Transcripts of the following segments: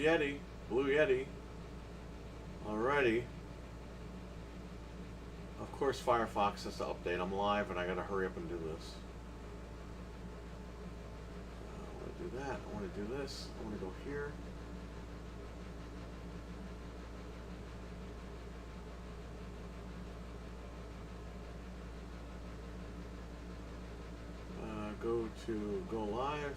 Yeti. Blue Yeti. Alrighty. Of course Firefox has to update. I'm live and I gotta hurry up and do this. I want to do that. I want to do this. I want to go here. Go to go live.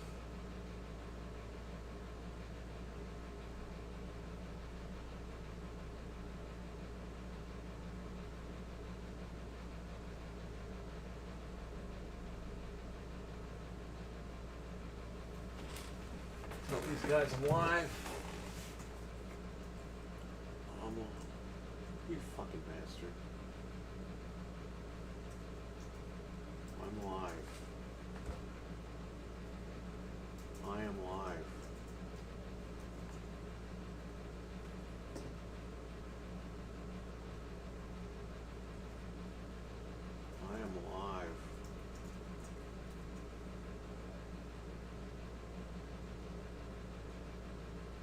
Tell these guys I'm live. You fucking bastard. I'm live. I am live. I am live.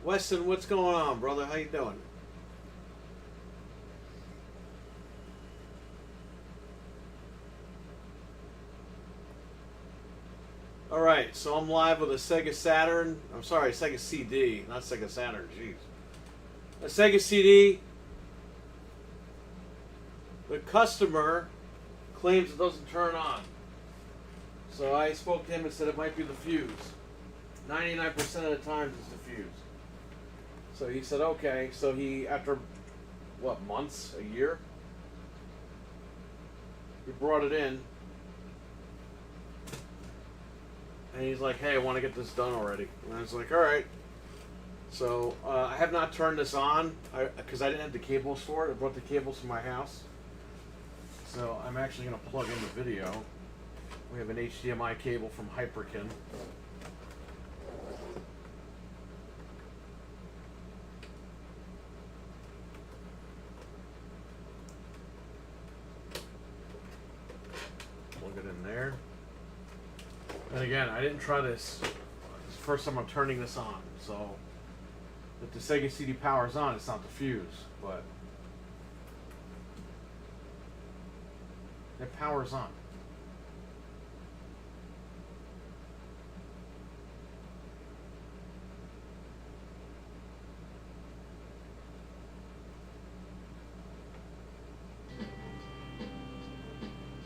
Weston, what's going on, brother? How you doing? Alright, so I'm live with a Sega Saturn. I'm sorry, Sega CD, not Sega Saturn, jeez. A Sega CD. The customer claims it doesn't turn on. So I spoke to him and said it might be the fuse. 99% of the times it's the fuse. So he said, okay. So he, after, what, months? A year? He brought it in. And he's like, hey, I want to get this done already. And I was like, all right. So I have not turned this on because I didn't have the cables for it. I brought the cables from my house. So I'm actually going to plug in the video. We have an HDMI cable from Hyperkin. Plug it in there. And again, I didn't try this. It's the first time I'm turning this on. So if the Sega CD power's on, it's not the fuse, but it powers on.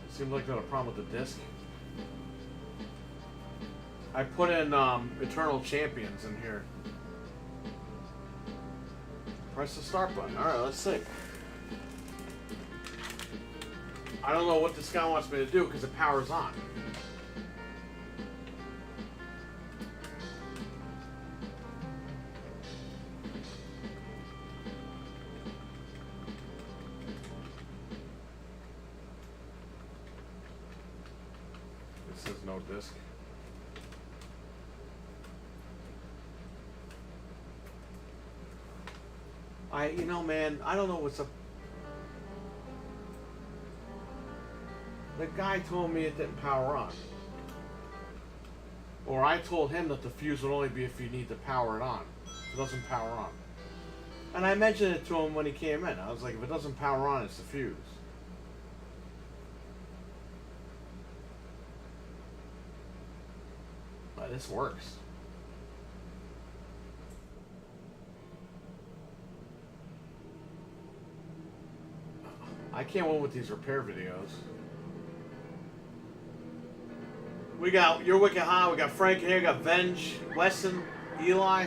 It seems like there's a problem with the disc. I put in Eternal Champions in here. Press the start button. Alright, let's see. I don't know what this guy wants me to do because the power's on. It says no disc. You know, man, I don't know what's up. The guy told me it didn't power on. Or I told him that the fuse would only be if you need to power it on. It doesn't power on. And I mentioned it to him when he came in. I was like, if it doesn't power on, it's the fuse. But this works. I can't win with these repair videos. We got Your Wicked Hot, we got Frank in here, we got Venge, Weston, Eli.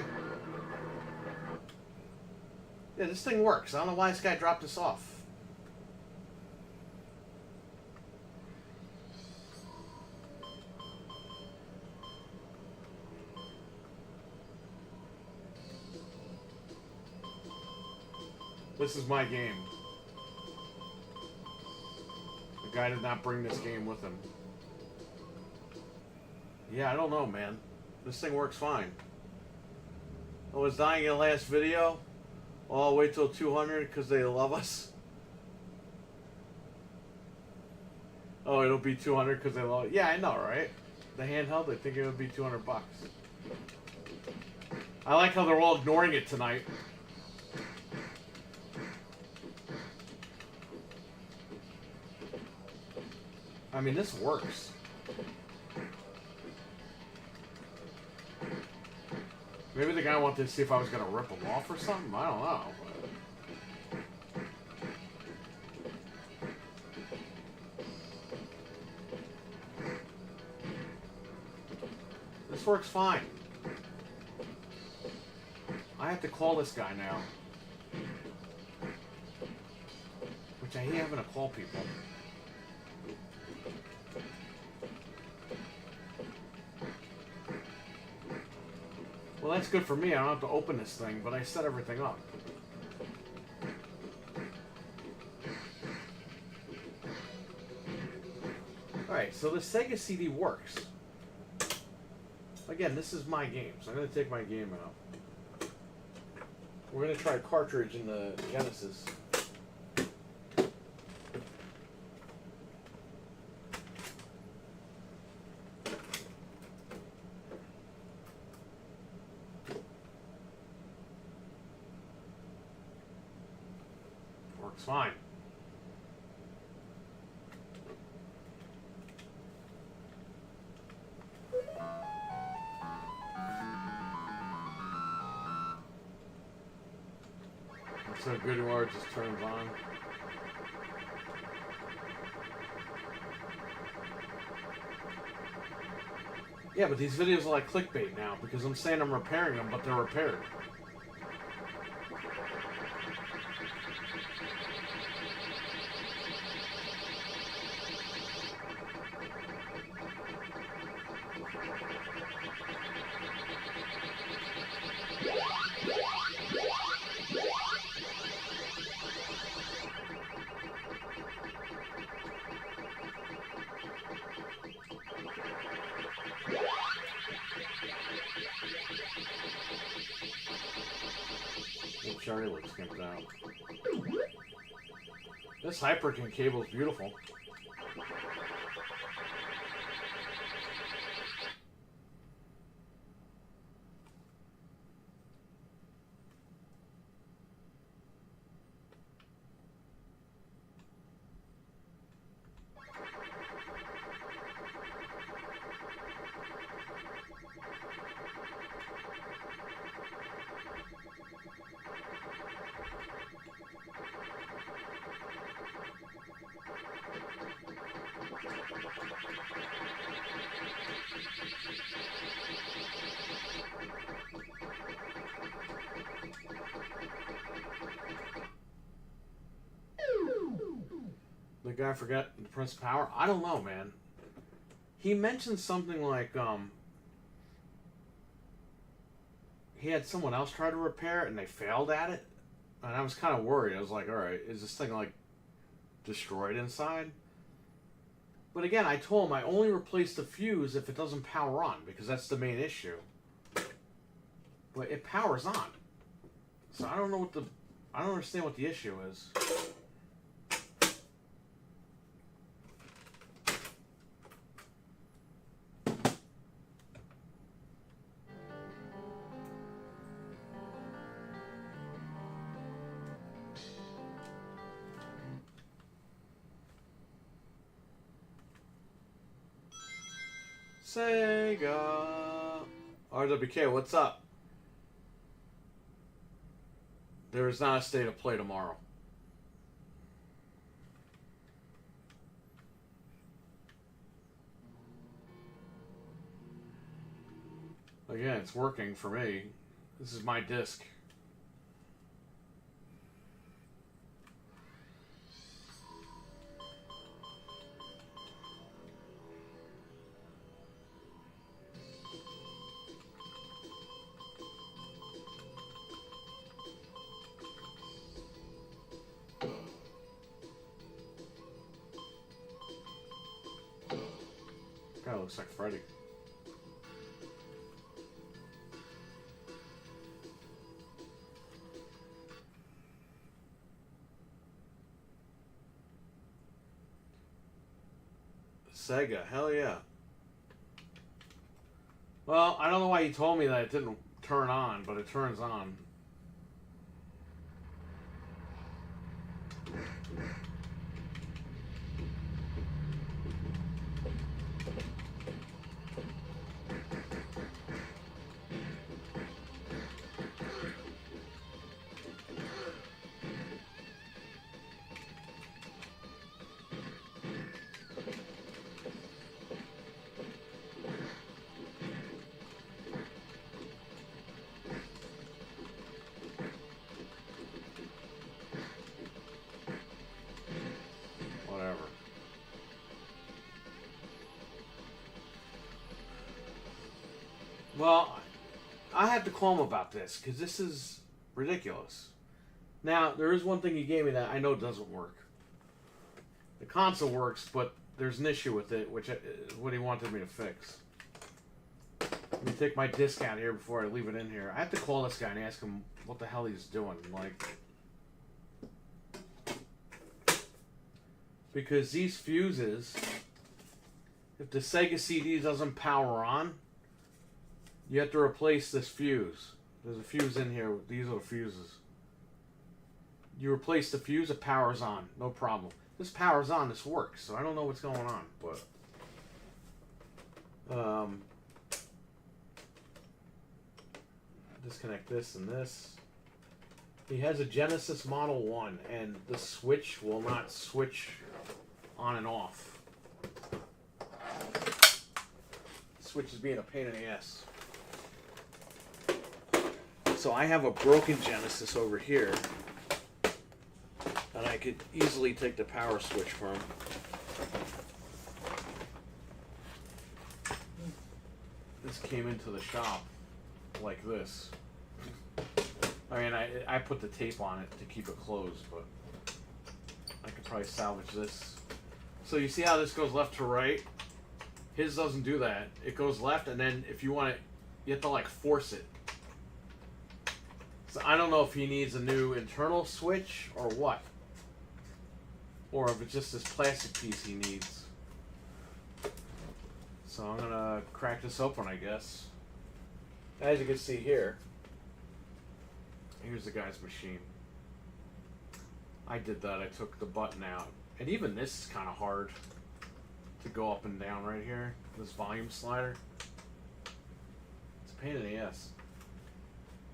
Yeah, this thing works. I don't know why this guy dropped this off. This is my game. The guy did not bring this game with him. Yeah, I don't know, man. This thing works fine. I was dying in the last video. Oh, I'll wait till 200 because they love us. Oh, it'll be 200 because they love it. Yeah, I know, right? The handheld, I think it would be 200 bucks. I like how they're all ignoring it tonight. I mean, this works. Maybe the guy wanted to see if I was going to rip him off or something. I don't know. This works fine. I have to call this guy now. Which I hate having to call people. Well, that's good for me. I don't have to open this thing, but I set everything up. Alright, so the Sega CD works. Again, this is my game, so I'm going to take my game out. We're going to try a cartridge in the Genesis. Works fine. That's how good you are, it just turns on. Yeah, but these videos are like clickbait now because I'm saying I'm repairing them, but they're repaired. Charlie looks skimped out. This Hyperkin cable is beautiful. The guy forgot the Prince of Power? I don't know, man. He mentioned something like, he had someone else try to repair it and they failed at it. And I was kind of worried. I was like, alright, is this thing like destroyed inside? But again, I told him I only replace the fuse if it doesn't power on, because that's the main issue. But it powers on. So I don't know what I don't understand what the issue is. SEGA. RWK, what's up? There is not a state of play tomorrow. Again, it's working for me. This is my disc. Guy looks like Freddy. SEGA, hell yeah. Well, I don't know why he told me that it didn't turn on, but it turns on. Whatever. Well, I have to call him about this because this is ridiculous. Now, there is one thing he gave me that I know doesn't work. The console works, but there's an issue with it, which is what he wanted me to fix. Let me take my disc out here before I leave it in here. I have to call this guy and ask him what the hell he's doing. Like, because these fuses, if the Sega CD doesn't power on, you have to replace this fuse. There's a fuse in here. These are the fuses. You replace the fuse, it powers on. No problem. This powers on. This works. So I don't know what's going on, but disconnect this and this. He has a Genesis Model 1, and the switch will not switch on and off. The switch is being a pain in the ass. So I have a broken Genesis over here, and I could easily take the power switch from. This came into the shop like this. I mean, I put the tape on it to keep it closed, but I could probably salvage this. So you see how this goes left to right? His doesn't do that. It goes left, and then if you want it, you have to like force it. So I don't know if he needs a new internal switch or what. Or if it's just this plastic piece he needs. So I'm going to crack this open, I guess. As you can see here, here's the guy's machine. I did that. I took the button out. And even this is kind of hard to go up and down right here. This volume slider. It's a pain in the ass.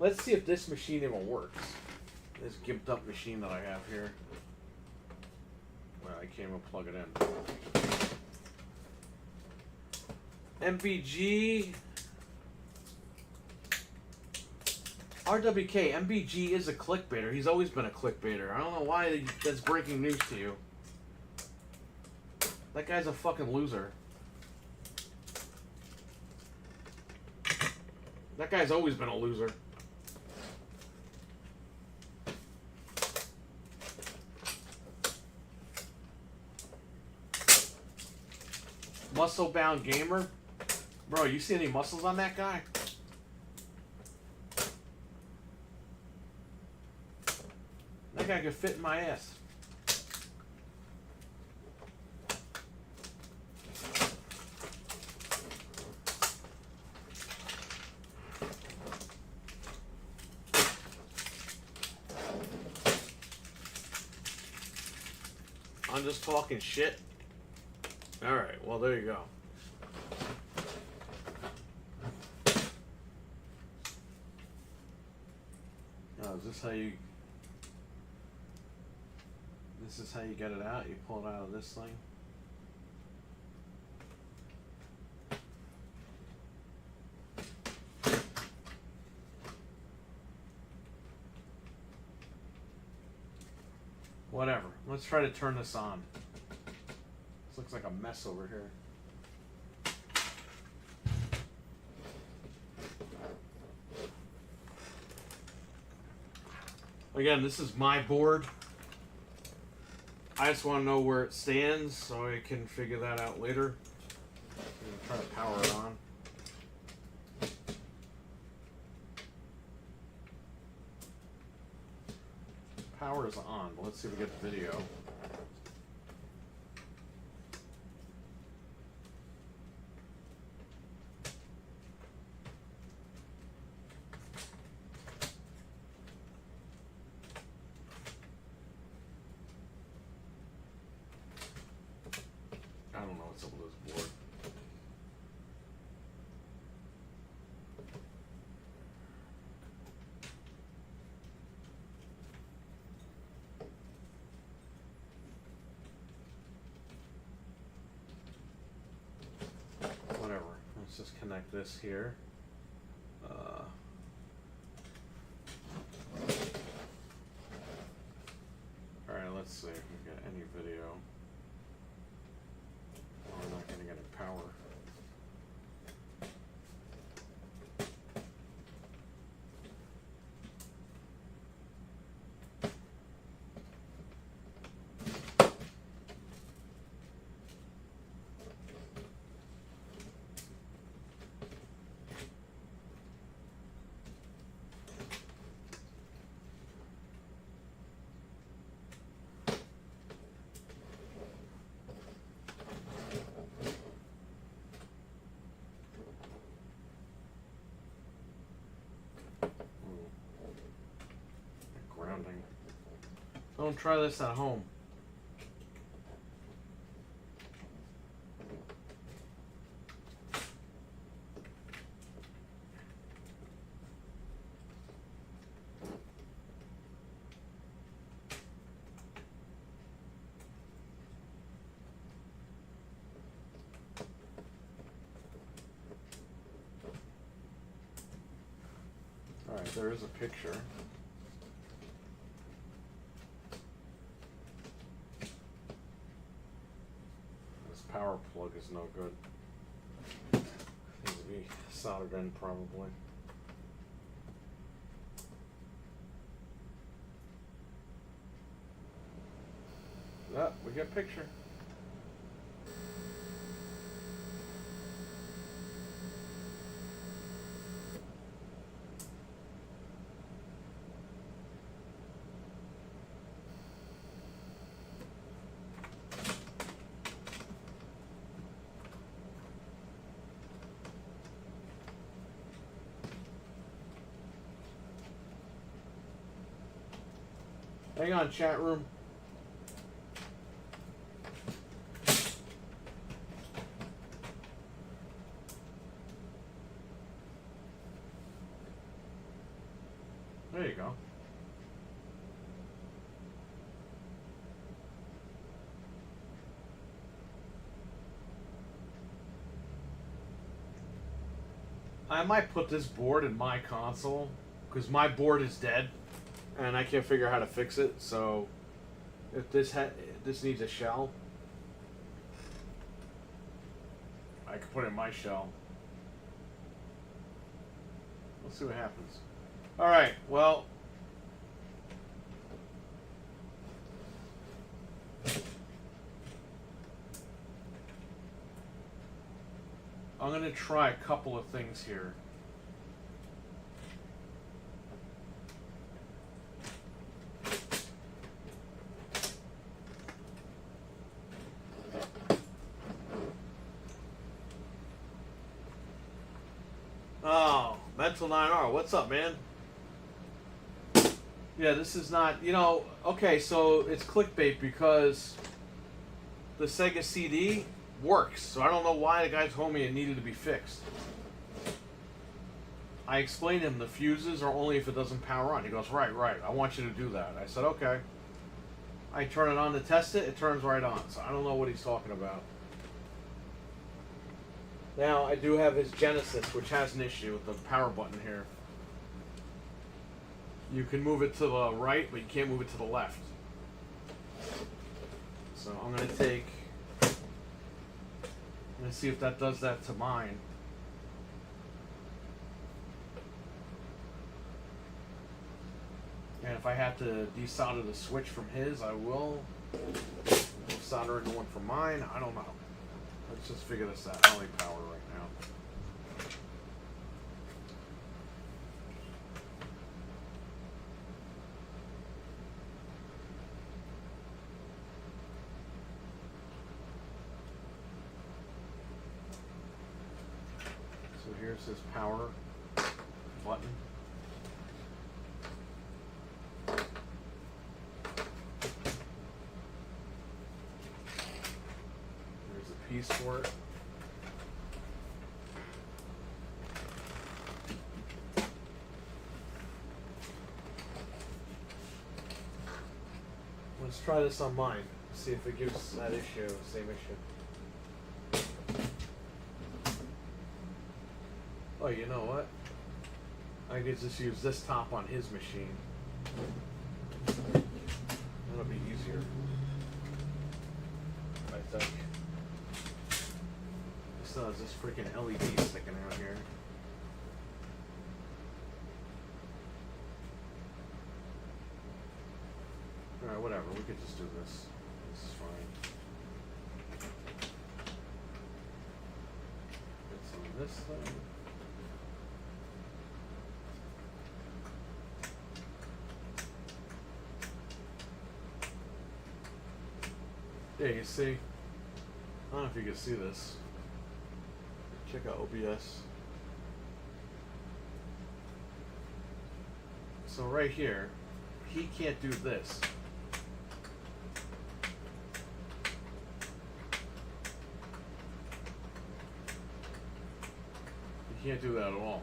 Let's see if this machine even works. This gimped up machine that I have here. Well, I can't even plug it in. MBG. RWK. MBG is a clickbaiter. He's always been a clickbaiter. I don't know why that's breaking news to you. That guy's a fucking loser. That guy's always been a loser. Muscle bound gamer? Bro, you see any muscles on that guy? That guy could fit in my ass. I'm just talking shit. Alright, well there you go. Now, is this how you... This is how you get it out? You pull it out of this thing? Whatever. Let's try to turn this on. This looks like a mess over here. Again, this is my board. I just want to know where it stands so I can figure that out later. I'm going to try to power it on. Power is on, but let's see if we get the video. just connect this here. Alright, let's see if we get any video. Oh, we're not going to get any power. Grounding. Don't try this at home. Alright, there is a picture. Power plug is no good. Needs to be soldered in probably. Ah, we get a picture. Hang on, chat room. There you go. I might put this board in my console because my board is dead. And I can't figure out how to fix it, so if this needs a shell, I can put it in my shell. We'll see what happens. Alright, well, I'm going to try a couple of things here. Oh, Mental 9R, what's up, man? Yeah, this is not, you know, okay, so it's clickbait because the SEGA CD works, so I don't know why the guy told me it needed to be fixed. I explained to him the fuses are only if it doesn't power on. He goes, right, I want you to do that. I said, okay. I turn it on to test it, it turns right on, so I don't know what he's talking about. Now, I do have his Genesis, which has an issue with the power button here. You can move it to the right, but you can't move it to the left. So I'm going to see if that does that to mine. And if I have to desolder the switch from his, I will. We'll solder into one from mine. I don't know. Let's just figure this out. I don't need power right now. So here's his power button. There's a piece for it. Let's try this on mine. See if it gives that issue, same issue. Oh, you know what? I could just use this top on his machine. That'll be easier, I think. It still has this freaking LED sticking out here. Alright, whatever. We could just do this. This is fine. It's on this thing. Yeah, you see, I don't know if you can see this. Check out OBS. So right here, he can't do this. He can't do that at all.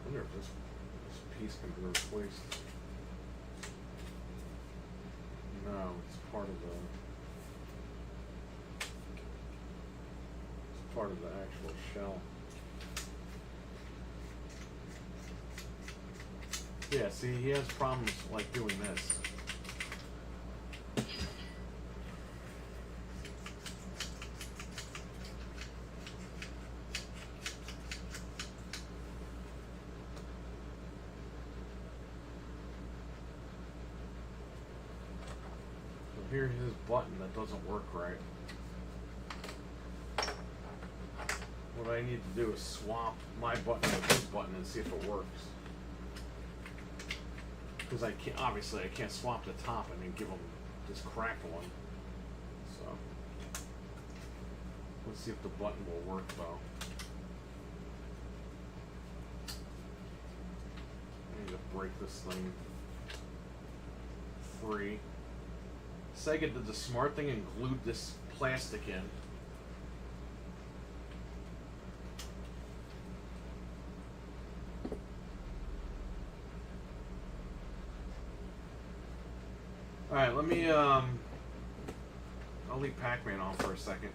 I wonder if this piece can be replaced. No, it's part of the actual shell. Yeah, see, he has problems like doing this. Here's his button that doesn't work right. What I need to do is swap my button with his button and see if it works. Because I can't, obviously I can't swap the top and then give him this cracked one. So let's see if the button will work though. I need to break this thing free. SEGA did the smart thing and glued this plastic in. Alright, let me, I'll leave Pac-Man on for a second.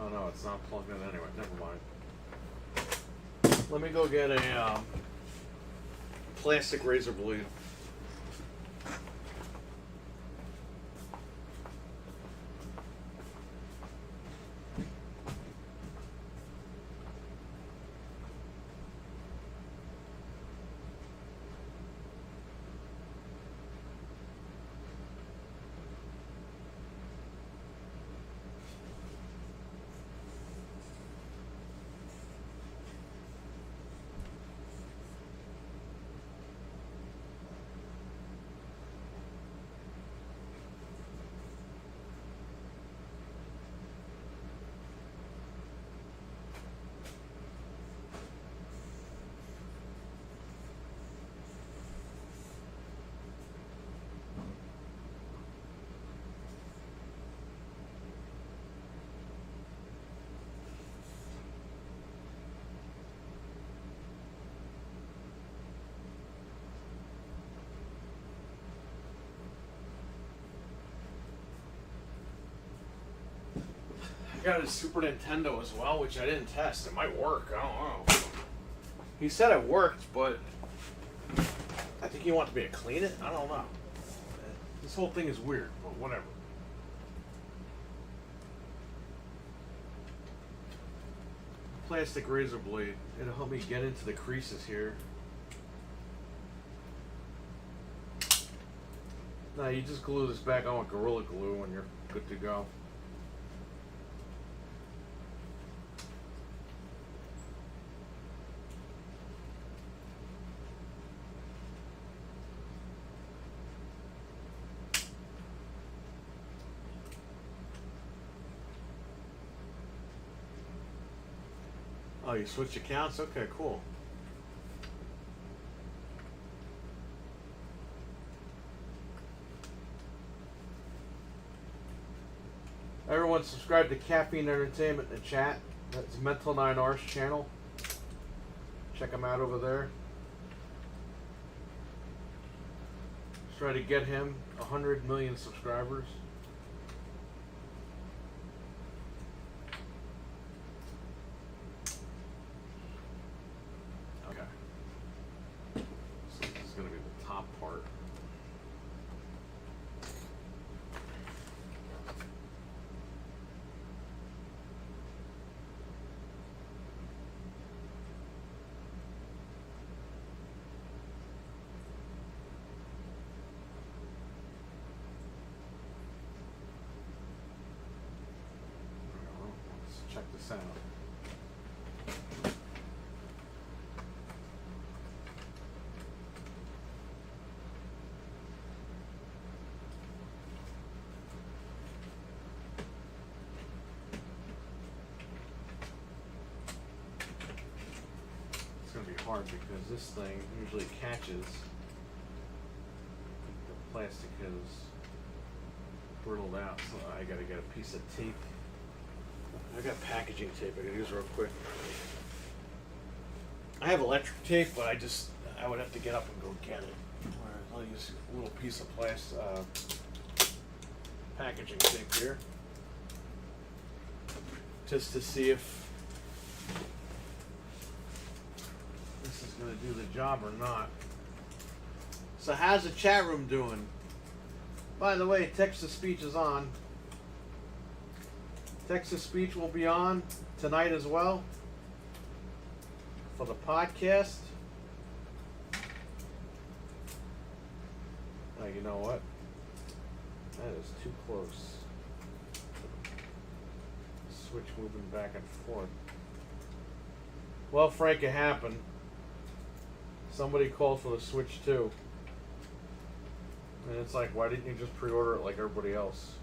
Oh no, it's not plugged in anyway, never mind. Let me go get a, plastic razor blade. Got a Super Nintendo as well, which I didn't test. It might work. I don't know. He said it worked, but I think he wanted me to clean it. I don't know. This whole thing is weird, but whatever. Plastic razor blade. It'll help me get into the creases here. Now you just glue this back on with Gorilla Glue and you're good to go. Oh, you switched accounts? Okay, cool. Everyone subscribe to Caffeine Entertainment in the chat. That's Mental 9R's channel. Check them out over there. Let's try to get him 100 million subscribers. Okay. So this is going to be the top part. Let's check this out. It's going to be hard because this thing usually catches. The plastic has brittled out, so I got to get a piece of tape. I got packaging tape I can use real quick. I have electric tape, but I would have to get up and go get it. I'll use a little piece of plastic packaging tape here, just to see if this is going to do the job or not. So how's the chat room doing? By the way, text-to-speech is on. Text-to-speech will be on tonight as well for the podcast. Oh, you know what? That is too close. Switch moving back and forth. Well, Frank, it happened. Somebody called for the Switch too. And it's like, why didn't you just pre-order it like everybody else?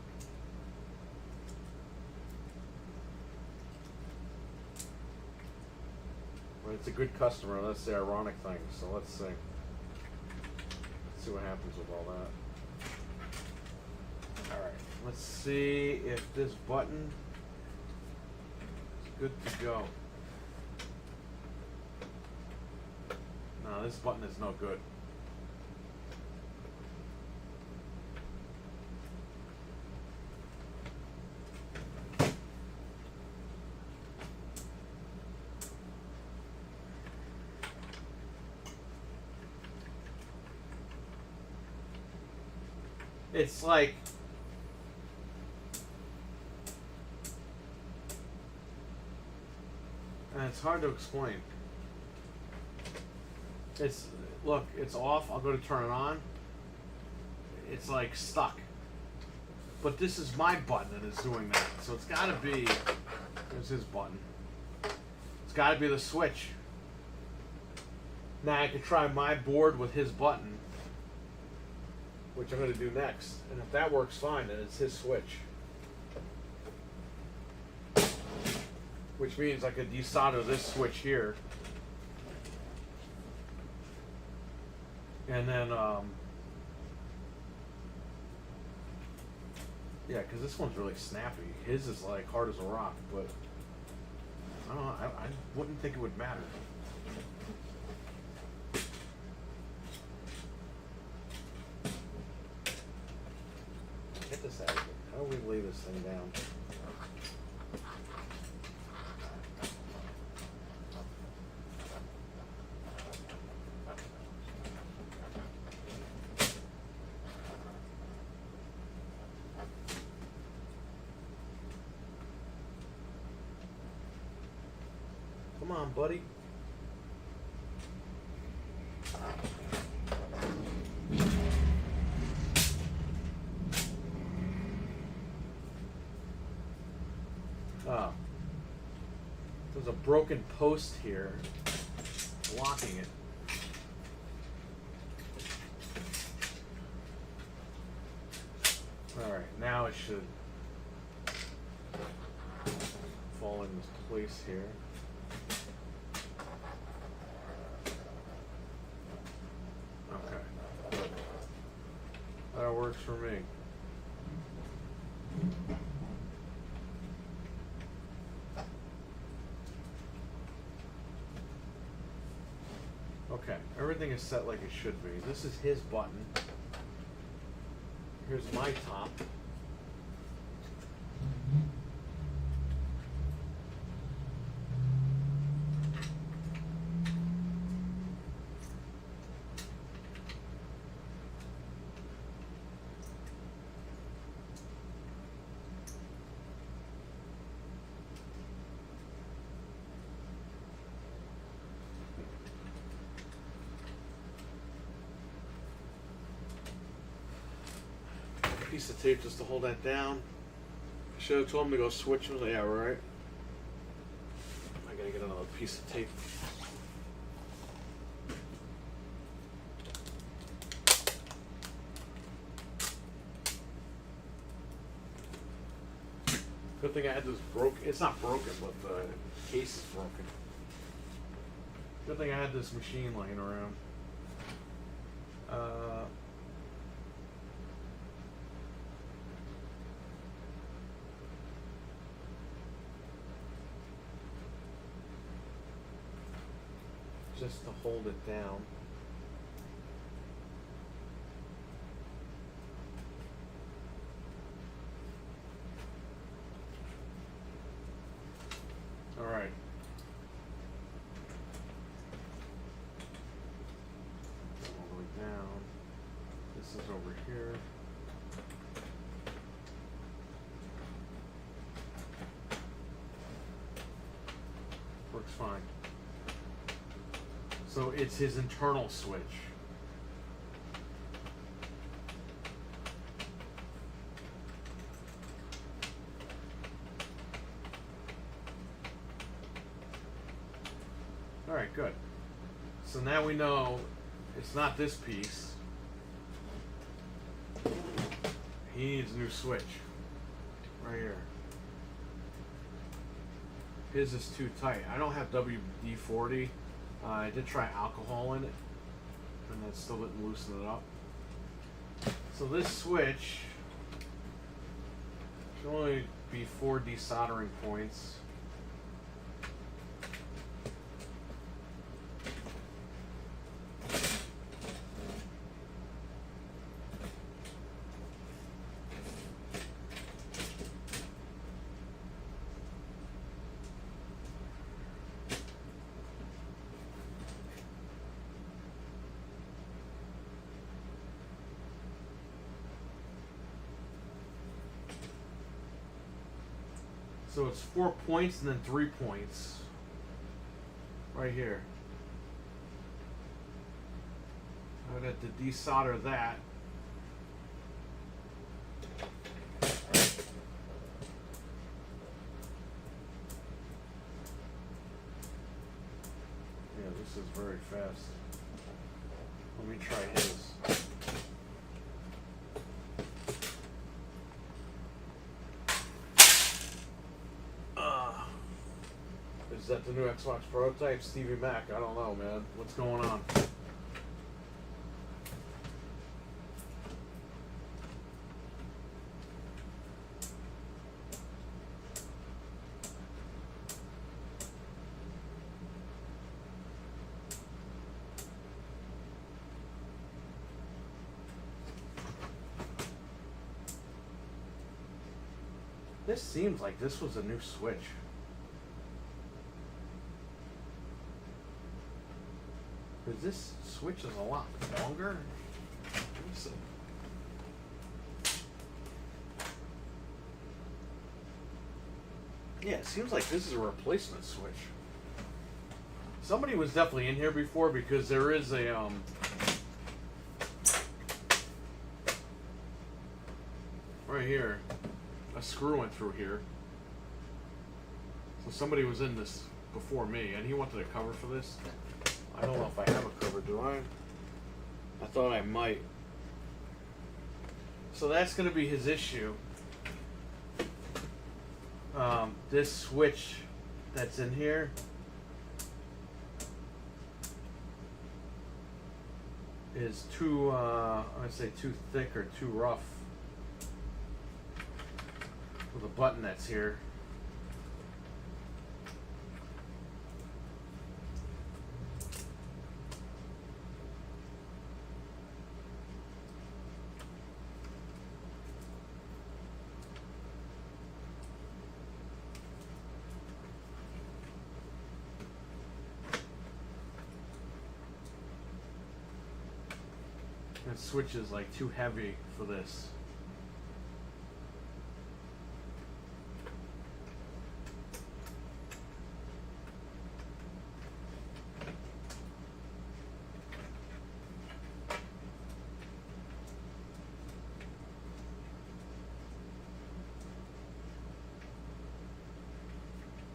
Well, it's a good customer, that's the ironic thing, so let's see. Let's see what happens with all that. Alright, let's see if this button is good to go. No, this button is no good. It's like it's hard to explain. It's look, it's off. I'll go to turn it on. It's like stuck. But this is my button that is doing that. So it's got to be. There's his button. It's got to be the switch. Now I can try my board with his button, which I'm going to do next. And if that works fine, then it's his switch. Which means I could desolder this switch here. And then, yeah, because this one's really snappy. His is like hard as a rock, but I don't know, I wouldn't think it would matter. Get this out of here. How do we lay this thing down? Come on, buddy. There's a broken post here blocking it. Alright, now it should fall into place here. Okay, good. That works for me. Okay, everything is set like it should be. This is his button. Here's my top. Piece of tape just to hold that down. I should have told him to go switch them. Yeah, right. I gotta get another piece of tape. Good thing I had this broken. It's not broken, but the case is broken. Good thing I had this machine laying around. Just to hold it down. All right. All the way down. This is over here. Works fine. So it's his internal switch. All right, good. So now we know it's not this piece. He needs a new switch. Right here. His is too tight. I don't have WD-40. I did try alcohol in it, and that still didn't loosen it up. So this switch should only be 4 desoldering points. So it's 4 points and then 3 points. Right here. I would have to desolder that. Yeah, this is very fast. Let me try his. Is that the new Xbox prototype? Stevie Mac, I don't know, man. What's going on? This seems like this was a new Switch. Because this Switch is a lot longer. Let me see. Yeah, it seems like this is a replacement Switch. Somebody was definitely in here before because there is a right here, a screw went through here. So somebody was in this before me, and he wanted a cover for this. I don't know if I have a cover, do I? I thought I might. So that's going to be his issue. This switch that's in here, is too, I'd say too thick or too rough for the button that's here. That switch is like too heavy for this.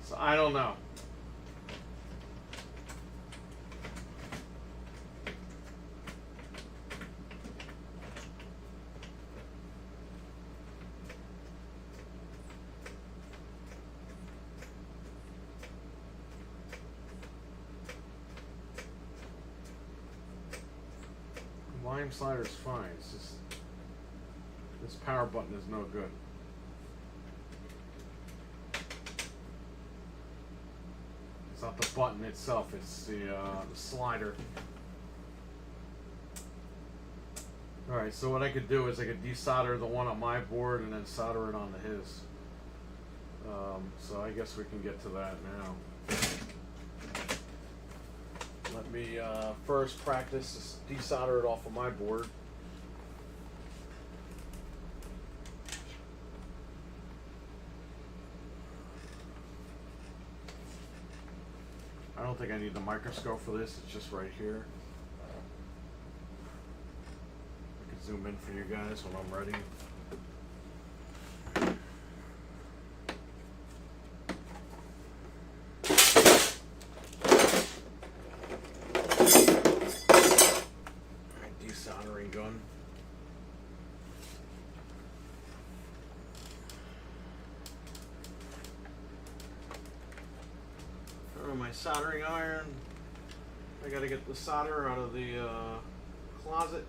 So I don't know. Volume slider is fine. It's just this power button is no good. It's not the button itself, it's the slider. Alright, so what I could do is I could desolder the one on my board and then solder it onto his. So I guess we can get to that now. Let me first practice to desolder it off of my board. I don't think I need the microscope for this, it's just right here. I can zoom in for you guys when I'm ready. Desoldering gun. My soldering iron. I gotta get the solder out of the closet.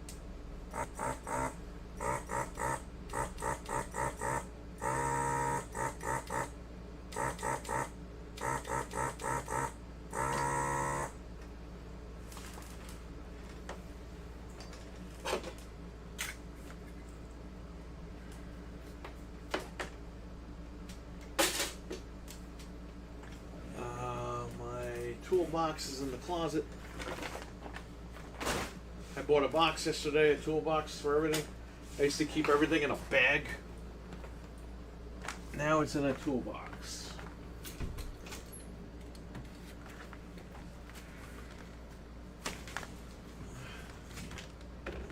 Toolbox is in the closet. I bought a box yesterday, a toolbox for everything. I used to keep everything in a bag. Now it's in a toolbox.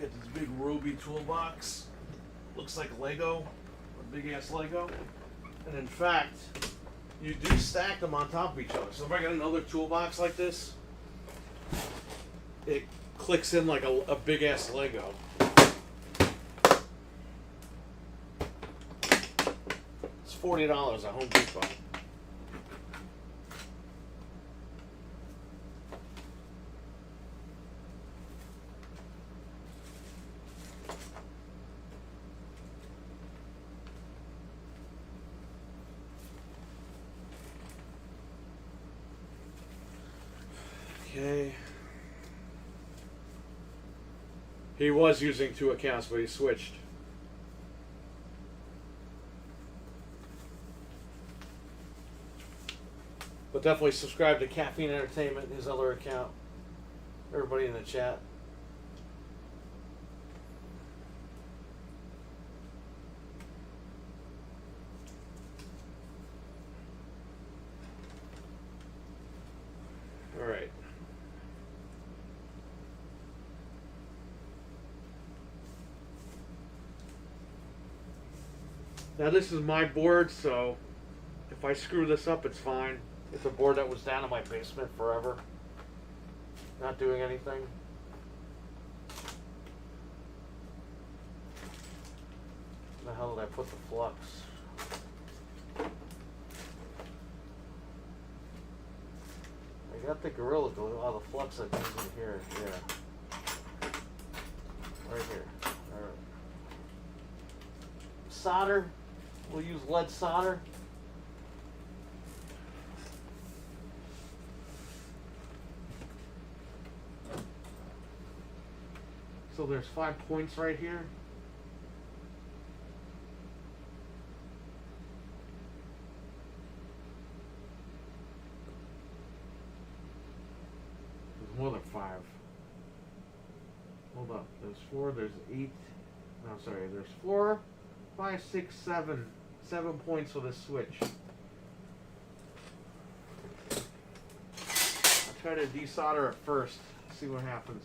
Get this big Ruby toolbox. Looks like Lego, a big ass Lego. And in fact, you do stack them on top of each other. So if I got another toolbox like this, it clicks in like a big ass Lego. It's $40 at Home Depot. Okay. He was using 2 accounts, but he switched. But definitely subscribe to Caffeine Entertainment, his other account. Everybody in the chat. All right. Now this is my board, so if I screw this up, it's fine. It's a board that was down in my basement forever. Not doing anything. Where the hell did I put the flux? I got the Gorilla Glue. Oh, the flux I think is in here. Yeah. solder. We'll use lead solder. So there's 5 points right here. There's more than 5. Hold up. There's 4, there's 8. No, sorry, there's 4, 5, 6, 7. 7 points for this switch. I'll try to desolder it first, see what happens.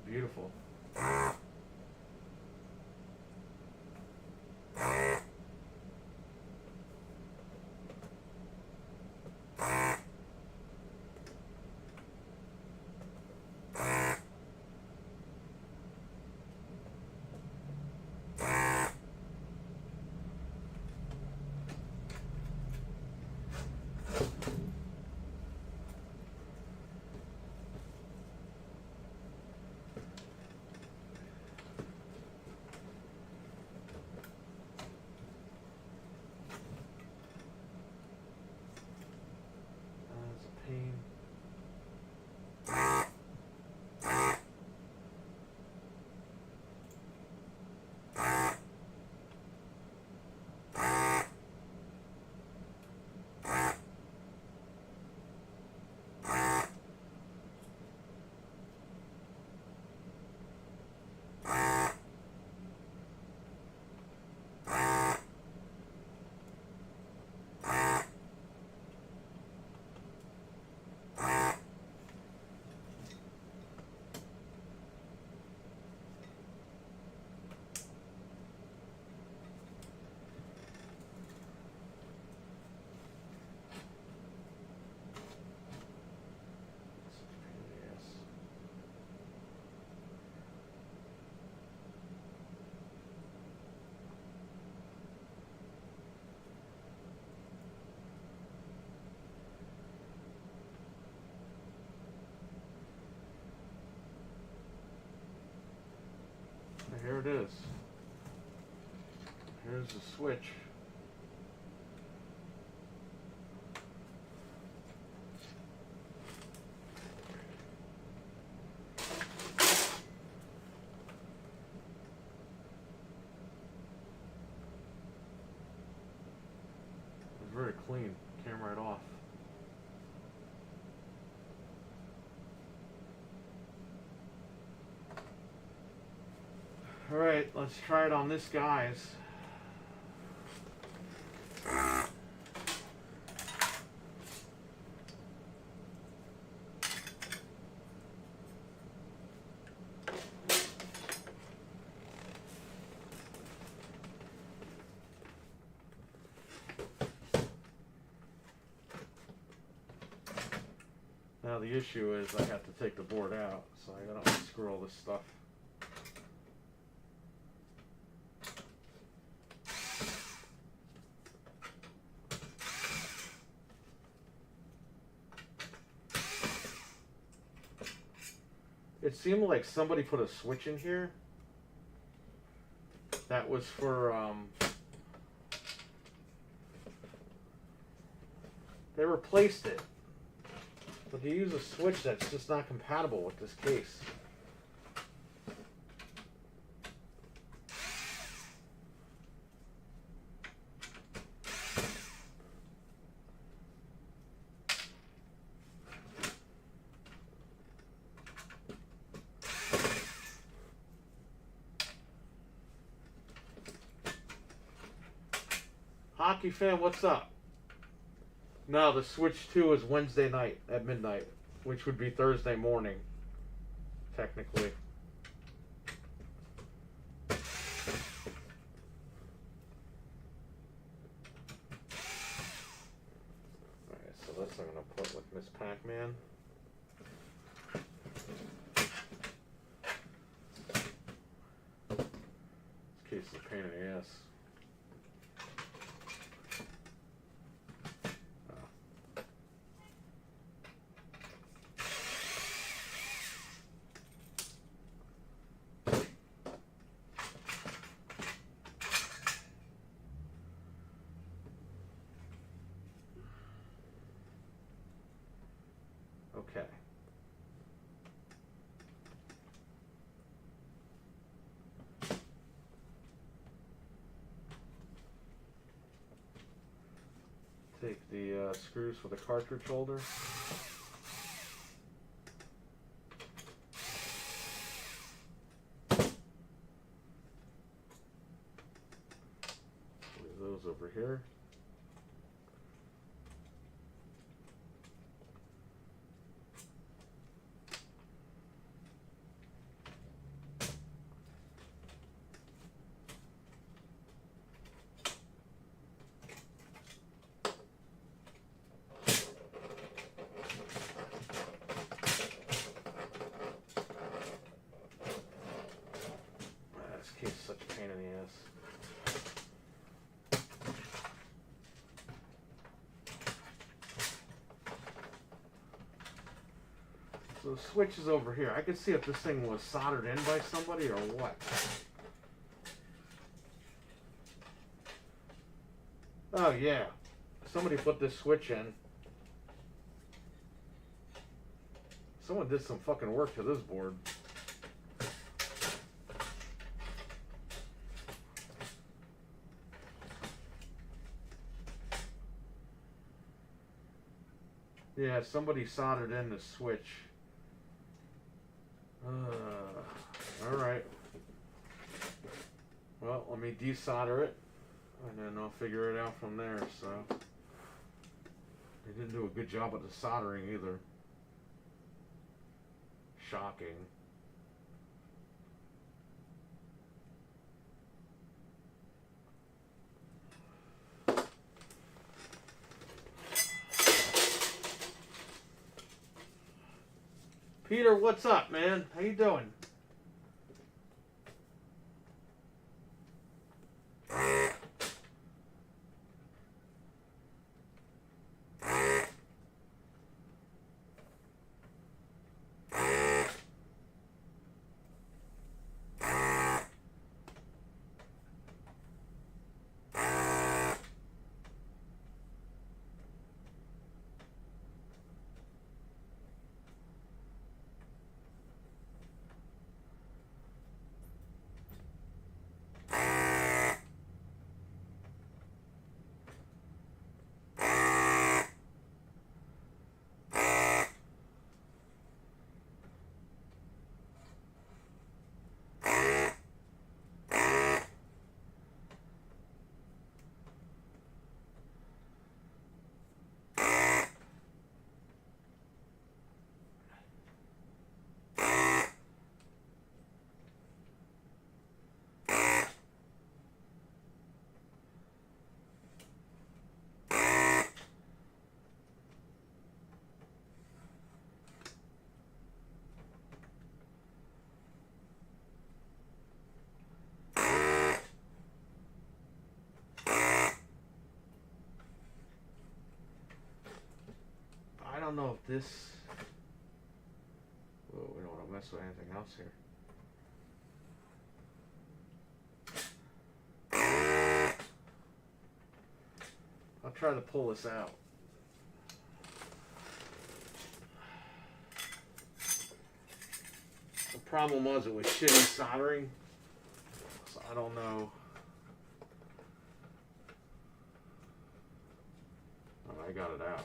Beautiful. Pain. Here it is. Here's the switch. It's very clean. Came right off. Alright, let's try it on this guy's. Now the issue is I have to take the board out, so I gotta unscrew all this stuff. It seemed like somebody put a switch in here that was for, they replaced it, but they use a switch that's just not compatible with this case. Hockey fan, what's up? No, the switch 2 is Wednesday night at midnight, which would be Thursday morning, technically. Alright, so this I'm going to put with Miss Pac-Man. This case is a pain in the ass. Okay. Take the screws for the cartridge holder. Leave those over here. This case is such a pain in the ass. So the switch is over here. I can see if this thing was soldered in by somebody or what. Oh yeah, somebody put this switch in. Someone did some fucking work to this board. Yeah, somebody soldered in the switch. Alright. Well, let me desolder it, and then I'll figure it out from there, so. They didn't do a good job of the soldering either. Shocking. Peter, what's up, man? How you doing? I don't know if this... Whoa, we don't want to mess with anything else here. I'll try to pull this out. The problem was it was shitty soldering, so I don't know. Oh, I got it out.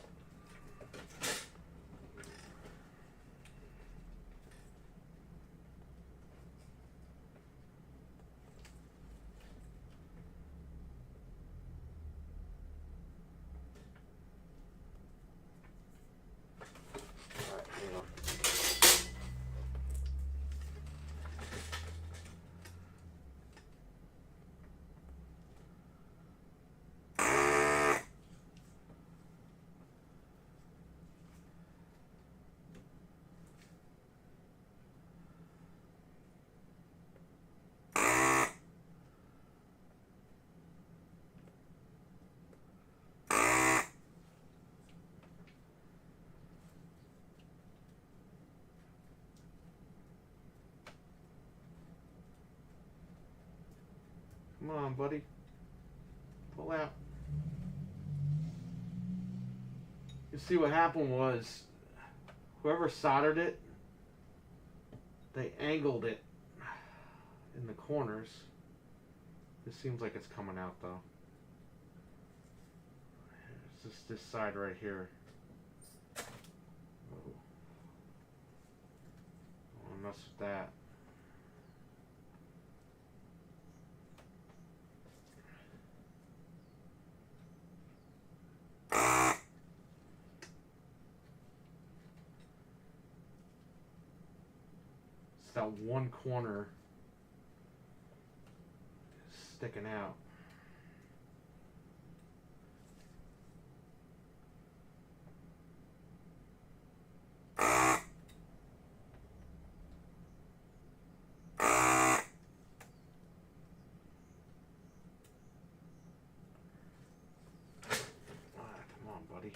Come on, buddy. Pull out. You see what happened was whoever soldered it, they angled it in the corners. This seems like it's coming out though. It's just this side right here. Oh. I don't mess with that. It's that one corner sticking out. Come on, buddy.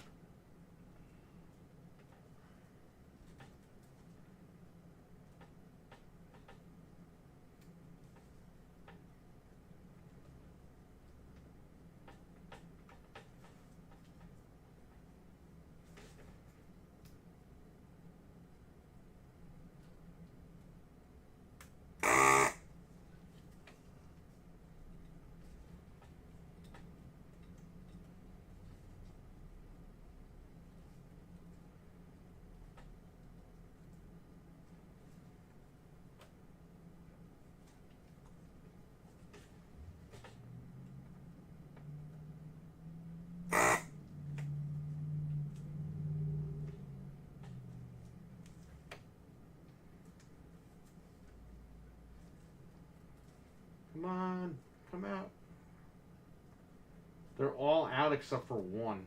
Come on, come out. They're all out except for one.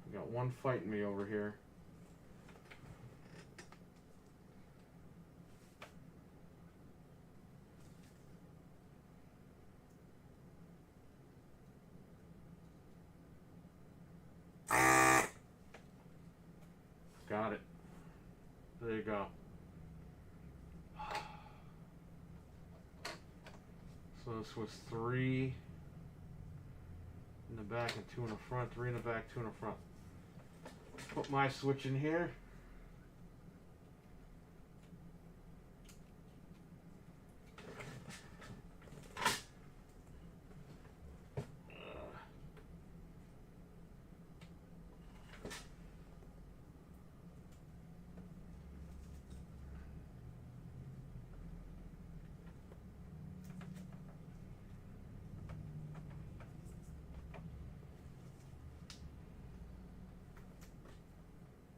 We got one fighting me over here. Got it. There you go. So this was 3 in the back and 2 in the front. 3 in the back, 2 in the front. Put my switch in here.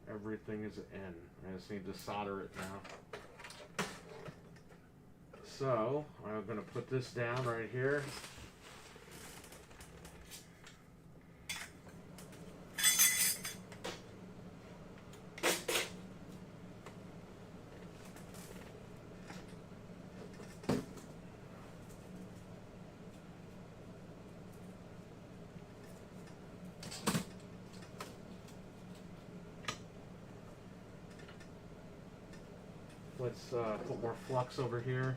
Everything is in. I just need to solder it now. So, I'm going to put this down right here. Let's put more flux over here.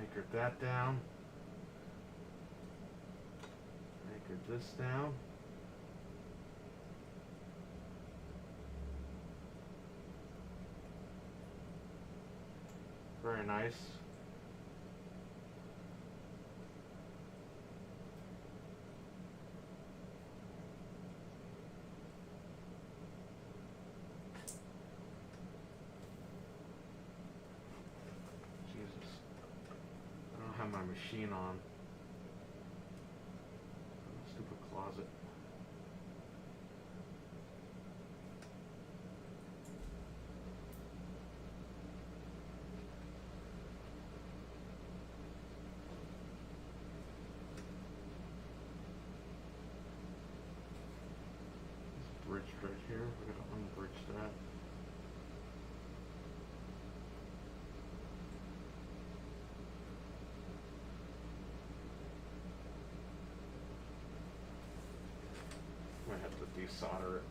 Anchored that down. Anchored this down. Very nice. My machine on. Stupid closet. desolder it.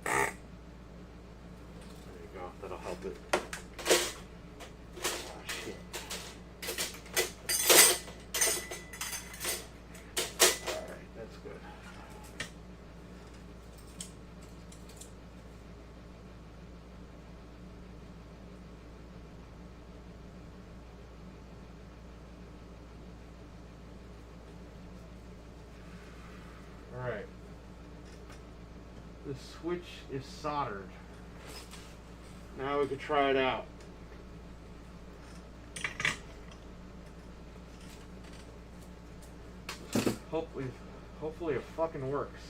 There you go. That'll help it. Oh, shit. Alright, that's good. Alright. The switch is soldered. Now we can try it out. Hopefully it fucking works.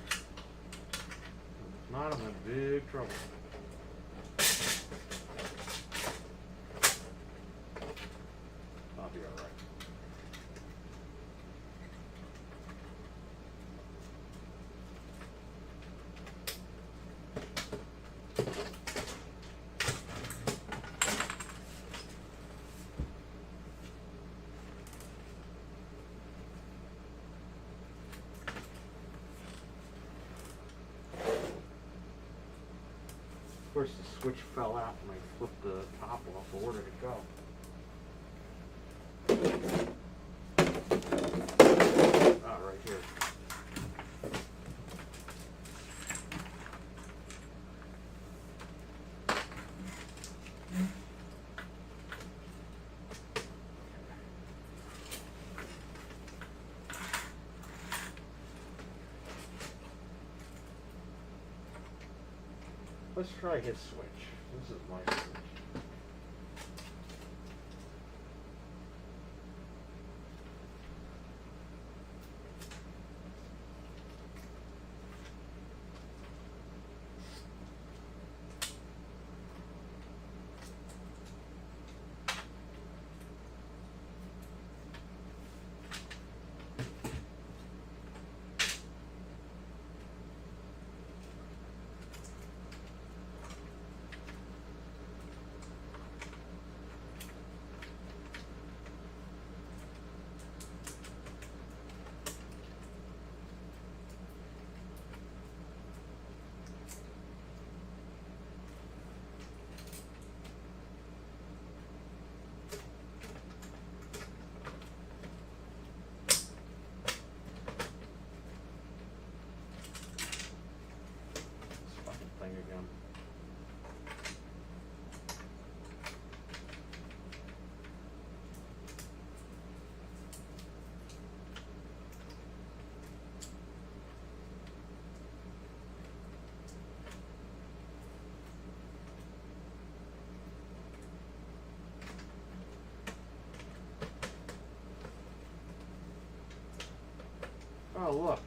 If not, I'm in big trouble. I'll be alright. Of course, the switch fell out when I flipped the top off. So where did it go? Ah, right here. Let's try his switch. This is my switch. Again. Oh, look.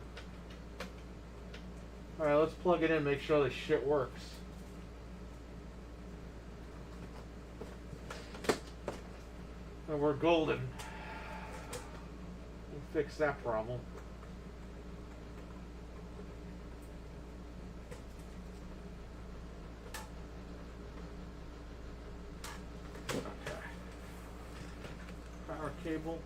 Alright, let's plug it in, make sure this shit works. And we're golden. We'll fix that problem. Okay. Power cable.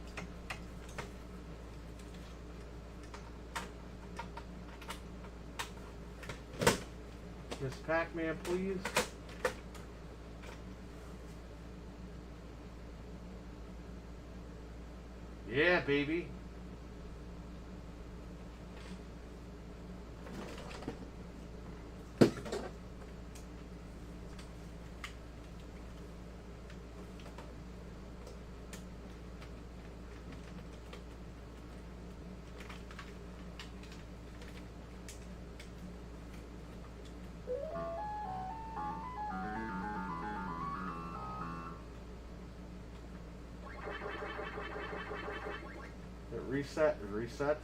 Miss Pac-Man, please. Yeah, baby. It resets.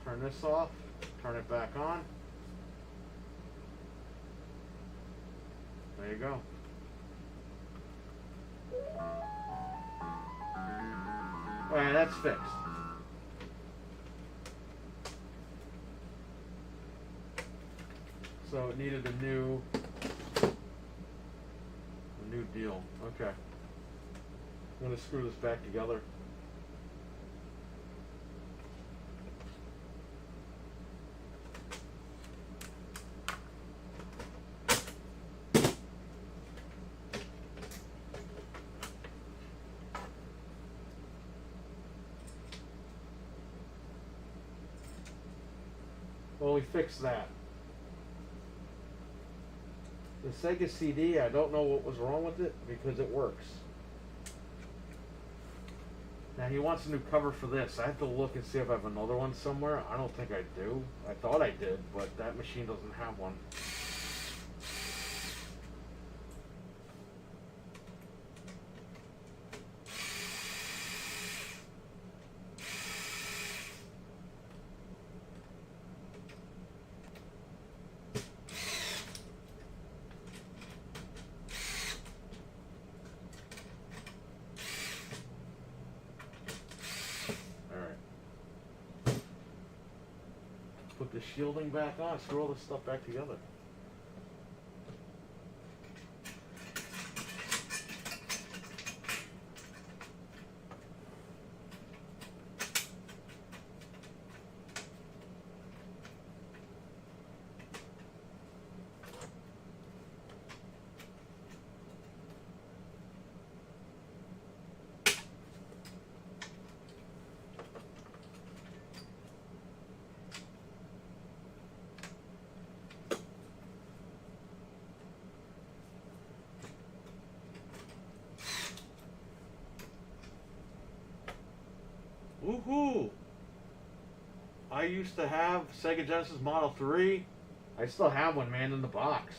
Turn this off. Turn it back on. There you go. Alright, that's fixed. So it needed a new deal. Okay. I'm going to screw this back together. Well, we fixed that. The Sega CD, I don't know what was wrong with it because it works. Now he wants a new cover for this. I have to look and see if I have another one somewhere. I don't think I do. I thought I did, but that machine doesn't have one. Put the shielding back on, screw all this stuff back together. Woohoo! I used to have Sega Genesis Model 3. I still have one, man, in the box.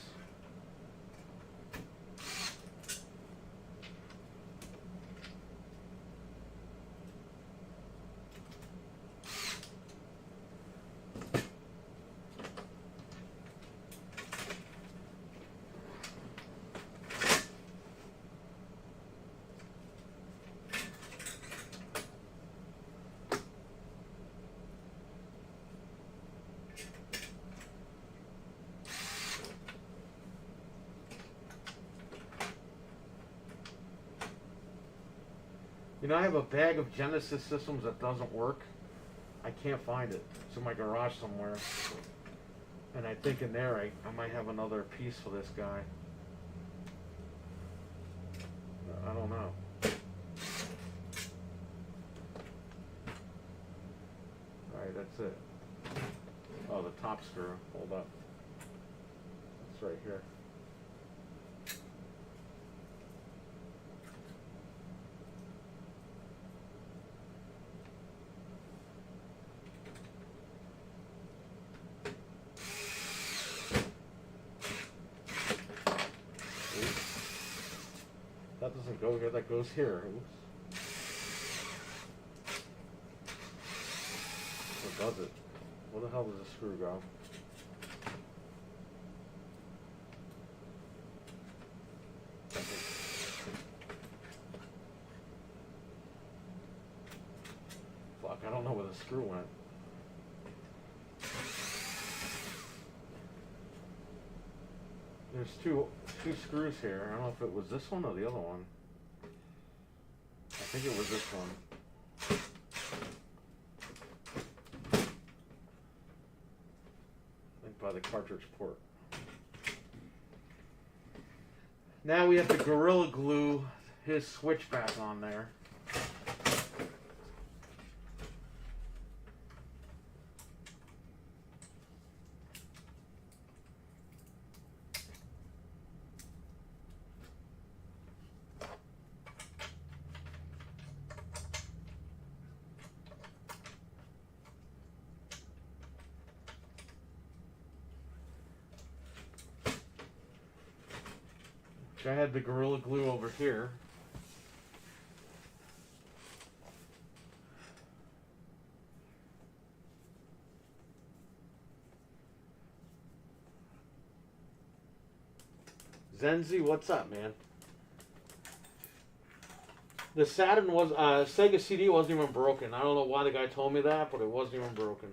You know, I have a bag of Genesis systems that doesn't work. I can't find it. It's in my garage somewhere. And I think in there I might have another piece for this guy. I don't know. Alright, that's it. Oh, the top screw. Hold up. It's right here. That doesn't go here, that goes here. Oops. What does it? Where the hell does the screw go? Fuck, I don't know where the screw went. There's two screws here. I don't know if it was this one or the other one. I think it was this one. I think by the cartridge port. Now we have to Gorilla Glue his switch back on there. I had the Gorilla Glue over here. Zenzi, what's up, man? The Saturn was, Sega CD wasn't even broken. I don't know why the guy told me that, but it wasn't even broken.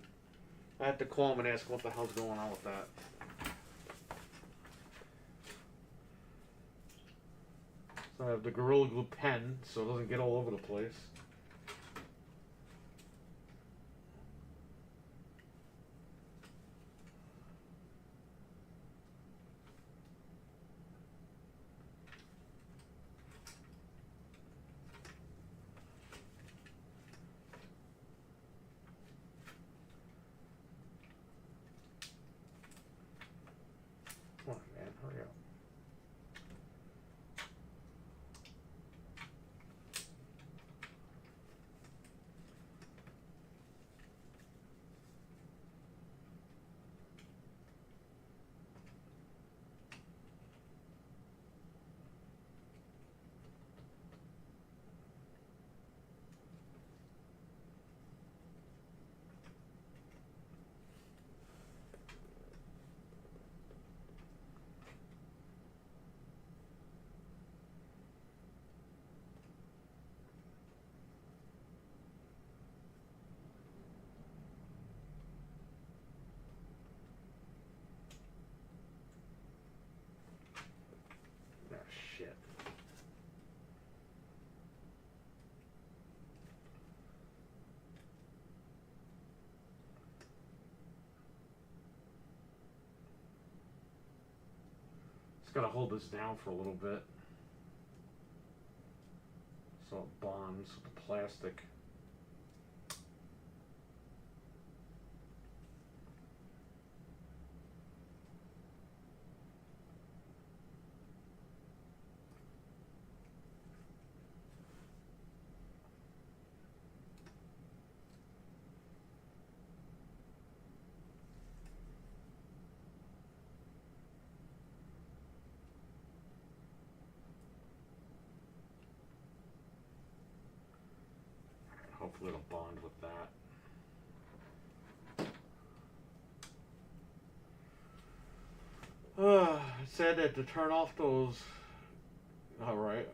I had to call him and ask what the hell's going on with that. So I have the Gorilla Glue pen so it doesn't get all over the place. Come on, man, hurry up. Ah, shit. Just gotta hold this down for a little bit so it bonds with the plastic. Hopefully it'll bond with that. It said that to turn off those. Alright.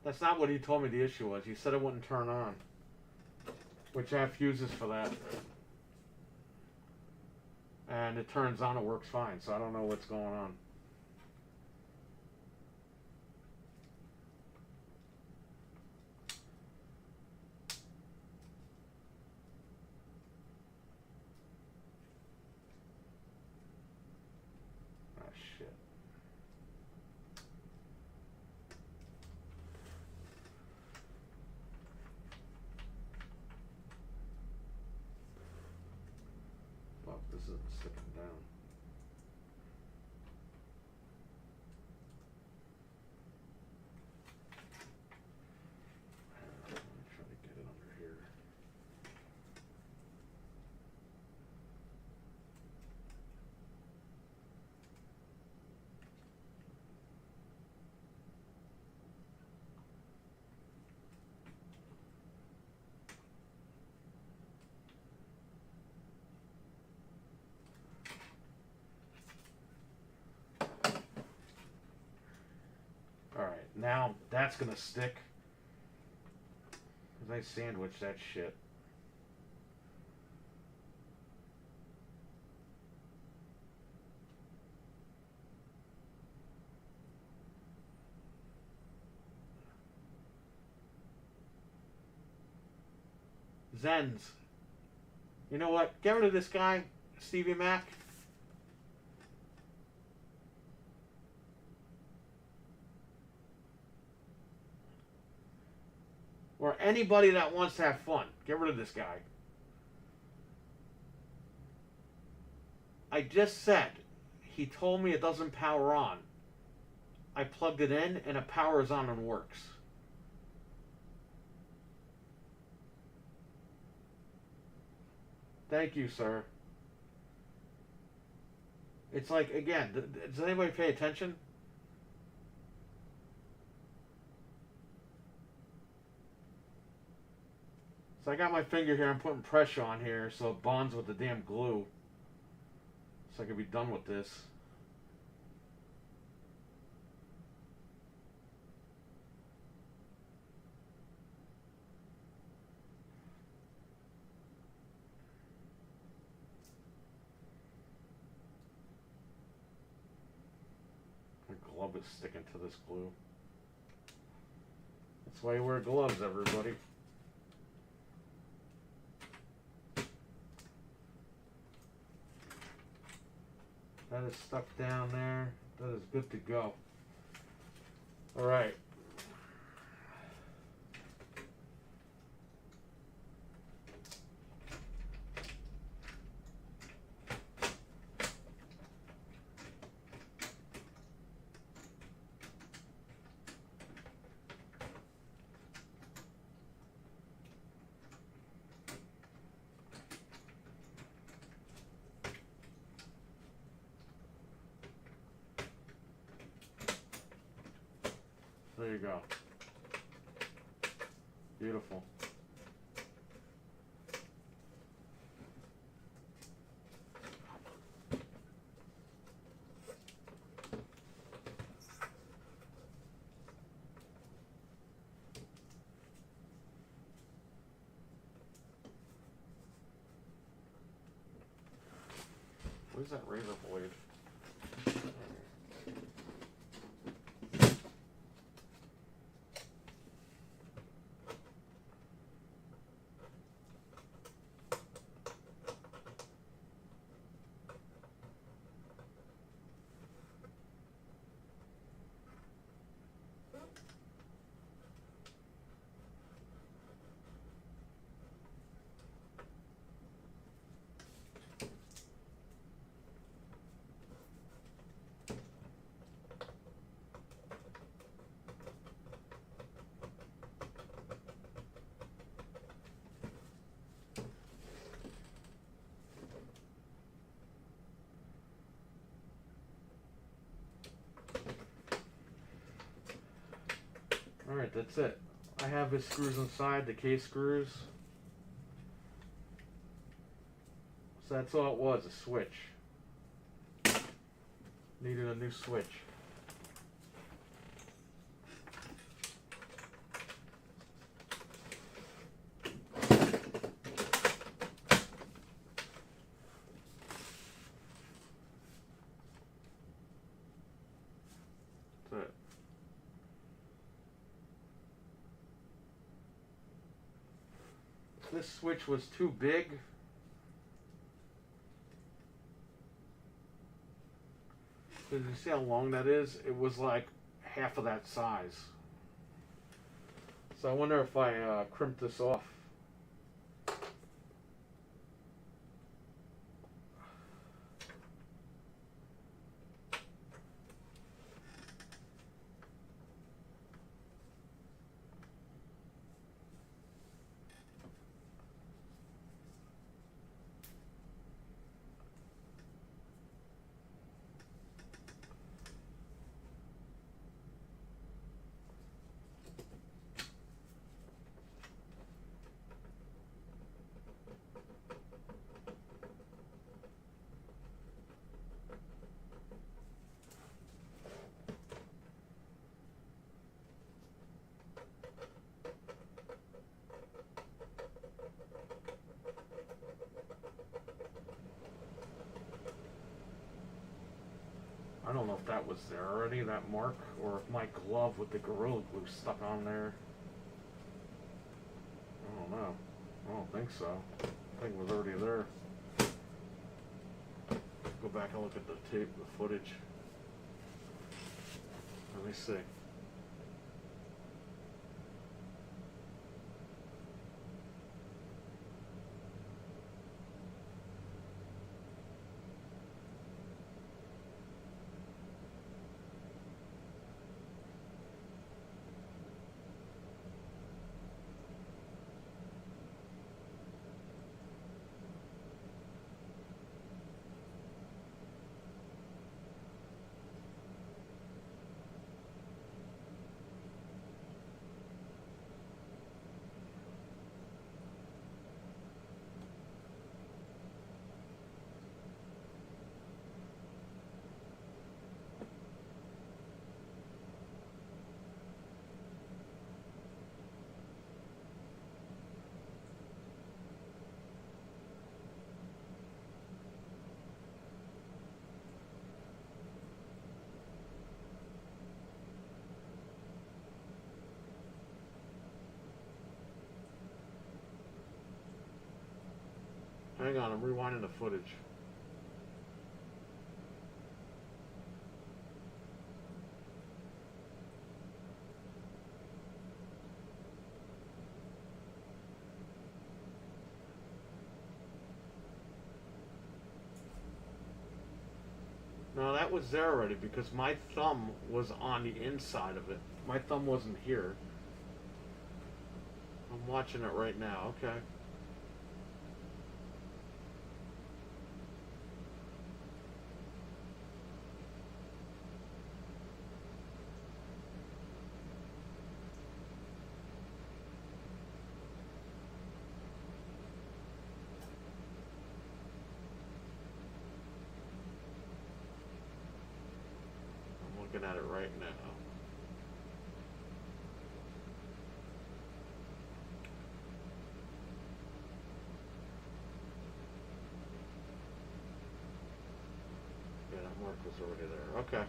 That's not what he told me the issue was. He said it wouldn't turn on. Which I have fuses for that. And it turns on, it works fine, so I don't know what's going on. Ah, shit. Fuck, this isn't sticking down. Let me try to get it under here. Alright, now that's gonna stick. Cause I sandwiched that shit. Zens. You know what? Get rid of this guy, Stevie Mac. Or anybody that wants to have fun. Get rid of this guy. I just said, he told me it doesn't power on. I plugged it in and it powers on and works. Thank you, sir. It's like, again, does anybody pay attention? So I got my finger here, I'm putting pressure on here so it bonds with the damn glue. So I can be done with this. glove is sticking to this glue. That's why you wear gloves, everybody. That is stuck down there. That is good to go. All right. There you go. Beautiful. Where's that razor blade? Alright, that's it. I have his screws inside, the case screws. So that's all it was, a switch. Needed a new switch. That's it. This switch was too big. Did you see how long that is? It was like half of that size. So I wonder if I crimp this off. I don't know if that was there already, that mark, or if my glove with the Gorilla Glue stuck on there. I don't know. I don't think so. I think it was already there. Go back and look at the tape, the footage. Let me see. Hang on, I'm rewinding the footage. No, that was there already because my thumb was on the inside of it. My thumb wasn't here. I'm watching it right now. Okay. I'm looking at it right now. Yeah, that mark was already there. Okay.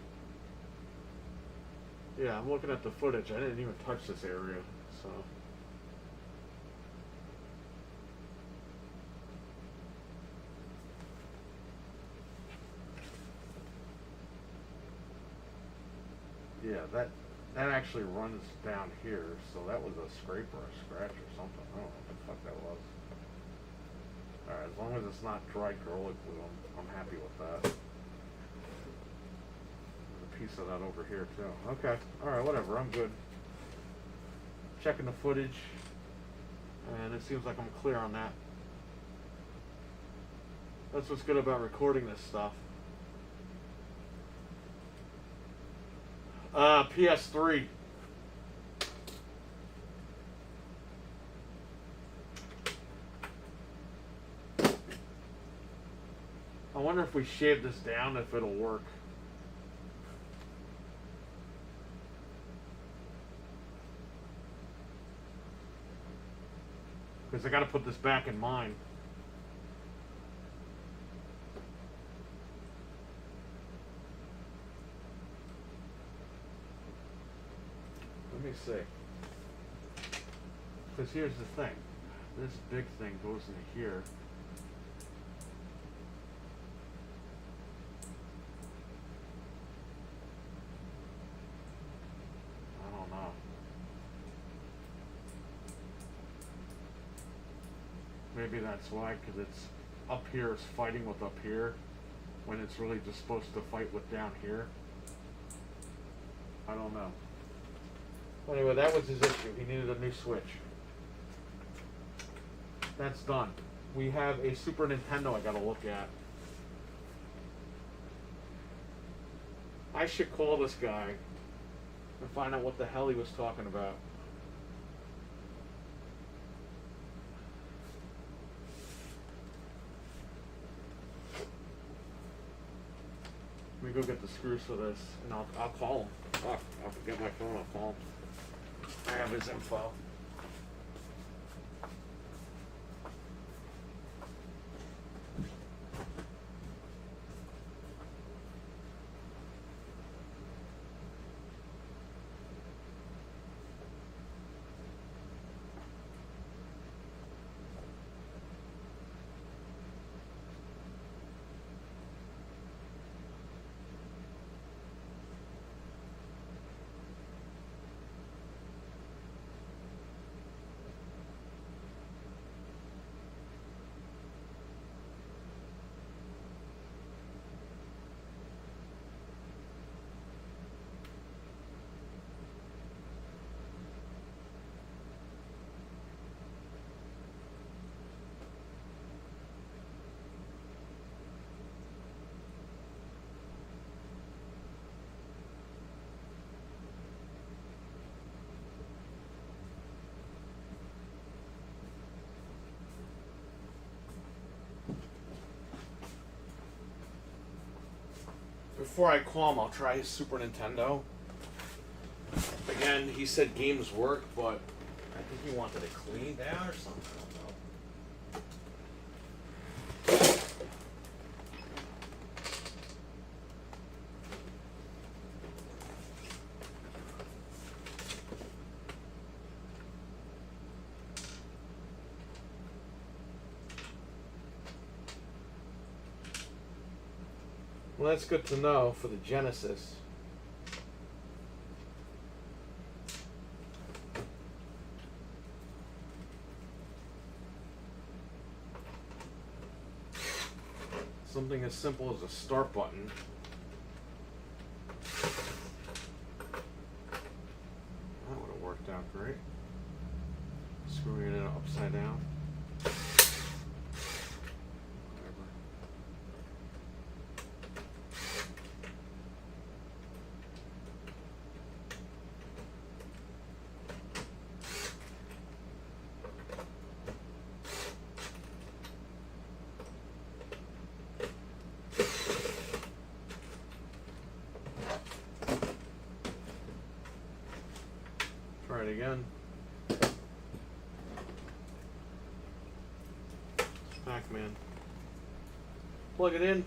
Yeah, I'm looking at the footage. I didn't even touch this area, so. Yeah, that actually runs down here, so that was a scrape or a scratch or something. I don't know what the fuck that was. Alright, as long as it's not dry Gorilla Glue, I'm happy with that. There's a piece of that over here too. Okay, alright, whatever, I'm good. Checking the footage, and it seems like I'm clear on that. That's what's good about recording this stuff. PS3. I wonder if we shave this down, if it'll work. Because I gotta put this back in mine. Let me see. Because here's the thing. This big thing goes in here. I don't know. Maybe that's why, because it's up here is fighting with up here, when it's really just supposed to fight with down here. I don't know. Anyway, that was his issue. He needed a new switch. That's done. We have a Super Nintendo I gotta look at. I should call this guy and find out what the hell he was talking about. Let me go get the screws for this, and I'll call him. Fuck, I'll get my phone, I'll call him. I have his info. Before I call him, I'll try his Super Nintendo. Again, he said games work, but I think he wanted it cleaned out or something. I don't know. Well, that's good to know for the Genesis. Something as simple as a start button. That would have worked out great. Screwing it upside down. Whatever. Try it again. Pac-Man. Plug it in.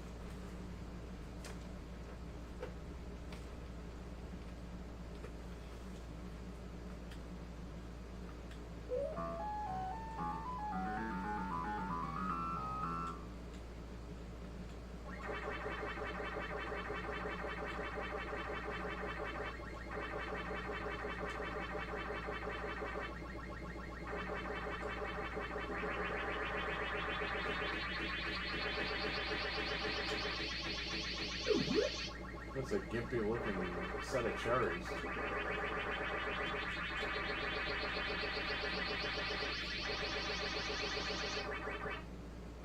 That's a gimpy looking set of cherries.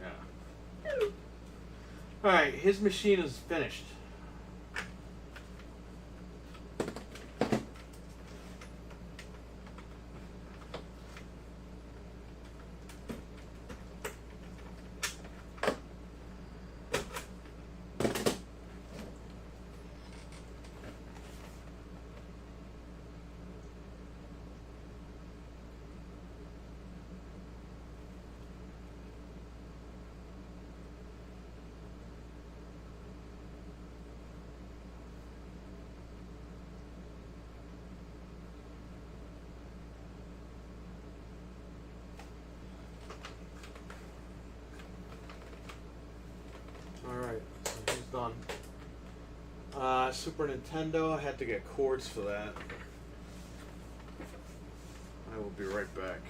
Yeah. Alright, his machine is finished. Alright, so he's done. Super Nintendo, I had to get cords for that. I will be right back.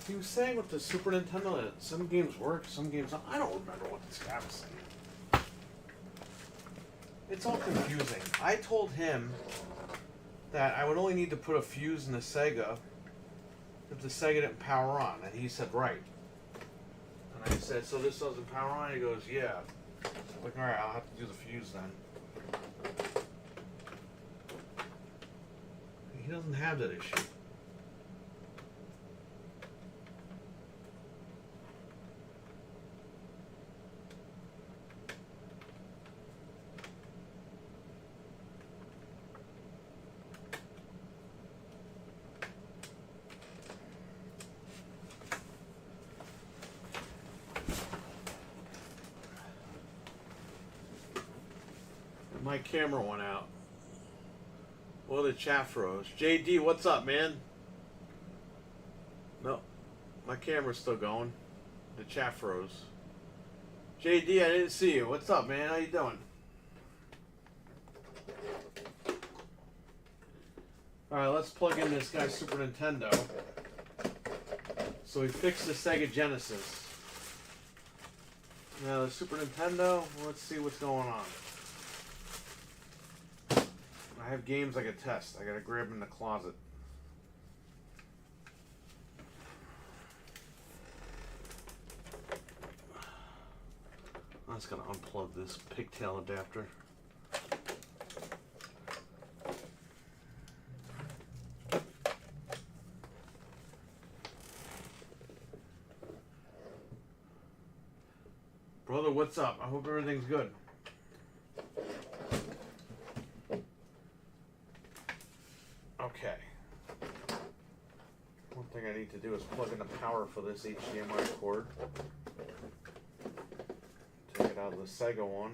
He was saying with the Super Nintendo that some games work, some games don't. I don't remember what this guy was saying. It's all confusing. I told him that I would only need to put a fuse in the SEGA if the SEGA didn't power on. And he said, right. And I said, so this doesn't power on? He goes, yeah. So I'm like, alright, I'll have to do the fuse then. He doesn't have that issue. My camera went out. Well, the chat froze. JD, what's up, man? No, my camera's still going. The chat froze. JD, I didn't see you. What's up, man? How you doing? Alright, let's plug in this guy's Super Nintendo. So we fixed the Sega Genesis. Now the Super Nintendo, let's see what's going on. I have games I could test. I gotta grab them in the closet. I'm just gonna unplug this pigtail adapter. Brother, what's up? I hope everything's good. Okay. One thing I need to do is plug in the power for this HDMI cord. Take it out of the SEGA one.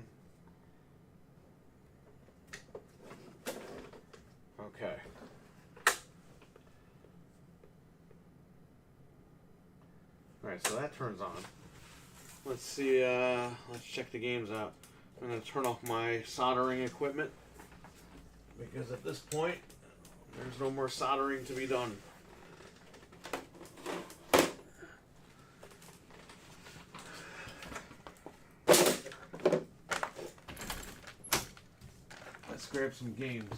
Okay. Alright, so that turns on. Let's see, let's check the games out. I'm going to turn off my soldering equipment because at this point there's no more soldering to be done. Let's grab some games.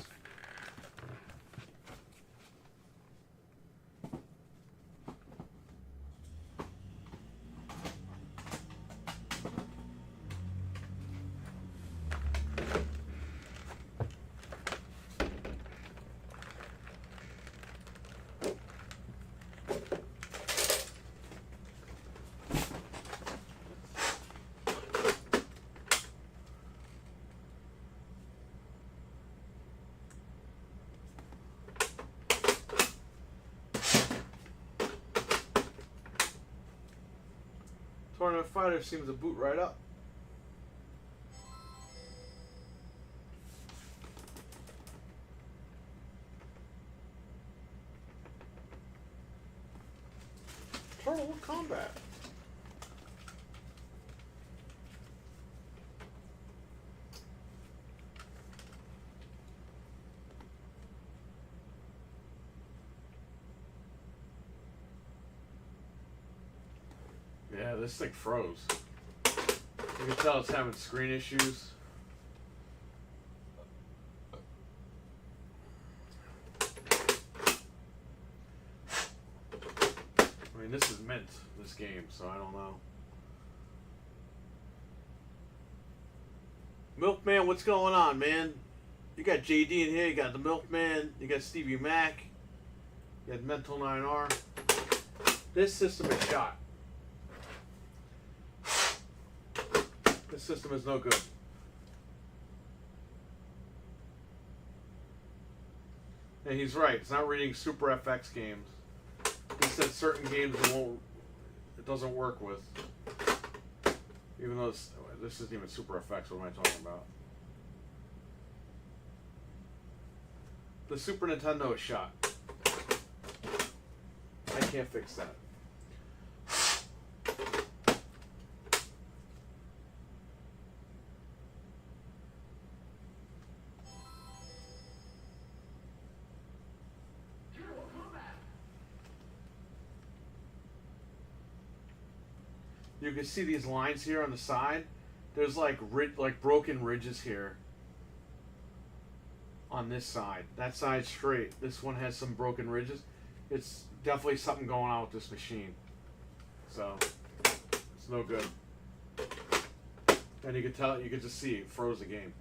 Tournament Fighter seems to boot right up. Total Combat. Yeah, this thing froze. You can tell it's having screen issues. I mean, this is mint, this game, so I don't know. Milkman, what's going on, man? You got JD in here, you got the Milkman, you got Stevie Mac, you got Mental 9R. This system is shot. This system is no good. And he's right, it's not reading Super FX games. He said certain games it doesn't work with. Even though this isn't even Super FX, what am I talking about? The Super Nintendo is shot. I can't fix that. You can see these lines here on the side. There's like broken ridges here. on this side. That side's straight. This one has some broken ridges. It's definitely something going on with this machine. So it's no good. And you could tell, you could just see it froze the game.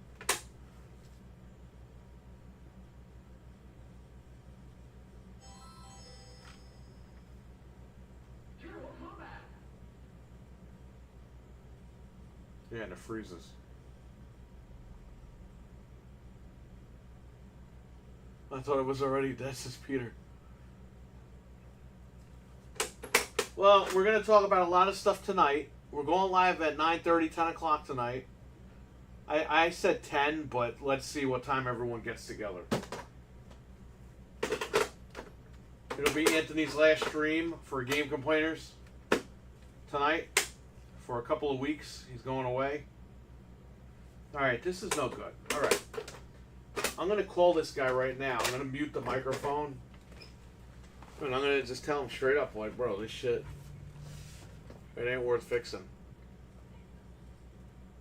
Yeah, and it freezes. I thought it was already dead, says Peter. Well, we're going to talk about a lot of stuff tonight. We're going live at 9:30, 10 o'clock tonight. I said 10, but let's see what time everyone gets together. It'll be Anthony's last stream for Game Complainers tonight for a couple of weeks. He's going away. Alright, this is no good. Alright. I'm going to call this guy right now. I'm going to mute the microphone. And I'm going to just tell him straight up, like, bro, this shit, it ain't worth fixing.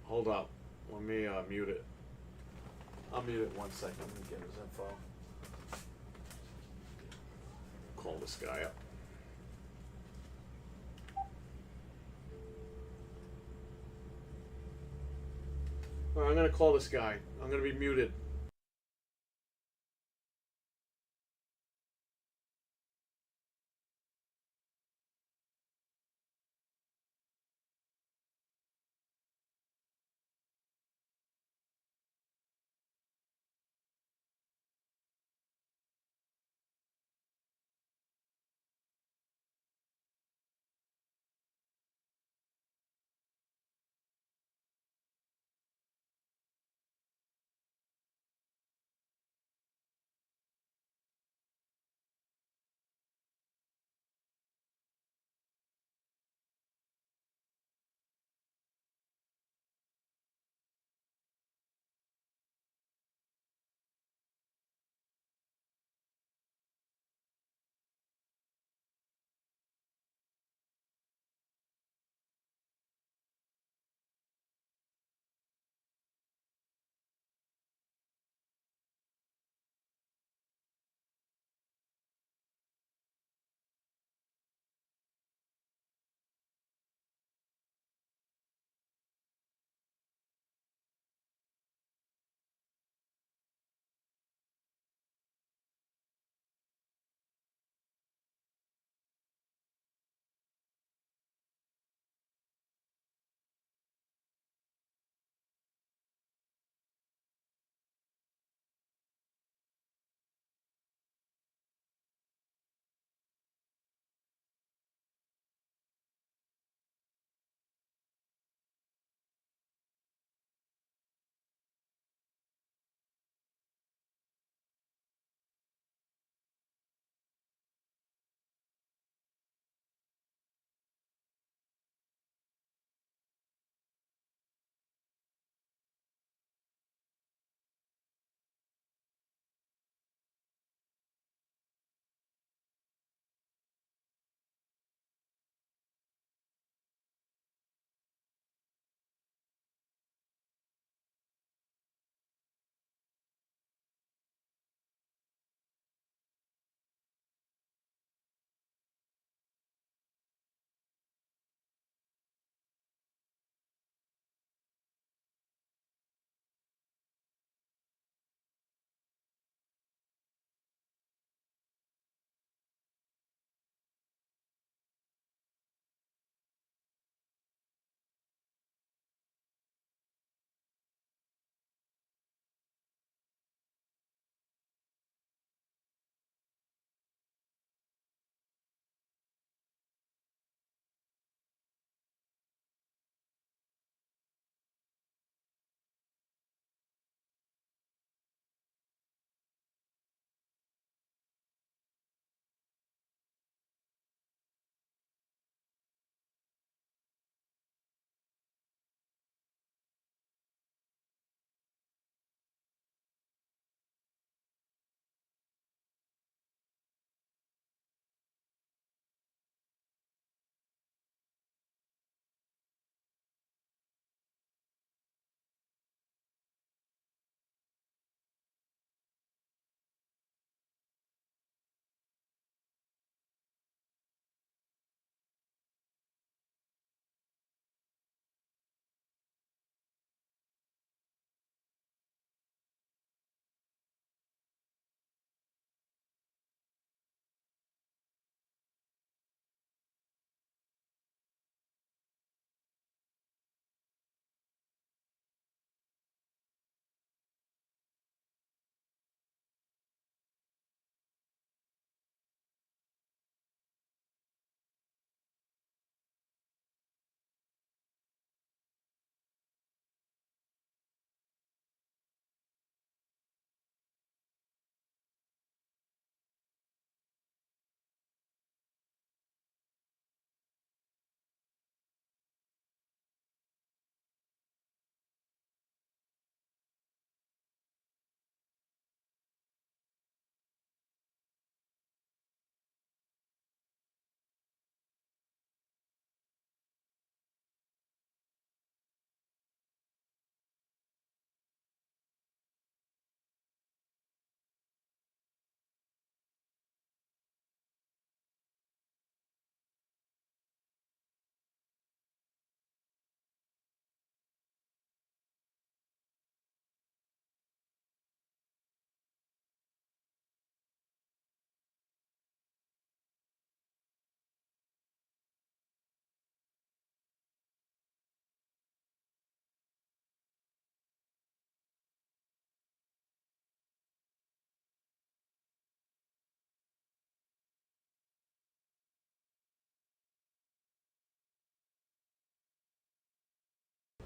Hold up. Let me mute it. I'll mute it 1 second. Let me get his info. Call this guy up. Alright, I'm going to call this guy. I'm going to be muted.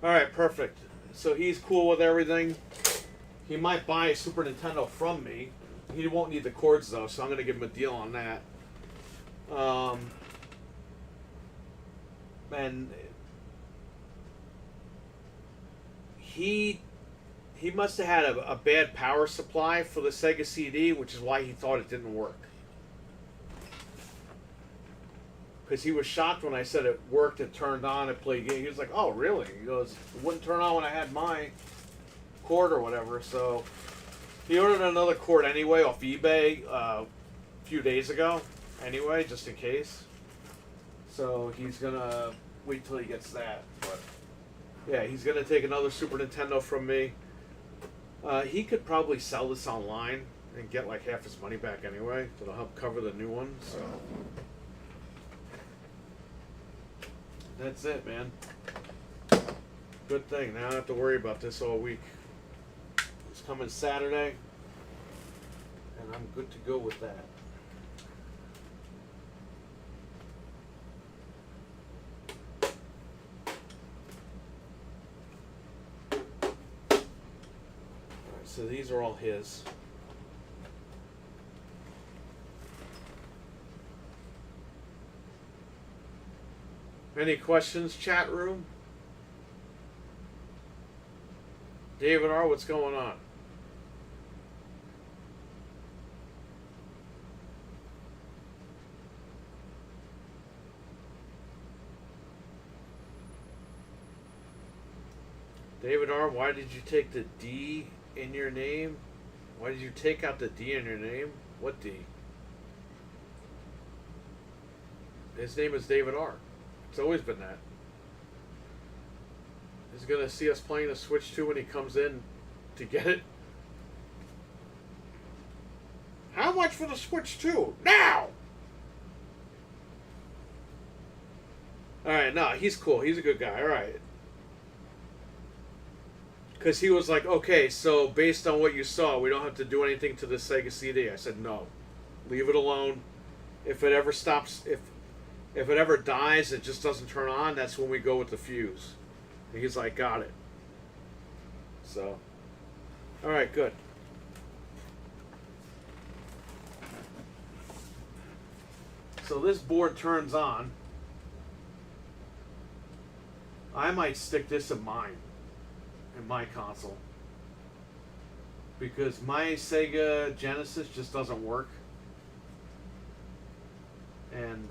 All right, perfect. So he's cool with everything. He might buy a Super Nintendo from me. He won't need the cords though, so I'm gonna give him a deal on that. And he must have had a bad power supply for the Sega CD, which is why he thought it didn't work. Because he was shocked when I said it worked, it turned on, it played game. He was like, "Oh, really?" He goes, "It wouldn't turn on when I had my cord or whatever." So he ordered another cord anyway off eBay a few days ago, anyway, just in case. So he's gonna wait till he gets that. But yeah, he's gonna take another Super Nintendo from me. He could probably sell this online and get like half his money back anyway. That'll help cover the new one. So that's it, man. Good thing. Now I don't have to worry about this all week. It's coming Saturday, and I'm good to go with that. Alright, so these are all his. Any questions, chat room? David R., what's going on? David R., why did you take the D in your name? Why did you take out the D in your name? What D? His name is David R. It's always been that. He's going to see us playing the Switch 2 when he comes in to get it. How much for the Switch 2? Now! Alright, no, he's cool. He's a good guy. Alright. Because he was like, okay, so based on what you saw, we don't have to do anything to the Sega CD. I said, no. Leave it alone. If it ever stops, if it ever dies, it just doesn't turn on, that's when we go with the fuse. And he's like, got it. So, alright, good. So this board turns on. I might stick this in mine. In my console. Because my Sega Genesis just doesn't work. And,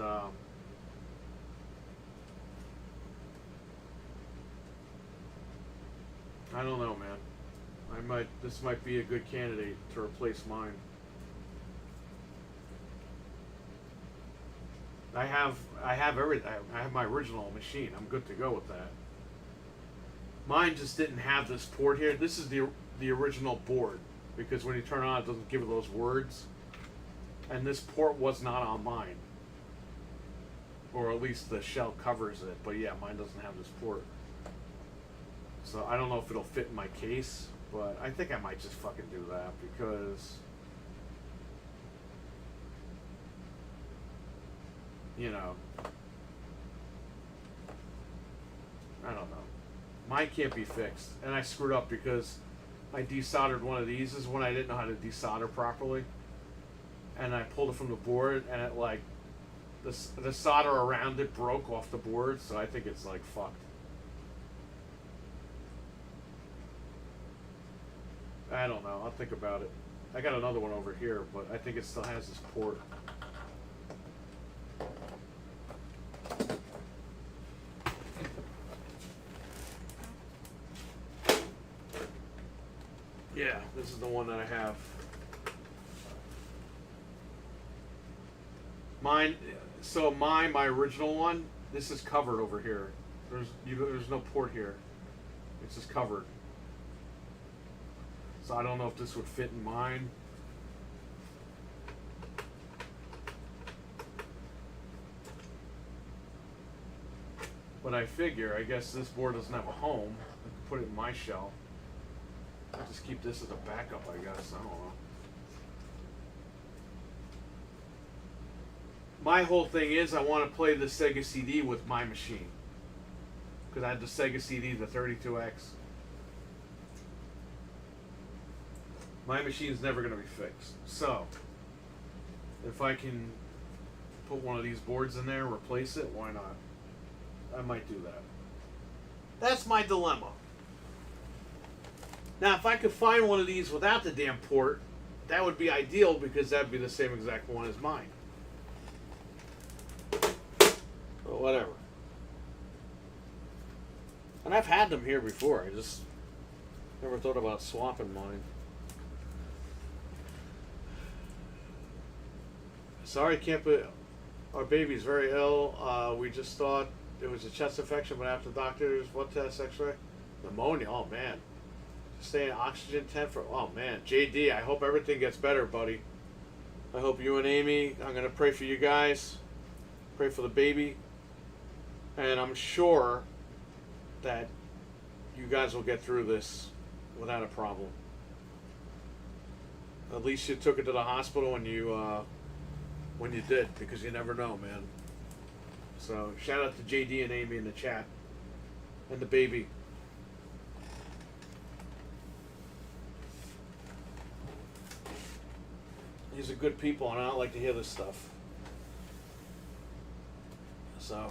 I don't know, man. This might be a good candidate to replace mine. I have everything. I have my original machine. I'm good to go with that. Mine just didn't have this port here. This is the original board, because when you turn it on, it doesn't give it those words. And this port was not on mine, or at least the shell covers it. But yeah, mine doesn't have this port. So I don't know if it'll fit in my case, but I think I might just fucking do that because, you know, I don't know. Mine can't be fixed, and I screwed up because I desoldered one of these. This is when I didn't know how to desolder properly, and I pulled it from the board, and it like the solder around it broke off the board, so I think it's like fucked. I don't know. I'll think about it. I got another one over here, but I think it still has this port. Yeah, this is the one that I have. Mine, so my original one, this is covered over here. There's no port here. It's just covered. So I don't know if this would fit in mine. But I figure, I guess this board doesn't have a home. I can put it in my shell. I'll just keep this as a backup, I guess. I don't know. My whole thing is I want to play the Sega CD with my machine. because I had the Sega CD, the 32X. My machine's never going to be fixed. So, if I can put one of these boards in there, replace it, why not? I might do that. That's my dilemma. Now, if I could find one of these without the damn port, that would be ideal because that would be the same exact one as mine. But whatever. And I've had them here before. I just never thought about swapping mine. Sorry, can't be. Our baby's very ill. We just thought it was a chest infection, but after the doctor's blood test, X-ray, pneumonia. Oh man, stay in oxygen tent for. Oh man, JD. I hope everything gets better, buddy. I hope you and Amy. I'm gonna pray for you guys. Pray for the baby, and I'm sure that you guys will get through this without a problem. At least you took it to the hospital when you did, because you never know, man. So shout out to JD and Amy in the chat, and the baby. These are good people, and I don't like to hear this stuff. So.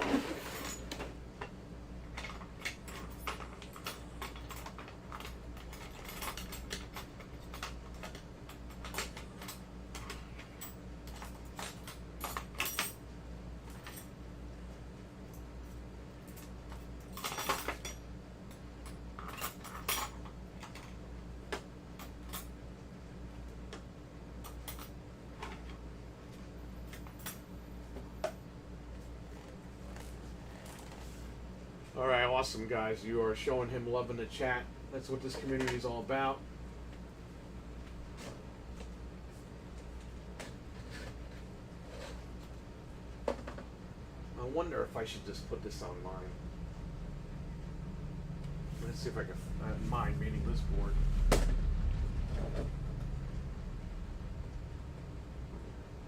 All right, awesome, guys. You are showing him love in the chat. That's what this community is all about. I wonder if I should just put this on mine. Let's see if I can. Mine, meaning this board.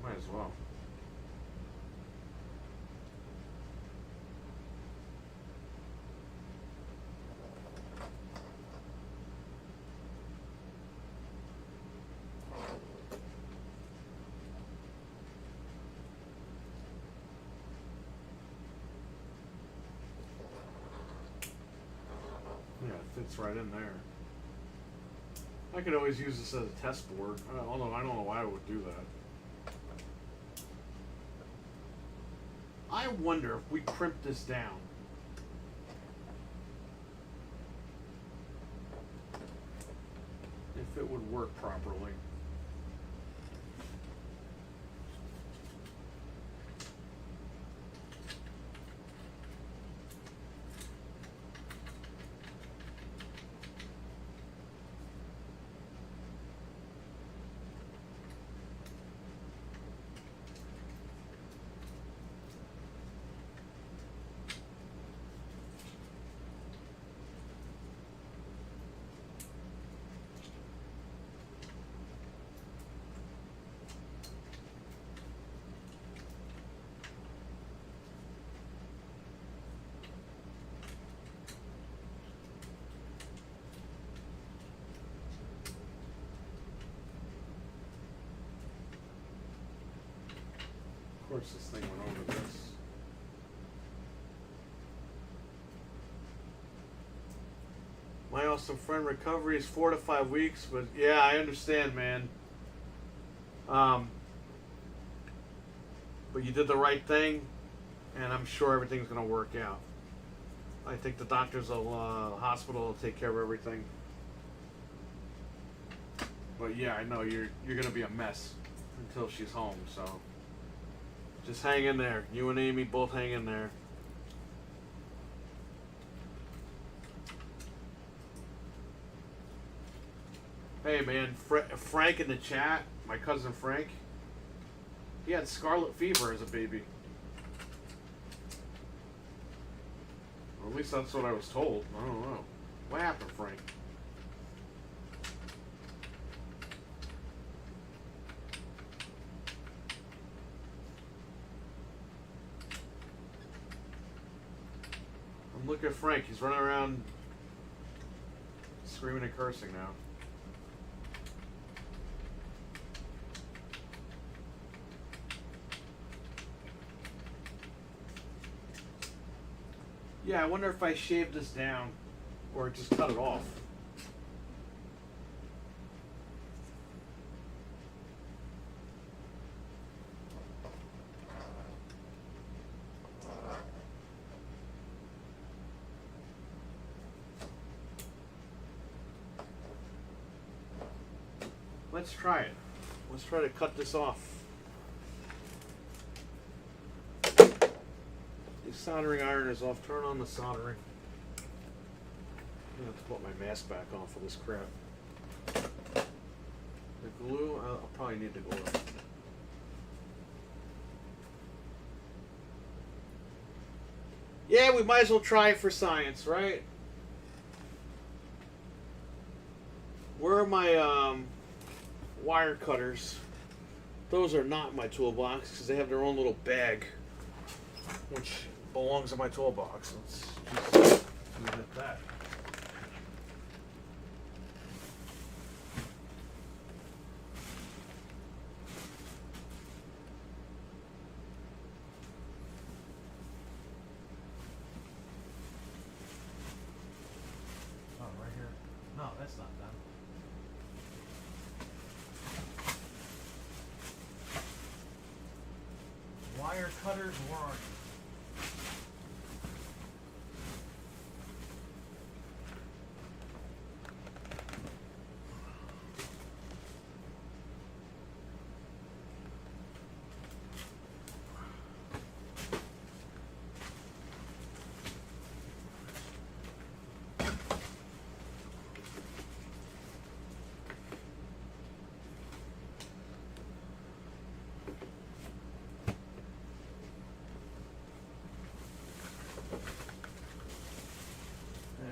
Might as well. Yeah, it fits right in there. I could always use this as a test board. Although I don't know why I would do that. I wonder if we crimp this down. If it would work properly. Of course, this thing went over this. My awesome friend, recovery is 4 to 5 weeks, but yeah, I understand, man. But you did the right thing, and I'm sure everything's gonna work out. I think the doctors will, hospital will take care of everything. But yeah, I know you're gonna be a mess until she's home, so. Just hang in there. You and Amy both hang in there. Hey man, Frank in the chat, my cousin Frank, he had scarlet fever as a baby. Or at least that's what I was told. I don't know. What happened, Frank? I'm Look at Frank. He's running around screaming and cursing now. Yeah, I wonder if I shave this down or just cut it off. Let's try it. Let's try to cut this off. The soldering iron is off. Turn on the soldering. I'm going to have to put my mask back on for this crap. The glue, I'll probably need the glue. Yeah, we might as well try it for science, right? Where are my wire cutters? Those are not in my toolbox because they have their own little bag, which belongs in my toolbox. Let's just leave it at that. Oh, right here. No, that's not done. Wire cutters, where are you?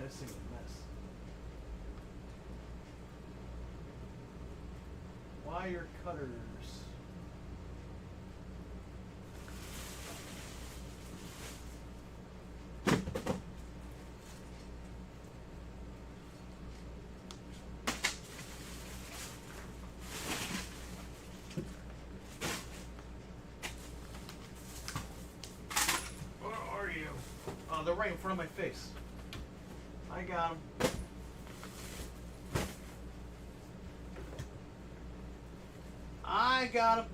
This thing's a mess. Wire cutters. Where are you? Oh, they're right in front of my face. I got him. I got him.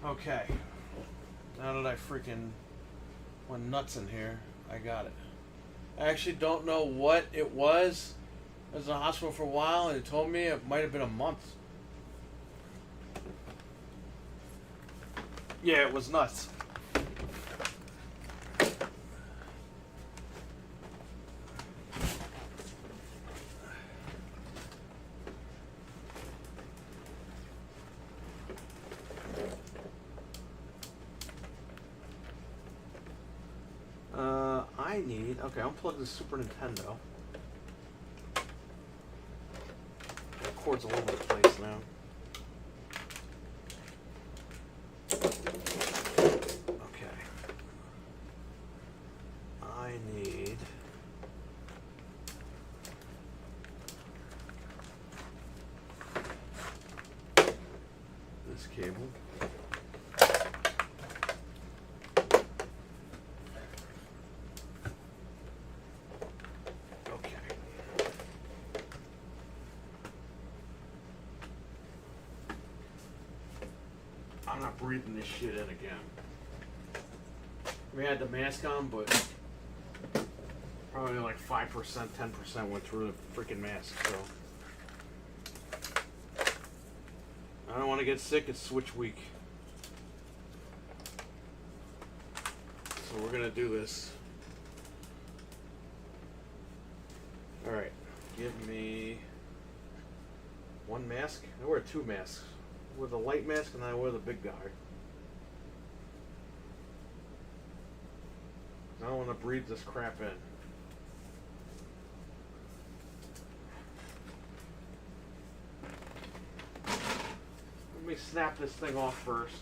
Okay. Now that I freaking went nuts in here, I got it. I actually don't know what it was. I was in the hospital for a while, and it told me it might have been a month. Yeah, it was nuts. I need, okay, I'll plug the Super Nintendo. The cord's all over the place now. Okay. I need this cable. I'm not breathing this shit in again. We had the mask on, but probably like 5%, 10% went through the freaking mask, so. I don't want to get sick, it's switch week. So we're gonna do this. Alright, give me one mask. I wear two masks. With a light mask, and I wear the big guy. I don't want to breathe this crap in. Let me snap this thing off first.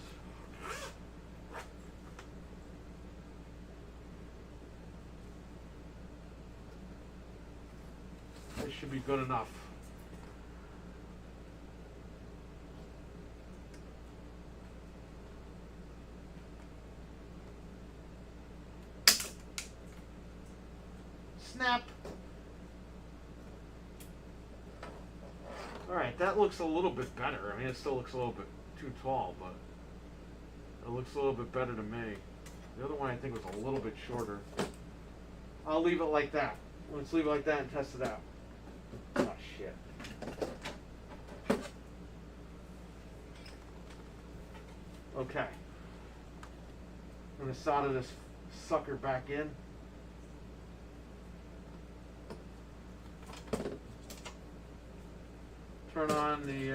This should be good enough. Snap. Alright, that looks a little bit better. I mean, it still looks a little bit too tall, but it looks a little bit better to me. The other one I think was a little bit shorter. I'll leave it like that. Let's leave it like that and test it out. Oh, shit. Okay. I'm going to solder this sucker back in. Turn on the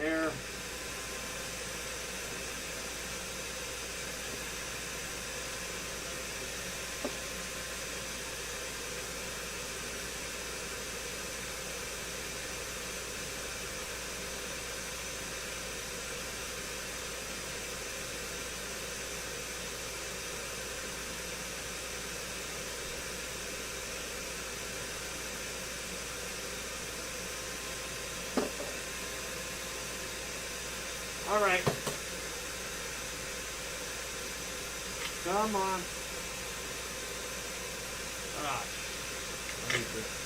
air. All right. Come on. Ah, I need this.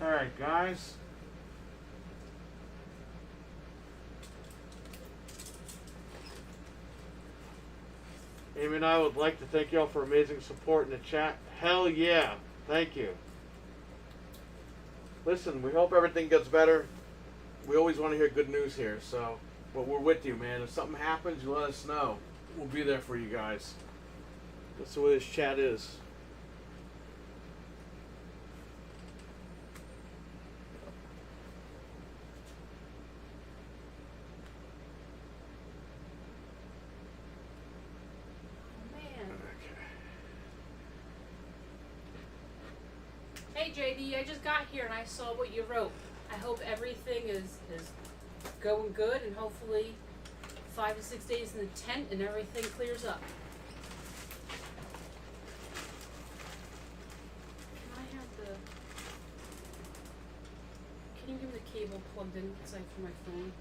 All right, guys. Amy and I would like to thank y'all for amazing support in the chat. Hell yeah. Thank you. Listen, we hope everything gets better. We always want to hear good news here, so, but we're with you, man. If something happens, you let us know. We'll be there for you guys. That's the way this chat is. Hey JD, I just got here and I saw what you wrote. I hope everything is going good and hopefully 5 to 6 days in the tent and everything clears up. Can I have the... Can you give me the cable plugged in? It's like for my phone.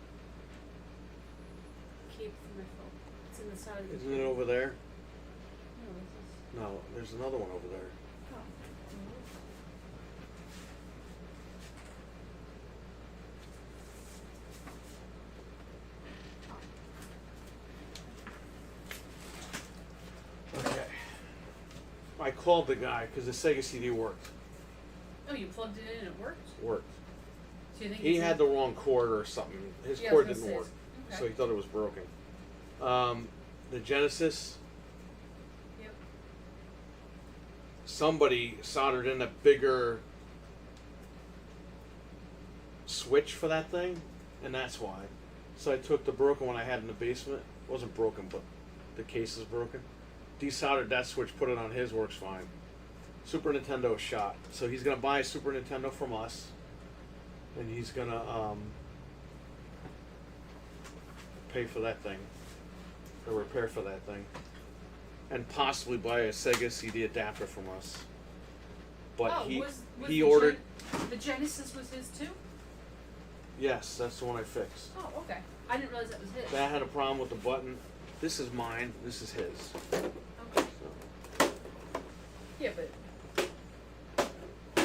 Cable for my phone. It's in the side of the Isn't it over there? No, this is... No, there's another one over there. Oh. Okay. I called the guy because the Sega CD worked. Oh, you plugged it in and it worked? Worked. So you think He it's had the wrong cord or something. His Yeah, I cord was gonna didn't say, work, okay. so he thought it was broken. The Genesis, Yep. somebody soldered in a bigger switch for that thing, and that's why. So I took the broken one I had in the basement. It wasn't broken, but the case is broken. Desoldered that switch, put it on his, works fine. Super Nintendo shot. So he's gonna buy a Super Nintendo from us, and he's gonna pay for that thing, or repair for that thing, and possibly buy a Sega CD adapter from us. But he ordered. The Genesis was his too? Yes, that's the one I fixed. Oh, okay. I didn't realize that was his. That had a problem with the button. This is mine. This is his. Okay. So. Yeah, but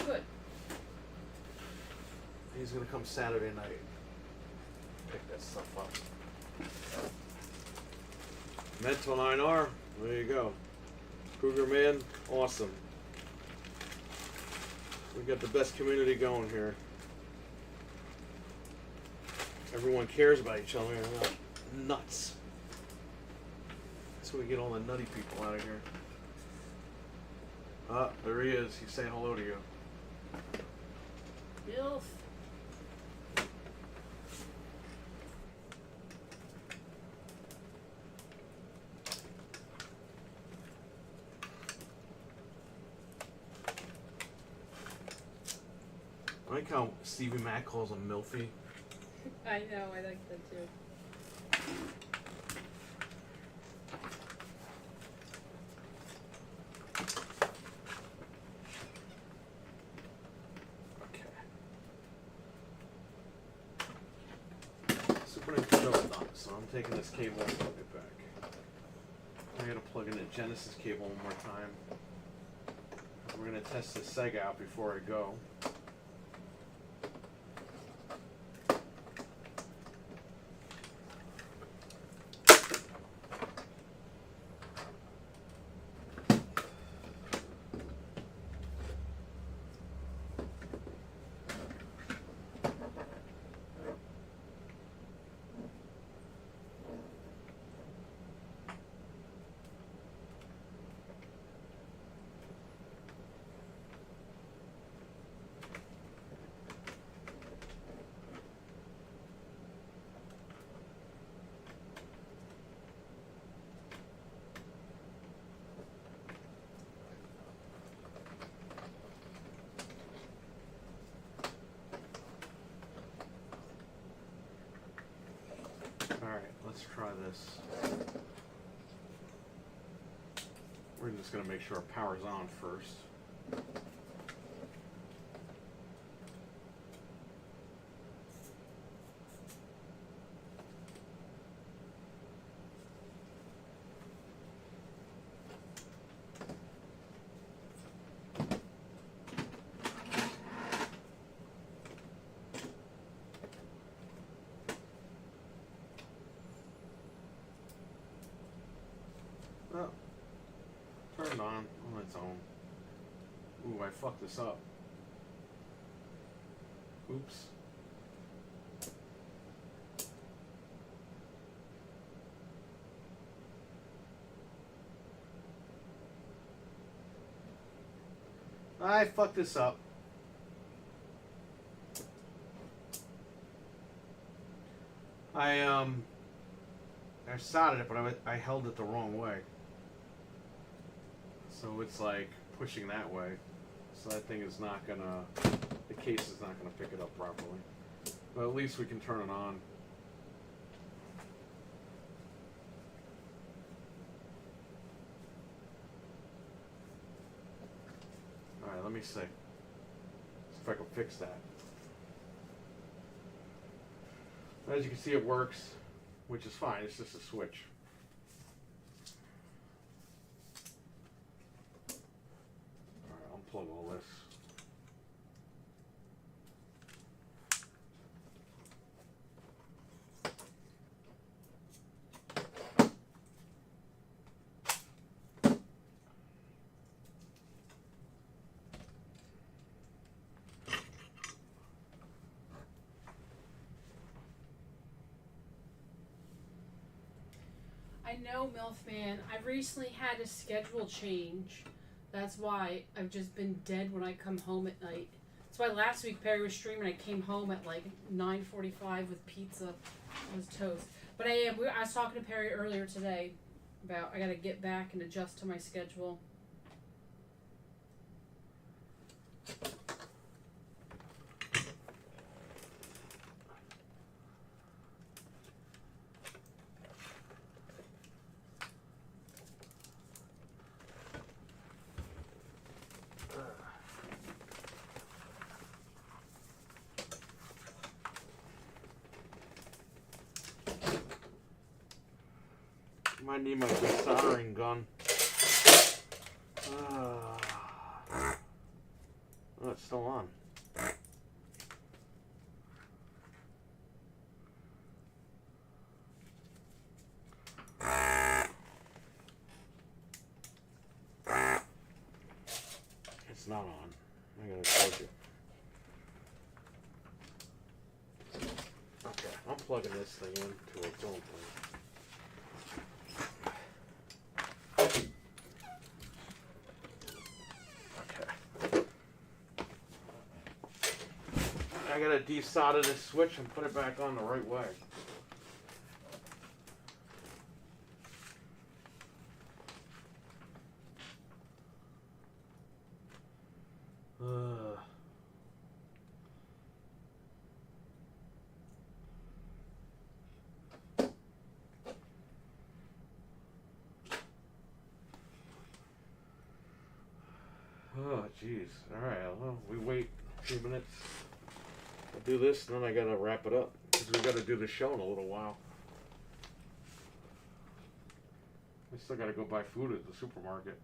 good. He's gonna come Saturday night. Pick that stuff up. Mental 9R. There you go. Cougar Man. Awesome. We got the best community going here. Everyone cares about each other. They're not nuts. That's where we get all the nutty people out of here. Ah, there he is. He's saying hello to you. Bilf. I like how Stevie Mac calls him Milfy. I know, I like that too. Okay. Super Nintendo's done, so I'm taking this cable and plug it back. I gotta plug in the Genesis cable one more time. We're gonna test the SEGA out before I go. Alright, let's try this. We're just going to make sure our power's on first. Oh, turned on its own. Ooh, I fucked this up. Oops. I fucked this up. I soldered it, but I held it the wrong way. So it's like pushing that way. So that thing is not gonna, the case is not gonna pick it up properly. But at least we can turn it on. Alright, let me see. See if I can fix that. As you can see, it works, which is fine. It's just a switch. Alright, unplug all this. I know, Milfman. I've recently had a schedule change. That's why I've just been dead when I come home at night. That's why last week Perry was streaming. I came home at like 9:45 with pizza. I was toast. But I was talking to Perry earlier today about I got to get back and adjust to my schedule. Might need my desoldering gun. Oh, it's still on. It's not on. I gotta plug it. Okay, I'm plugging this thing into its own thing. I gotta desolder this switch and put it back on the right way. Oh, jeez. Alright, well, we wait a few minutes. I'll do this, and then I gotta wrap it up. Because we gotta do the show in a little while. I still gotta go buy food at the supermarket.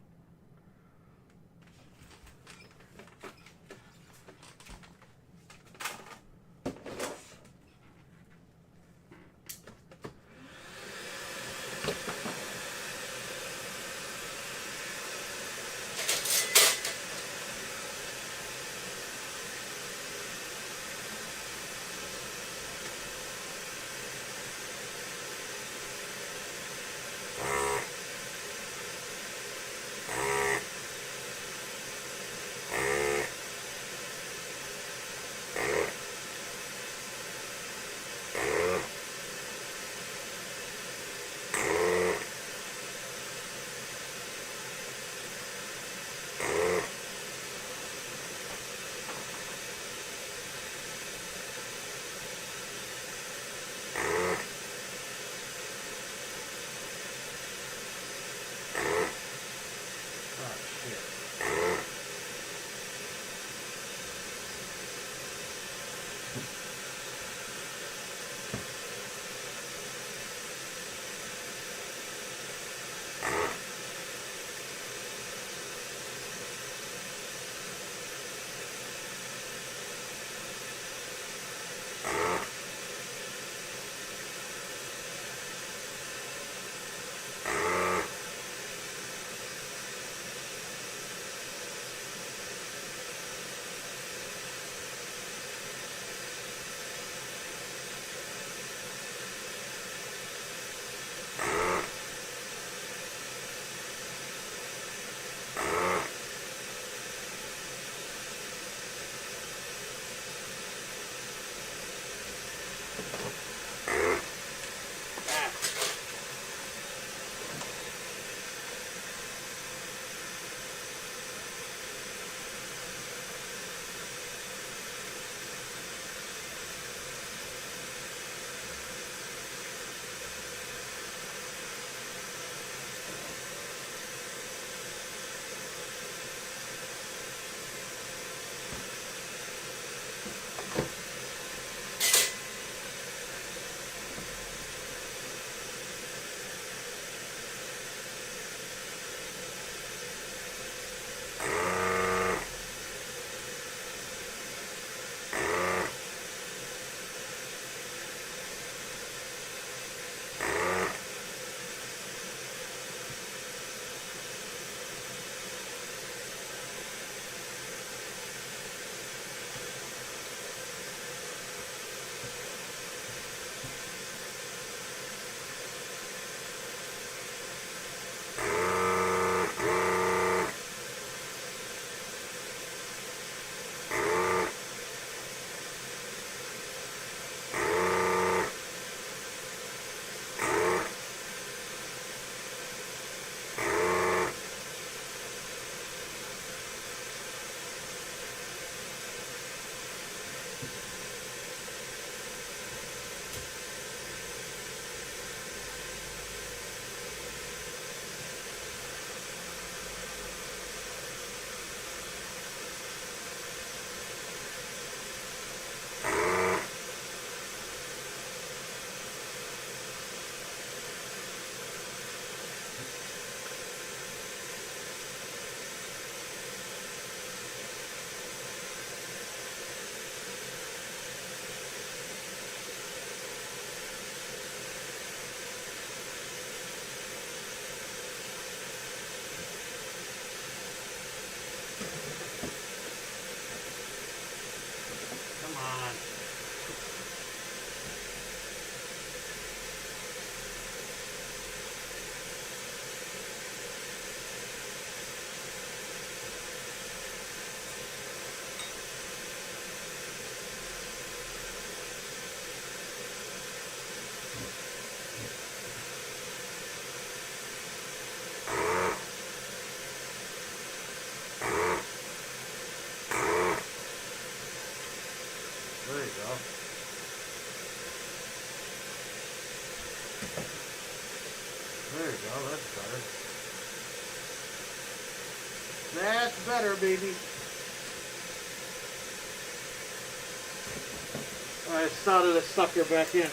Come on. There you go. There you go, that's better. That's better, baby. I started the sucker back in.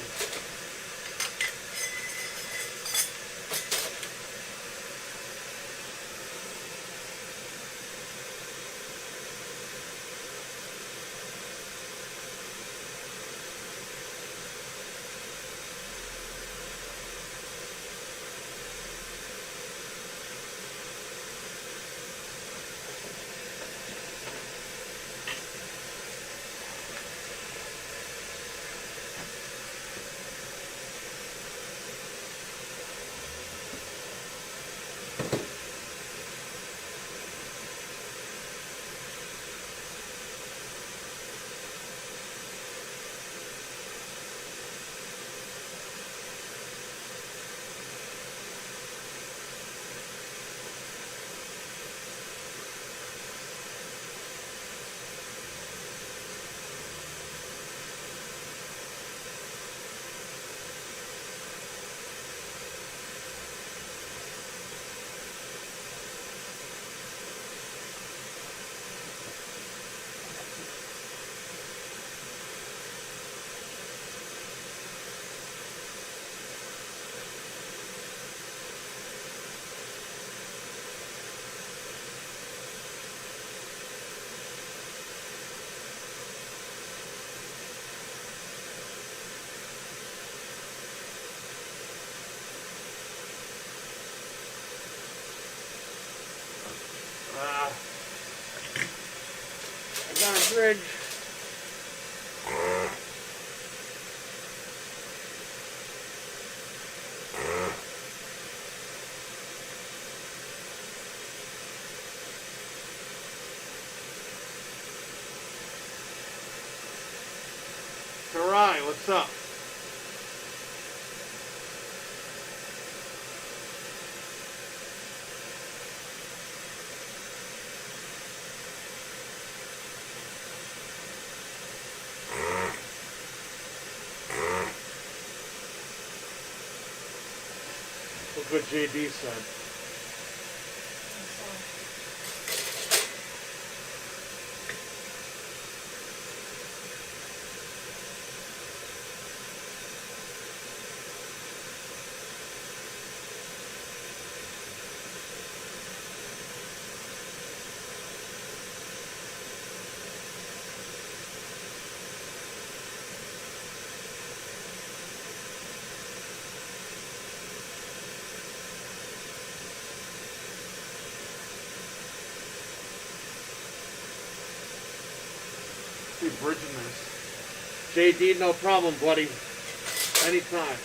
I got a bridge. Karai, what's up? Look what JD said. Be bridging this. JD, no problem, buddy. Anytime.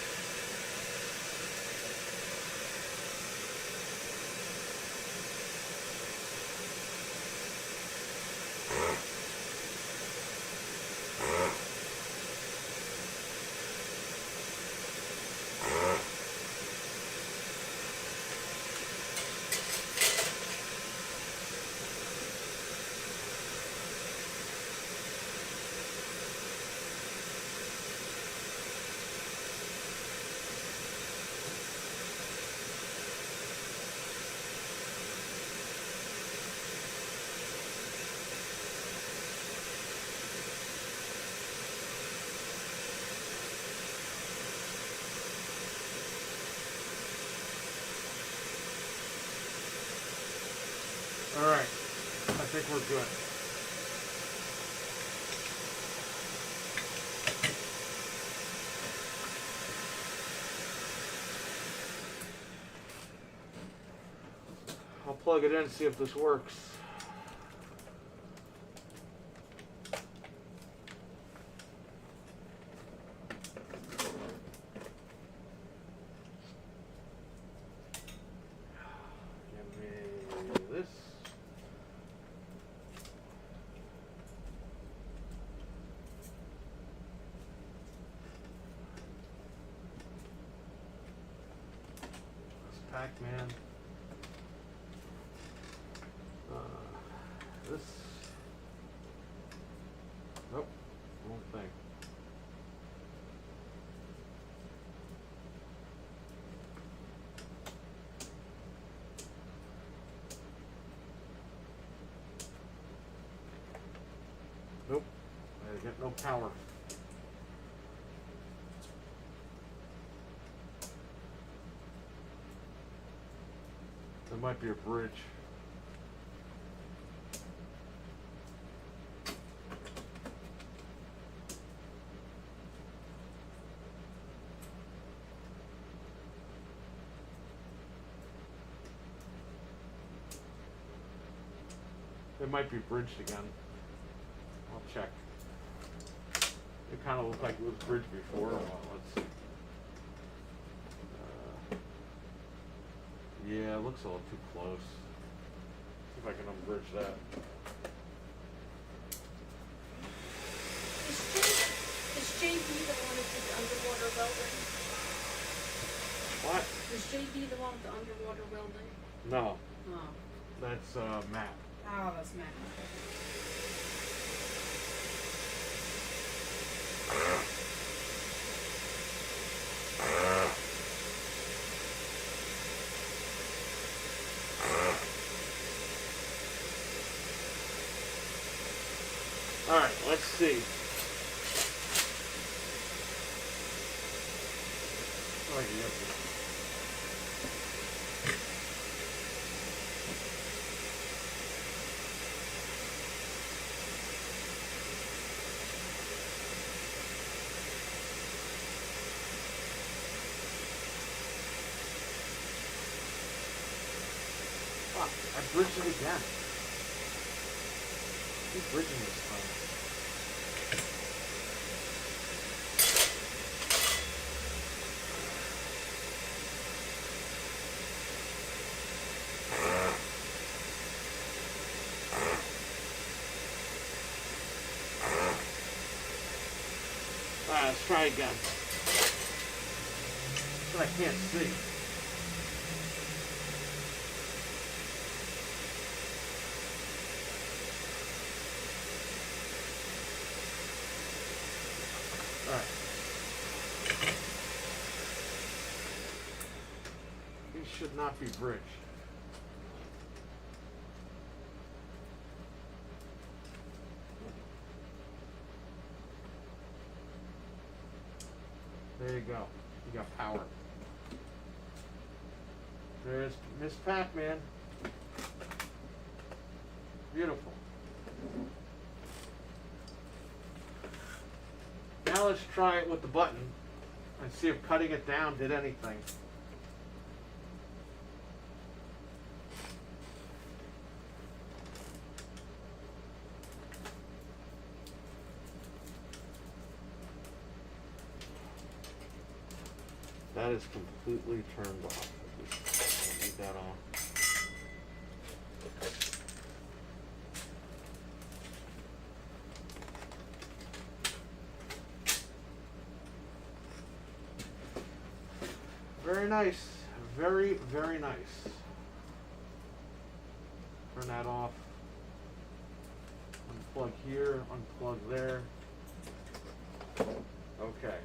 think we're good. I'll plug it in and see if this works. Give me this. Pac-Man. This. Nope, wrong thing. Nope, I get no power. There might be a bridge. It might be bridged again. I'll check. It kind of looked like it was bridged before. Well, let's see. Yeah, it looks a little too close. See if I can unbridge that. Is JB the one that did the underwater welding? What? Is JB the one with the underwater welding? No, Oh. that's Matt. Oh, that's Matt. All right, let's see. Oh, yeah. Fuck, I bridged it again. Keep bridging this thing. Alright, let's try again. But I can't see. Alright. These should not be bridged. There you go. You got power. There's Miss Pac-Man. Beautiful. Now let's try it with the button and see if cutting it down did anything. That is completely turned off. I'll leave that on. Very nice. Very, very nice. Turn that off. Unplug here, unplug there. Okay.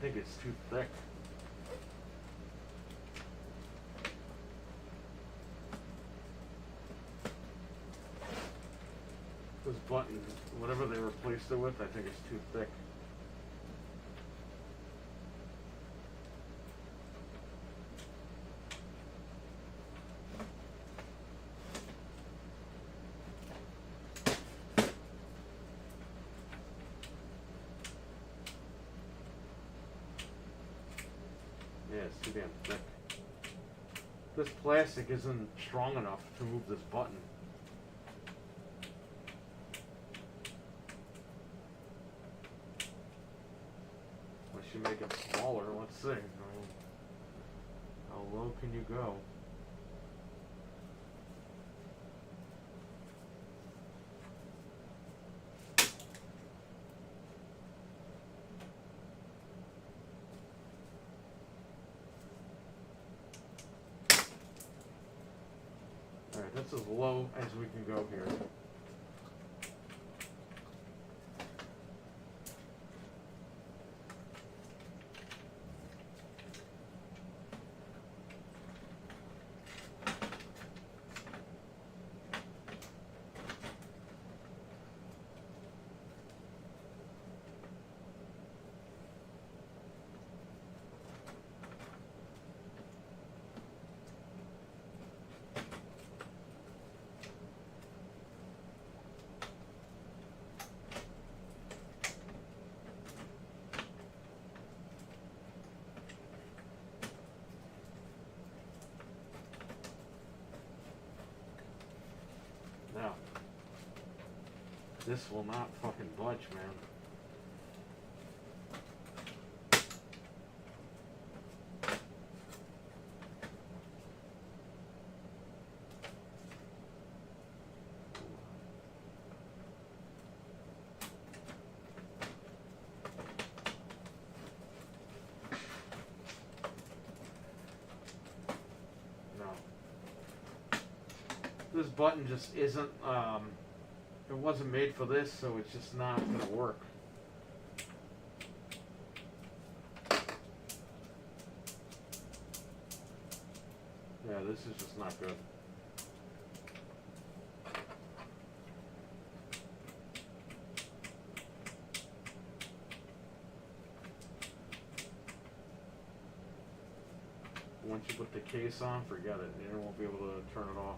think it's too thick. This button, whatever they replaced it with, I think it's too thick. Yeah, it's too damn thick. This plastic isn't strong enough to move this button. Unless you make it smaller, let's see. How low can you go? Alright, that's as low as we can go here. Now, this will not fucking budge, man. This button just isn't, it wasn't made for this, so it's just not gonna work. Yeah, this is just not good. Once you put the case on, forget it. You won't be able to turn it off.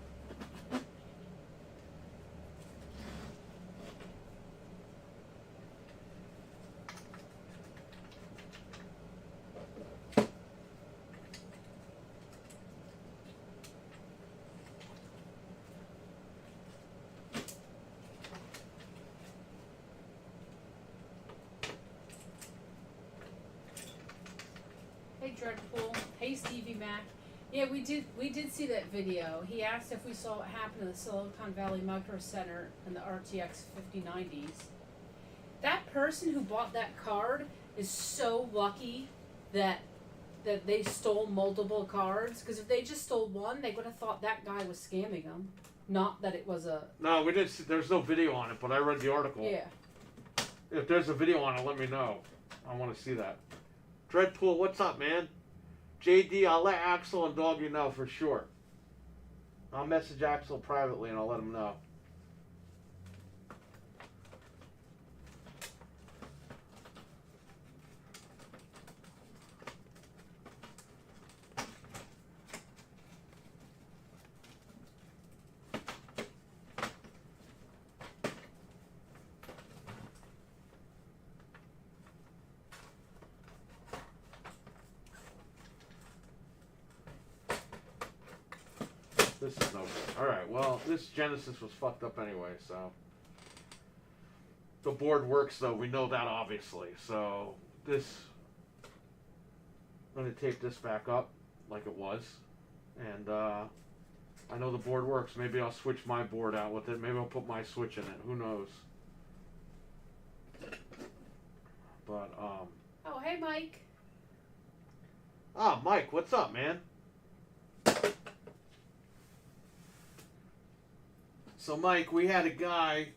Hey Dreadpool. Hey Stevie Mac. Yeah, we did see that video. He asked if we saw what happened in the Silicon Valley Micro Center in the RTX 5090s. That person who bought that card is so lucky that they stole multiple cards, because if they just stole one, they would have thought that guy was scamming them, not that it was a... No, we didn't see, there's no video on it, but I read the article. Yeah. If there's a video on it, let me know. I want to see that. Dreadpool, what's up, man? JD, I'll let Axel and Doggy know for sure. I'll message Axel privately and I'll let him know. This is no good. Alright, well, this Genesis was fucked up anyway, so. The board works though, we know that obviously. So, this. I'm going to tape this back up like it was. And, I know the board works. Maybe I'll switch my board out with it. Maybe I'll put my switch in it. Who knows? But, Oh, hey Mike. Ah, Mike, what's up, man? So, Mike, we had a guy.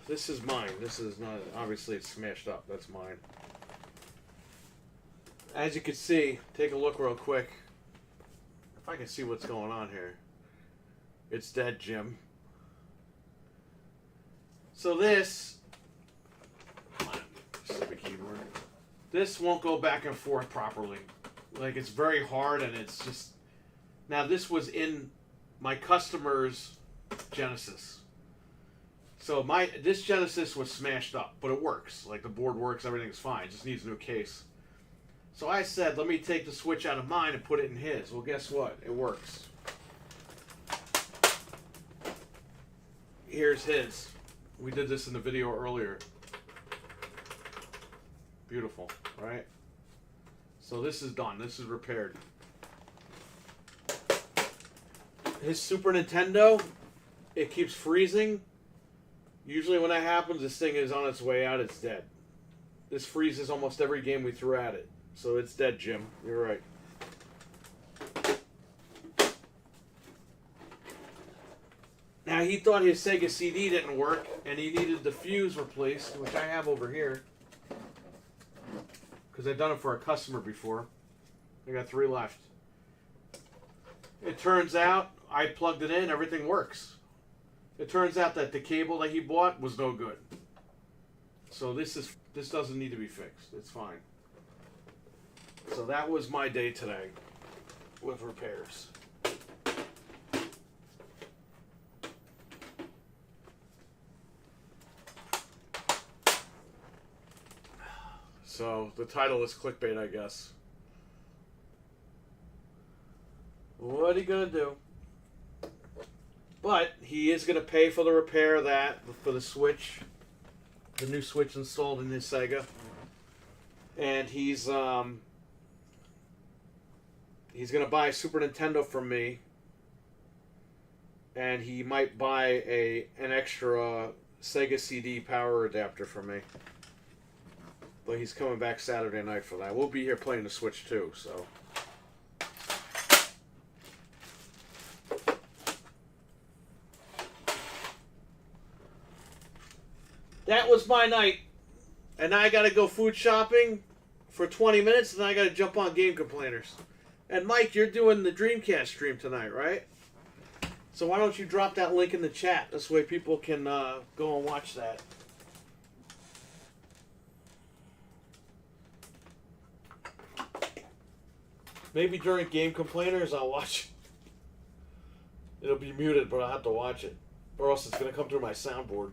This is mine. This is not. Obviously, it's smashed up. That's mine. as you can see, take a look real quick. If I can see what's going on here. It's dead, Jim. So this, stupid keyboard. This won't go back and forth properly. Like, it's very hard, and it's just. Now this was in my customer's Genesis. So this Genesis was smashed up, but it works. Like, the board works, everything's fine. It just needs a new case. So I said, let me take the switch out of mine and put it in his. Well, guess what? It works. Here's his. We did this in the video earlier. Beautiful, right? So this is done. This is repaired. His Super Nintendo, it keeps freezing. Usually when that happens, this thing is on its way out. It's dead. This freezes almost every game we threw at it. So it's dead, Jim. You're right. Now, he thought his Sega CD didn't work, and he needed the fuse replaced, which I have over here. Because I've done it for a customer before. I got 3 left. It turns out, I plugged it in, everything works. It turns out that the cable that he bought was no good. So this doesn't need to be fixed. It's fine. So that was my day today with repairs. So the title is clickbait, I guess. What are you gonna do? But he is gonna pay for the repair of that, for the Switch, the new Switch installed in his Sega, and he's gonna buy a Super Nintendo from me, and he might buy an extra Sega CD power adapter from me. But he's coming back Saturday night for that. We'll be here playing the Switch too, so. That was my night. And now I gotta go food shopping for 20 minutes, and then I gotta jump on Game Complainers. And Mike, you're doing the Dreamcast stream tonight, right? So why don't you drop that link in the chat? This way people can go and watch that. Maybe during Game Complainers I'll watch it. It'll be muted, but I'll have to watch it. Or else it's going to come through my soundboard.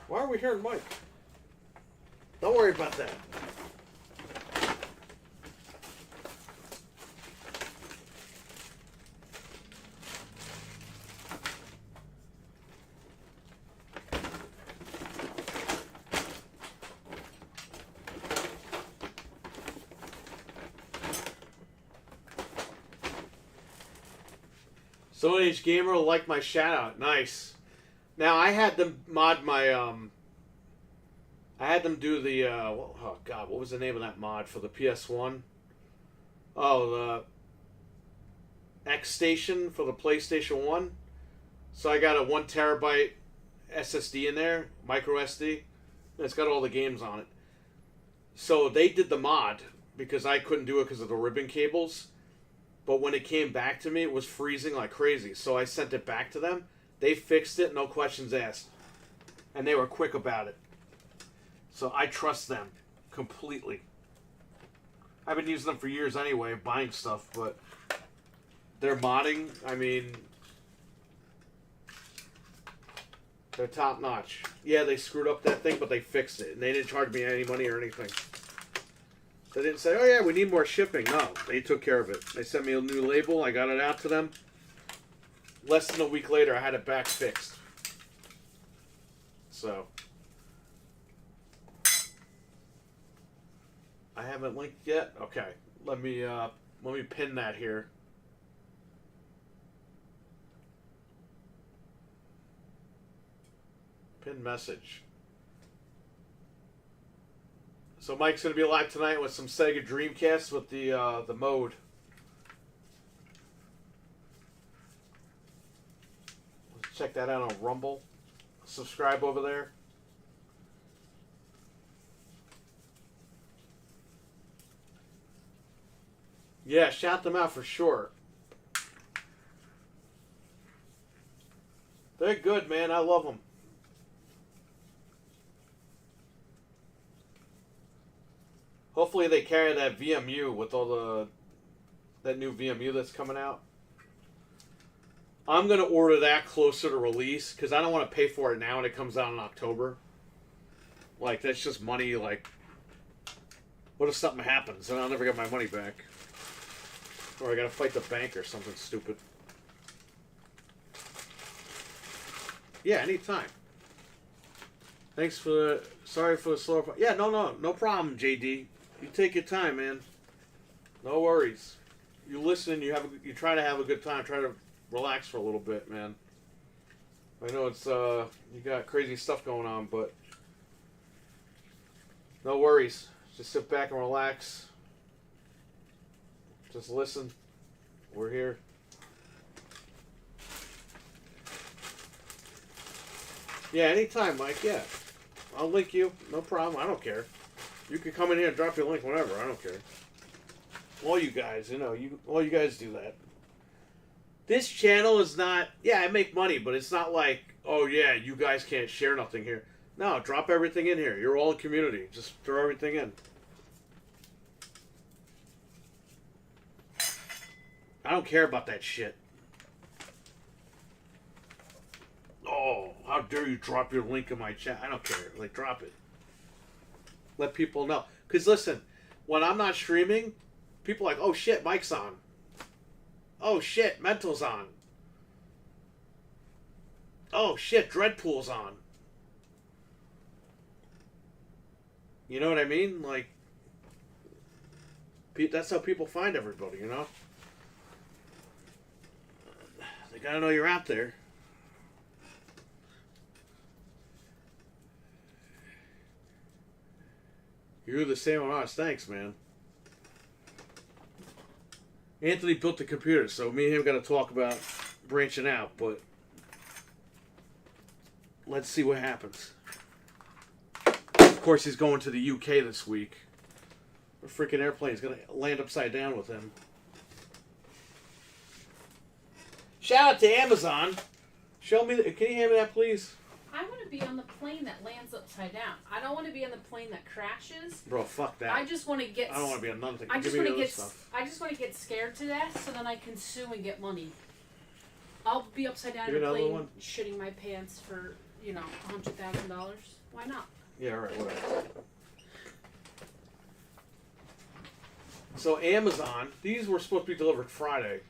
Why are we hearing Mike? Don't worry about that. Stone Age Gamer liked my shout out. Nice. Now I had them mod my I had them do the oh god, what was the name of that mod for the PS1? Oh, the X Station for the PlayStation 1. So I got a 1 terabyte SSD in there, micro SD. And it's got all the games on it. So they did the mod because I couldn't do it because of the ribbon cables. But when it came back to me, it was freezing like crazy. So I sent it back to them. They fixed it, no questions asked. And they were quick about it. So I trust them completely. I've been using them for years anyway, buying stuff, but their modding, I mean, they're top notch. Yeah, they screwed up that thing, but they fixed it. And they didn't charge me any money or anything. They didn't say, oh yeah, we need more shipping. No, they took care of it. They sent me a new label. I got it out to them. Less than a week later, I had it back fixed. So. I haven't linked yet? Okay. Let me pin that here. Pin message. So Mike's going to be live tonight with some Sega Dreamcast with the mode. Check that out on Rumble. Subscribe over there. Yeah, shout them out for sure. They're good, man. I love them. Hopefully they carry that VMU with all that new VMU that's coming out. I'm gonna order that closer to release because I don't want to pay for it now when it comes out in October. Like that's just money. Like, what if something happens and I'll never get my money back, or I gotta fight the bank or something stupid? Yeah, anytime. Thanks for the. Sorry for the slow. Yeah, no problem, JD. You take your time, man. No worries. You listen. You try to have a good time. Try to relax for a little bit, man. I know it's you got crazy stuff going on, but no worries. Just sit back and relax. Just listen. We're here. Yeah, anytime, Mike. Yeah, I'll link you. No problem. I don't care. You can come in here and drop your link whenever. I don't care. All you guys, all you guys do that. This channel is not. Yeah, I make money, but it's not like, oh yeah, you guys can't share nothing here. No, drop everything in here. You're all a community. Just throw everything in. I don't care about that shit. Oh, how dare you drop your link in my chat? I don't care. Like, drop it. Let people know. Because listen, when I'm not streaming, people are like, oh shit, Mike's on. Oh shit, Mental's on. Oh shit, Dreadpool's on. You know what I mean? Like, that's how people find everybody, you know? They gotta know you're out there. You're the same on us. Thanks, man. Anthony built the computer, so me and him got to talk about branching out, but let's see what happens. Of course, he's going to the UK this week. The freaking airplane's going to land upside down with him. Shout out to Amazon. Show me, can you hand me that, please? I want to be on the plane that lands upside down. I don't want to be on the plane that crashes. Bro, fuck that. I just want to get. I don't want to be on nothing. I just want to get. Stuff. I just want to get scared to death, so then I can sue and get money. I'll be upside down in a plane, shitting my pants for $100,000. Why not? Yeah, all right, whatever. So Amazon, these were supposed to be delivered Friday.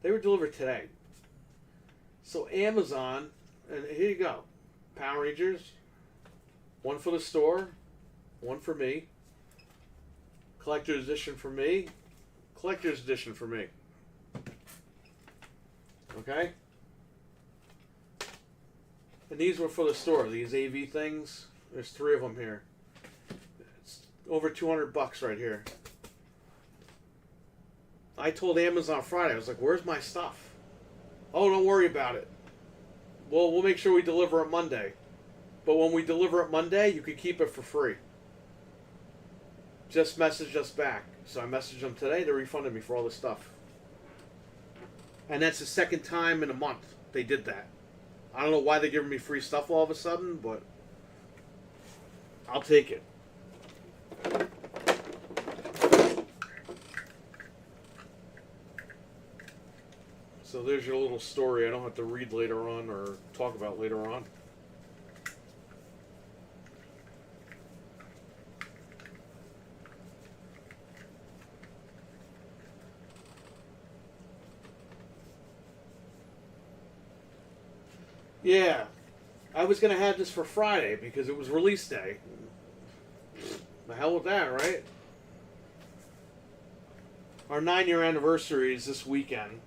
They were delivered today. So Amazon. And here you go. Power Rangers. One for the store. One for me. Collector's edition for me. Collector's edition for me. Okay? And these were for the store. These AV things. There's 3 of them here. It's over $200 right here. I told Amazon Friday, I was like, where's my stuff? Oh, don't worry about it. Well, we'll make sure we deliver it Monday. But when we deliver it Monday, you can keep it for free. Just message us back. So I messaged them today. They refunded me for all this stuff. And that's the second time in a month they did that. I don't know why they're giving me free stuff all of a sudden, but I'll take it. So there's your little story I don't have to read later on or talk about later on. Yeah, I was going to have this for Friday because it was release day. The hell with that, right? Our 9-year anniversary is this weekend.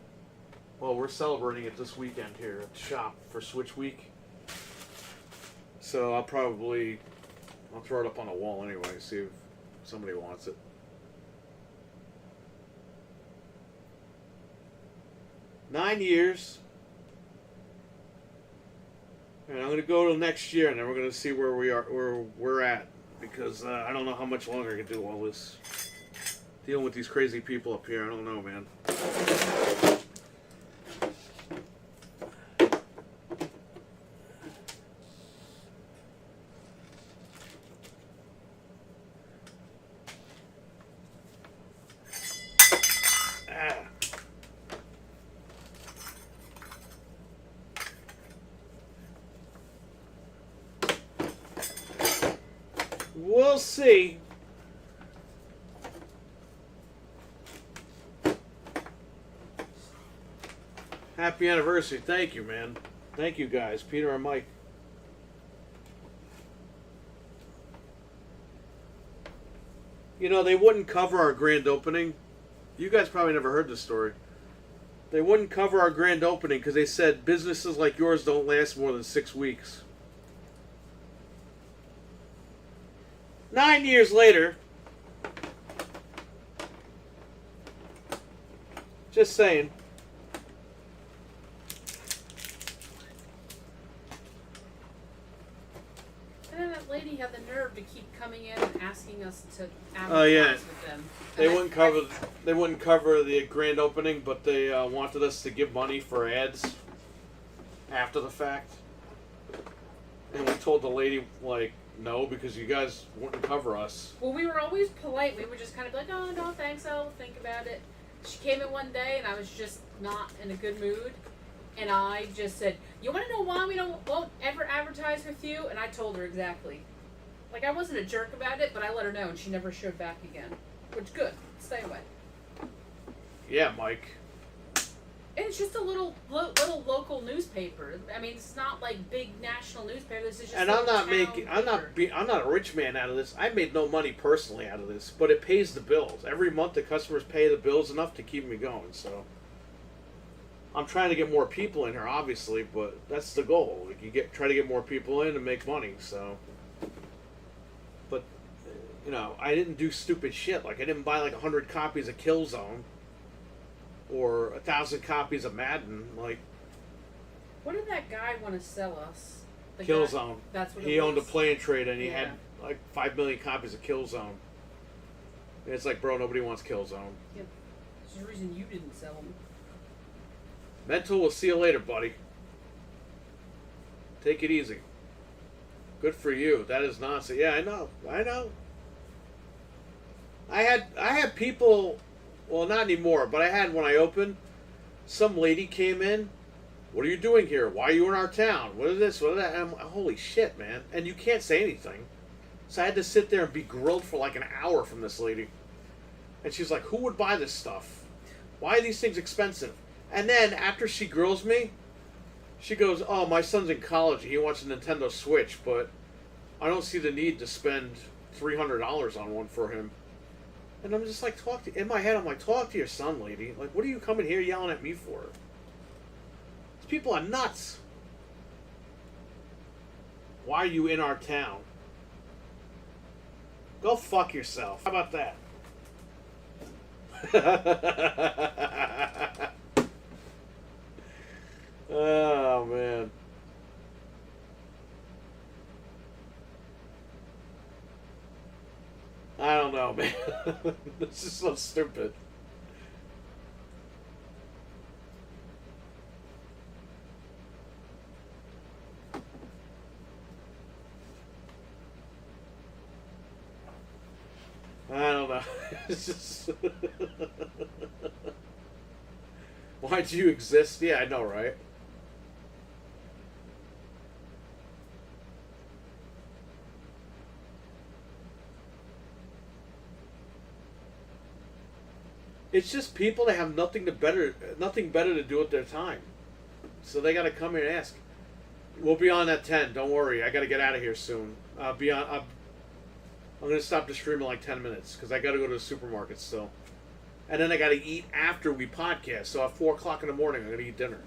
Well, we're celebrating it this weekend here at the shop for Switch Week. So I'll throw it up on the wall anyway, see if somebody wants it. Nine years. And I'm going to go to next year, and then we're going to see where we're at. Because I don't know how much longer I can do all this. Dealing with these crazy people up here, I don't know, man. We'll see. Happy anniversary. Thank you, man. Thank you, guys. Peter and Mike. You know, they wouldn't cover our grand opening. You guys probably never heard this story. They wouldn't cover our grand opening because they said businesses like yours don't last more than 6 weeks. 9 years later, just saying. And then that lady had the nerve to keep coming in and asking us to advertise Oh yeah, with them. they wouldn't cover. They wouldn't cover the grand opening, but they wanted us to give money for ads after the fact. And we told the lady like, no, because you guys wouldn't cover us. Well, we were always polite. We would just kind of be like, oh, no, thanks, I'll think about it. She came in one day, and I was just not in a good mood. And I just said, you want to know why we won't ever advertise with you? And I told her exactly. Like, I wasn't a jerk about it, but I let her know, and she never showed back again. Which, good. Stay away. Yeah, Mike. And it's just a little local newspaper. I mean, it's not like big national newspaper. This is just. And I'm not a rich man out of this. I made no money personally out of this, but it pays the bills. Every month the customers pay the bills enough to keep me going. So I'm trying to get more people in here, obviously, but that's the goal. Like try to get more people in and make money. So, but you know, I didn't do stupid shit. Like I didn't buy like 100 copies of Killzone. Or 1,000 copies of Madden, like. What did that guy want to sell us? Killzone. That's what he owned a play and trade, and he Yeah. had like 5 million copies of Killzone. And it's like, bro, nobody wants Killzone. Yeah. There's a reason you didn't sell them. Mental, we'll see you later, buddy. Take it easy. Good for you. That is nonsense. Yeah, I know. I had people. Well, not anymore, but I had when I opened, some lady came in. What are you doing here? Why are you in our town? What is this? What is that? And I'm like, holy shit, man. And you can't say anything. So I had to sit there and be grilled for like an hour from this lady. And she's like, who would buy this stuff? Why are these things expensive? And then after she grills me, she goes, oh, my son's in college. He wants a Nintendo Switch, but I don't see the need to spend $300 on one for him. And I'm just like, in my head, I'm like, talk to your son, lady. Like, what are you coming here yelling at me for? These people are nuts. Why are you in our town? Go fuck yourself. How about that? Oh, man. I don't know, man. This is so stupid. I don't know. It's just. Why do you exist? Yeah, I know, right? It's just people that have nothing better to do with their time. So they got to come here and ask. We'll be on at 10. Don't worry. I got to get out of here soon. I'm going to stop the stream in like 10 minutes because I got to go to the supermarket still. And then I got to eat after we podcast. So at 4 o'clock in the morning, I'm going to eat dinner.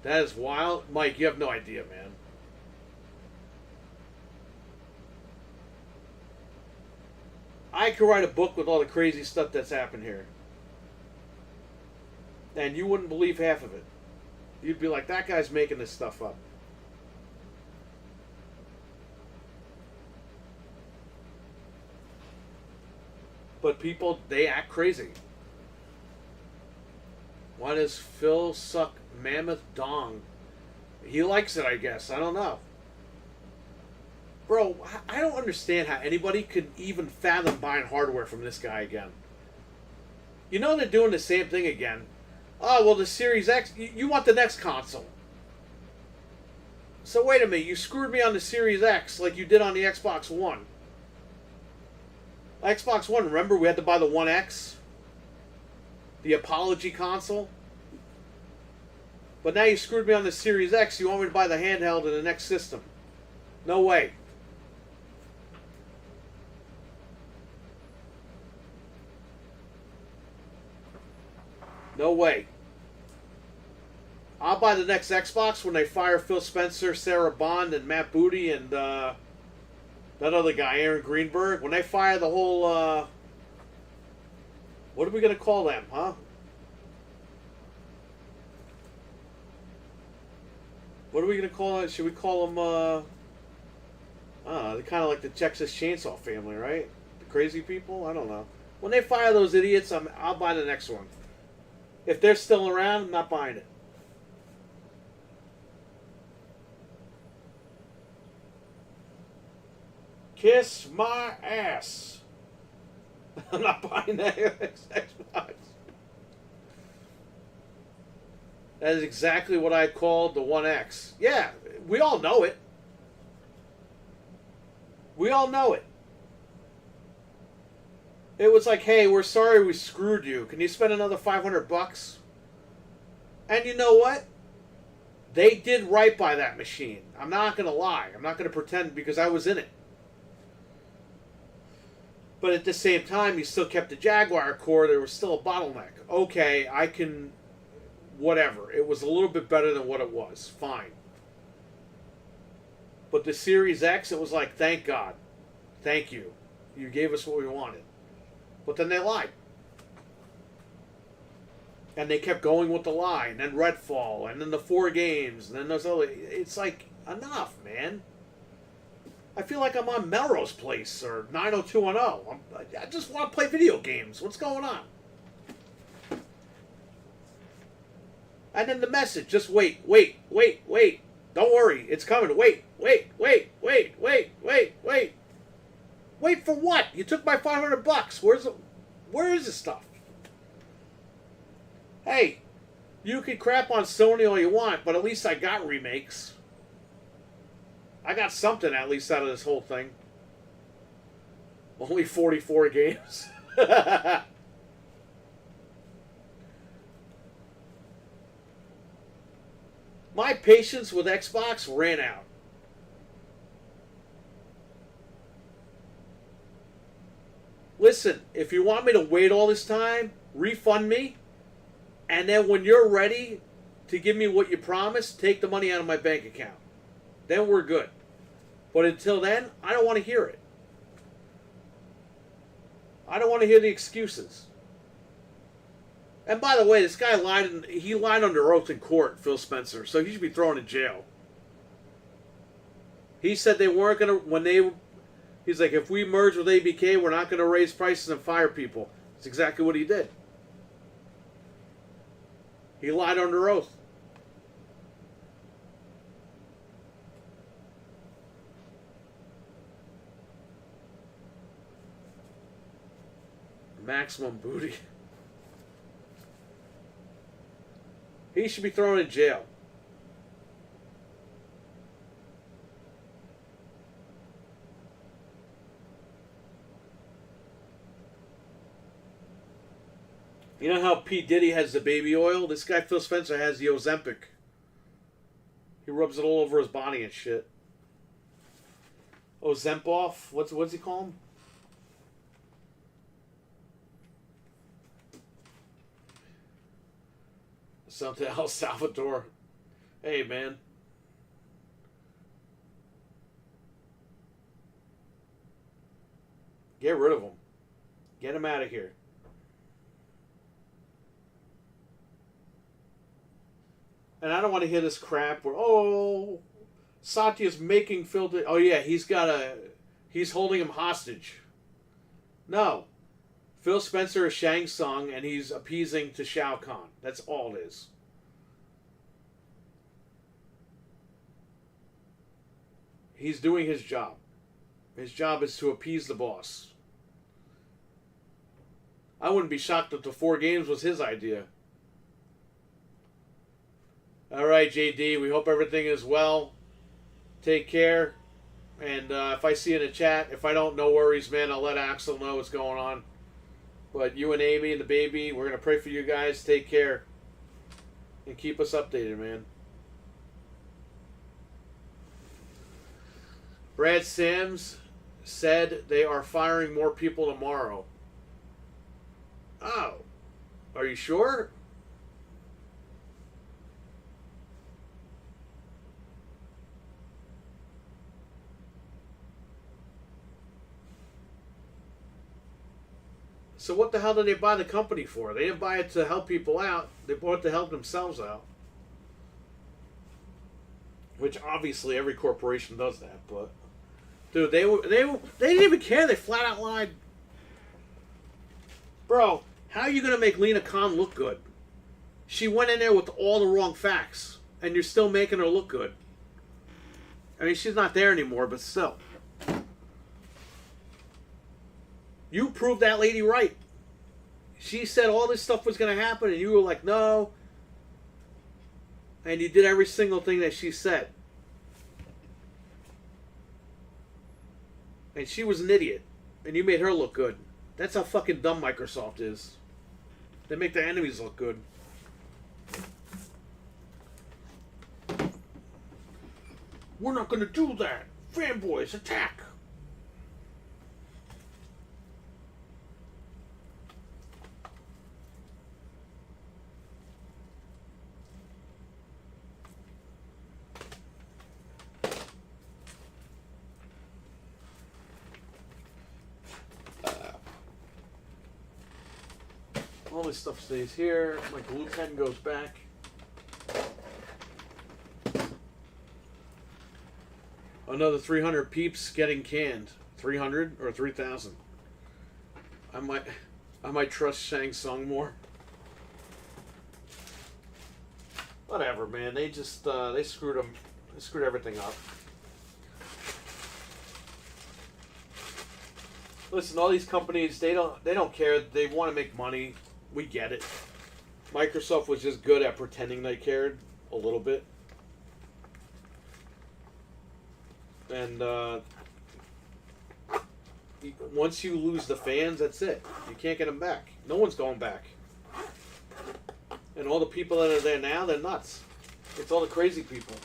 That is wild. Mike, you have no idea, man. I could write a book with all the crazy stuff that's happened here. And you wouldn't believe half of it. You'd be like, that guy's making this stuff up. But people, they act crazy. Why does Phil suck mammoth dong? He likes it, I guess. I don't know. Bro, I don't understand how anybody could even fathom buying hardware from this guy again. You know they're doing the same thing again. Oh, well, the Series X, you want the next console. So wait a minute, you screwed me on the Series X like you did on the Xbox One. Xbox One, remember we had to buy the One X? The apology console? But now you screwed me on the Series X, you want me to buy the handheld and the next system. No way. No way. I'll buy the next Xbox when they fire Phil Spencer, Sarah Bond, and Matt Booty, and that other guy, Aaron Greenberg. When they fire the whole, what are we going to call them, huh? What are we going to call it? Should we call them, they're kind of like the Texas Chainsaw family, right? The crazy people? I don't know. When they fire those idiots, I'll buy the next one. If they're still around, I'm not buying it. Kiss my ass. I'm not buying that Xbox. That is exactly what I called the One X. Yeah, we all know it. We all know it. It was like, hey, we're sorry we screwed you. Can you spend another $500? And you know what? They did right by that machine. I'm not going to lie. I'm not going to pretend because I was in it. But at the same time, you still kept the Jaguar core. There was still a bottleneck. Okay, I can... Whatever. It was a little bit better than what it was. Fine. But the Series X, it was like, thank God. Thank you. You gave us what we wanted. But then they lied. And they kept going with the lie. And then Redfall. And then the 4 games. And then those other... It's like, enough, man. I feel like I'm on Melrose Place or 90210. I just want to play video games. What's going on? And then the message, just wait. Don't worry, it's coming. Wait. Wait for what? You took my $500. Where is this stuff? Hey, you can crap on Sony all you want, but at least I got remakes. I got something at least out of this whole thing. Only 44 games. My patience with Xbox ran out. Listen, if you want me to wait all this time, refund me. And then when you're ready to give me what you promised, take the money out of my bank account. Then we're good. But until then, I don't want to hear it. I don't want to hear the excuses. And by the way, this guy lied. He lied under oath in court, Phil Spencer. So he should be thrown in jail. He said they weren't going to, he's like, if we merge with ABK, we're not going to raise prices and fire people. That's exactly what he did. He lied under oath. Maximum booty. He should be thrown in jail. You know how P. Diddy has the baby oil? This guy Phil Spencer has the Ozempic. He rubs it all over his body and shit. Ozempoff? What's he call him? Something else, Salvador. Hey, man. Get rid of him. Get him out of here. And I don't want to hear this crap where, oh, Satya's making Phil... Oh, yeah, he's holding him hostage. No. Phil Spencer is Shang Tsung, and he's appeasing to Shao Kahn. That's all it is. He's doing his job. His job is to appease the boss. I wouldn't be shocked if the 4 games was his idea. All right, JD, we hope everything is well. Take care. And if I see you in the chat, if I don't, no worries, man. I'll let Axel know what's going on. But you and Amy and the baby, we're going to pray for you guys. Take care. And keep us updated, man. Brad Sams said they are firing more people tomorrow. Oh. Are you sure? So what the hell did they buy the company for? They didn't buy it to help people out. They bought it to help themselves out. Which obviously every corporation does that, but dude, they didn't even care. They flat out lied. Bro, how are you gonna make Lena Khan look good? She went in there with all the wrong facts, and you're still making her look good. I mean, she's not there anymore, but still. You proved that lady right. She said all this stuff was going to happen, and you were like, no. And you did every single thing that she said. And she was an idiot. And you made her look good. That's how fucking dumb Microsoft is. They make their enemies look good. We're not going to do that. Fanboys, attack. All this stuff stays here. My glue pen goes back. Another 300 peeps getting canned. 300 or 3,000. I might trust Shang Tsung more. Whatever, man. They just they screwed them. They screwed everything up. Listen, all these companies, they don't care. They want to make money. We get it. Microsoft was just good at pretending they cared a little bit. And once you lose the fans, that's it. You can't get them back. No one's going back. And all the people that are there now, they're nuts. It's all the crazy people.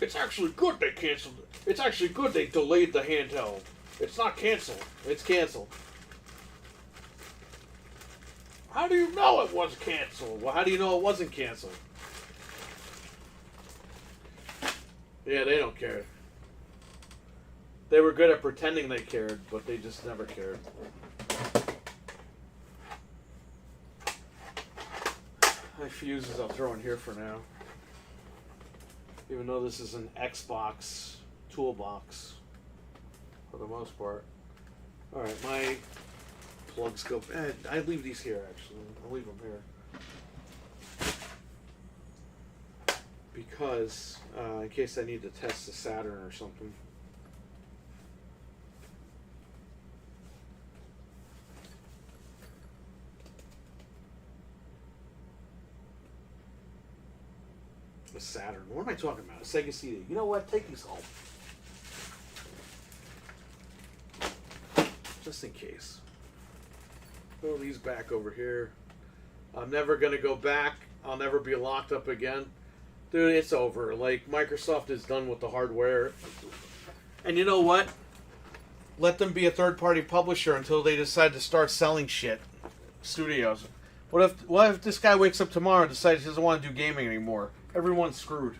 It's actually good they canceled it. It's actually good they delayed the handheld. It's not canceled. It's canceled. How do you know it was canceled? Well, how do you know it wasn't canceled? Yeah, they don't care. They were good at pretending they cared, but they just never cared. My fuses I'll throw in here for now. Even though this is an Xbox toolbox for the most part. Alright, my plugs go... I leave these here, actually. I'll leave them here. Because, in case I need to test the Saturn or something. The Saturn. What am I talking about? A Sega CD. You know what? Take these home. Just in case. Throw these back over here. I'm never going to go back. I'll never be locked up again. Dude, it's over. Like, Microsoft is done with the hardware. And you know what? Let them be a third-party publisher until they decide to start selling shit. Studios. What if this guy wakes up tomorrow and decides he doesn't want to do gaming anymore? Everyone's screwed.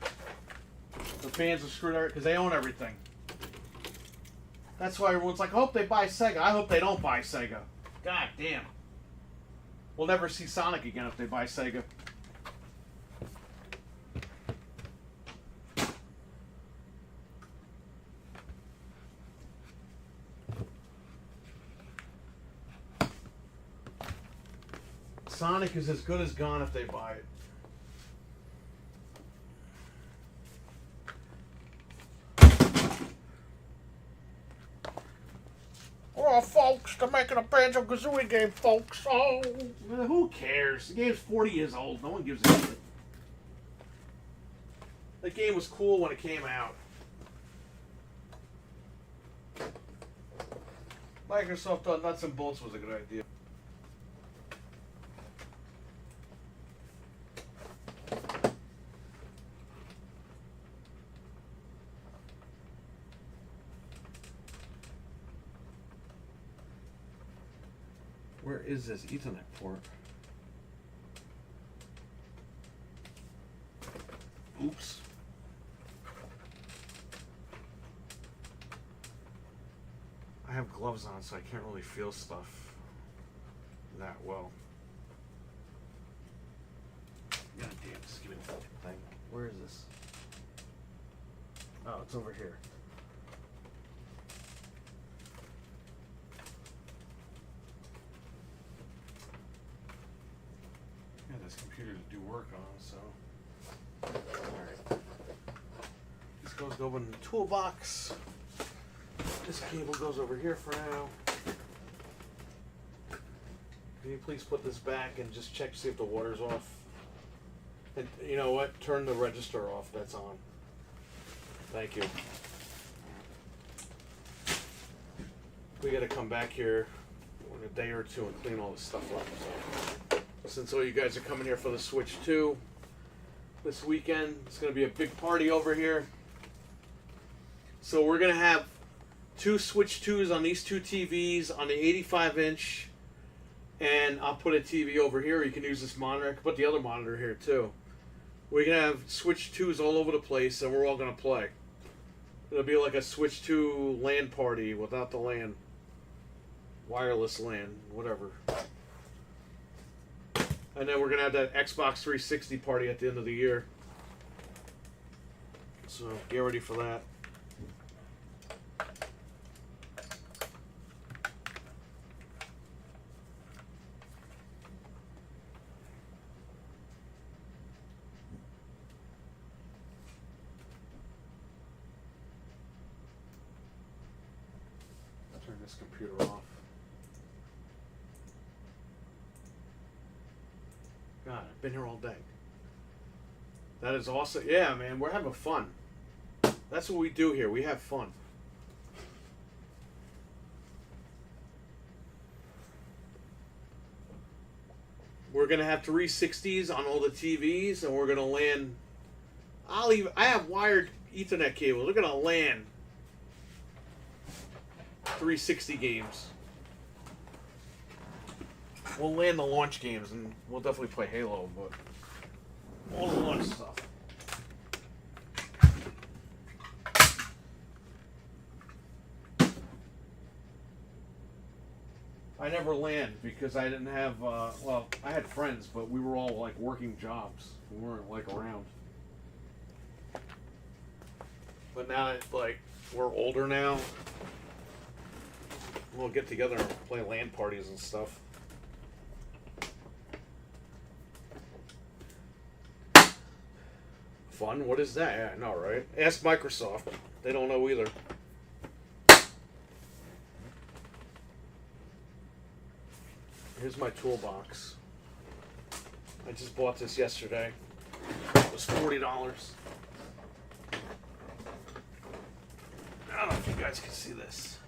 The fans are screwed because they own everything. That's why everyone's like, I hope they buy Sega. I hope they don't buy Sega. God damn. We'll never see Sonic again if they buy Sega. Sonic is as good as gone if they buy it. Oh, folks, they're making a Banjo-Kazooie game, folks. Oh, who cares? The game's 40 years old. No one gives a shit. The game was cool when it came out. Microsoft thought nuts and bolts was a good idea. Where is this Ethernet port? Oops. I have gloves on, so I can't really feel stuff that well. God damn, just give me the fucking thing. Where is this? Oh, it's over here. Yeah, this computer to do work on, so. Alright. This goes over in the toolbox. This cable goes over here for now. Can you please put this back and just check to see if the water's off? And you know what? Turn the register off. That's on. Thank you. We got to come back here in a day or two and clean all this stuff up. So, since all you guys are coming here for the Switch 2 this weekend, it's going to be a big party over here. So we're going to have 2 Switch 2s on these 2 TVs on the 85-inch, and I'll put a TV over here. You can use this monitor. I can put the other monitor here too. We're going to have Switch 2s all over the place, and we're all going to play. It'll be like a Switch 2 LAN party without the LAN. Wireless LAN, whatever. And then we're going to have that Xbox 360 party at the end of the year. So get ready for that. Turn this computer off. God, I've been here all day. That is awesome. Yeah, man, we're having fun. That's what we do here. We have fun. We're gonna have 360s on all the TVs, and we're gonna LAN. I have wired Ethernet cables. We're gonna LAN 360 games. We'll land the launch games, and we'll definitely play Halo, but all the launch stuff. I never land because I didn't have, well, I had friends, but we were all like working jobs. We weren't like around. But now that like we're older now, we'll get together and play LAN parties and stuff. Fun? What is that? Yeah, I know, right? Ask Microsoft. They don't know either. Here's my toolbox. I just bought this yesterday. It was $40. I don't know if you guys can see this.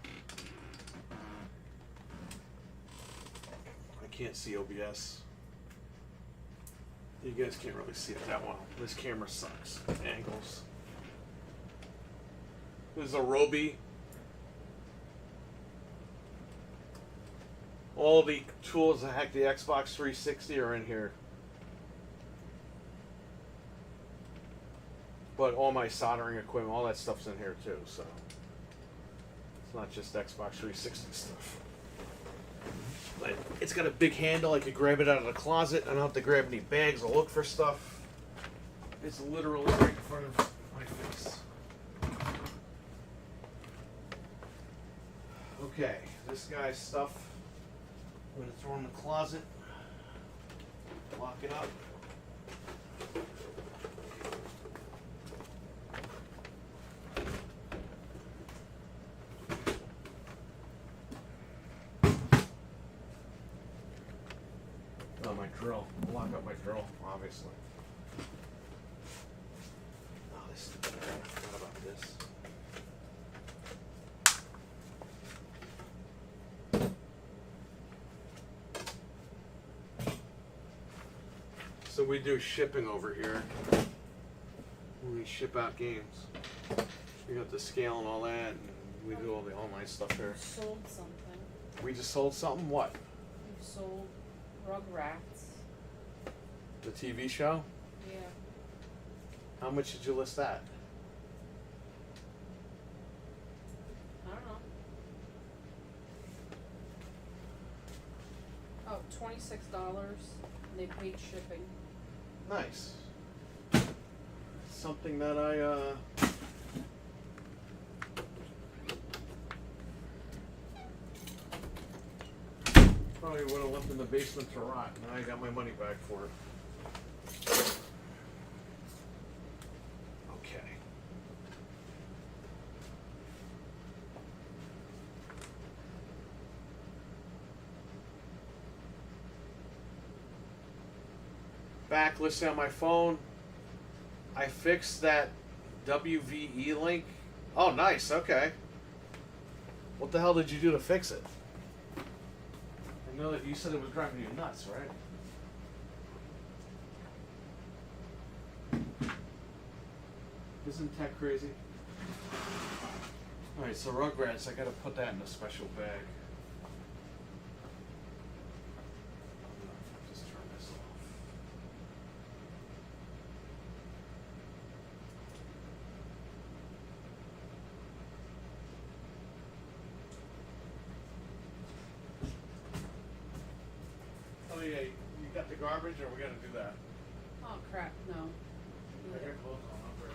I can't see OBS. You guys can't really see it that well. This camera sucks. Angles. This is a Roby. All the tools that hack the Xbox 360 are in here. But all my soldering equipment, all that stuff's in here too, so it's not just Xbox 360 stuff. But it's got a big handle. I could grab it out of the closet. I don't have to grab any bags or look for stuff. It's literally right in front of my face. Okay, this guy's stuff I'm going to throw in the closet. Lock it up. Oh, my drill. Lock up my drill, obviously. Oh, this. I forgot about this. So we do shipping over here. We ship out games. We got the scale and all that, and we do all the online stuff here. Sold something. We just sold something? What? You sold Rugrats. The TV show? Yeah. How much did you list that? I don't know. Oh, $26. And they paid shipping. Nice. Something that I probably would have left in the basement to rot. Now I got my money back for it. Okay. Back, listen on my phone. I fixed that WVE link. Oh, nice. Okay. What the hell did you do to fix it? I know that you said it was driving you nuts, right? Isn't tech crazy? Alright, so Rugrats, I gotta put that in a special bag. I'm gonna just turn this off. Oh yeah, you got the garbage, or we're gonna do that? Oh crap, no. I got clothes on, I'm ready.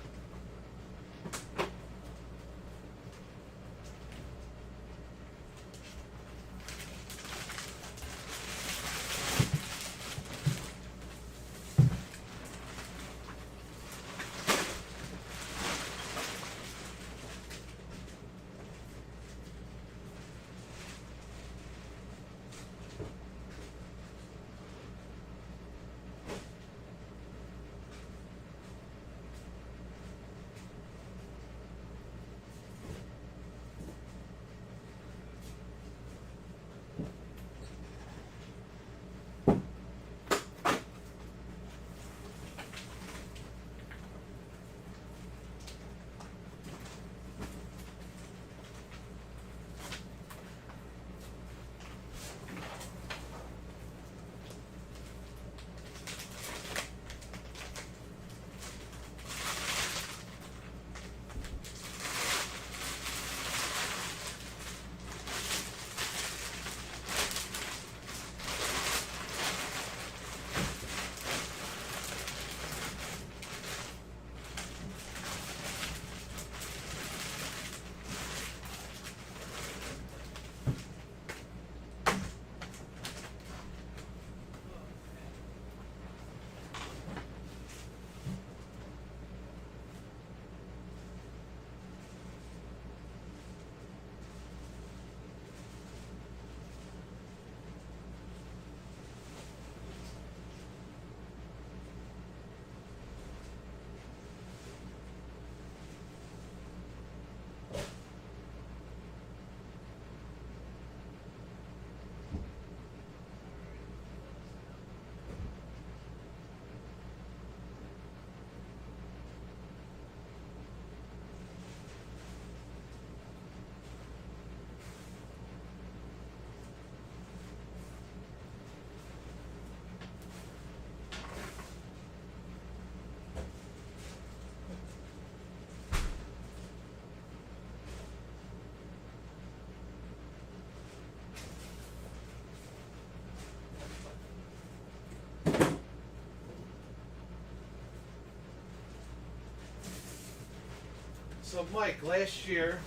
So Mike, last year,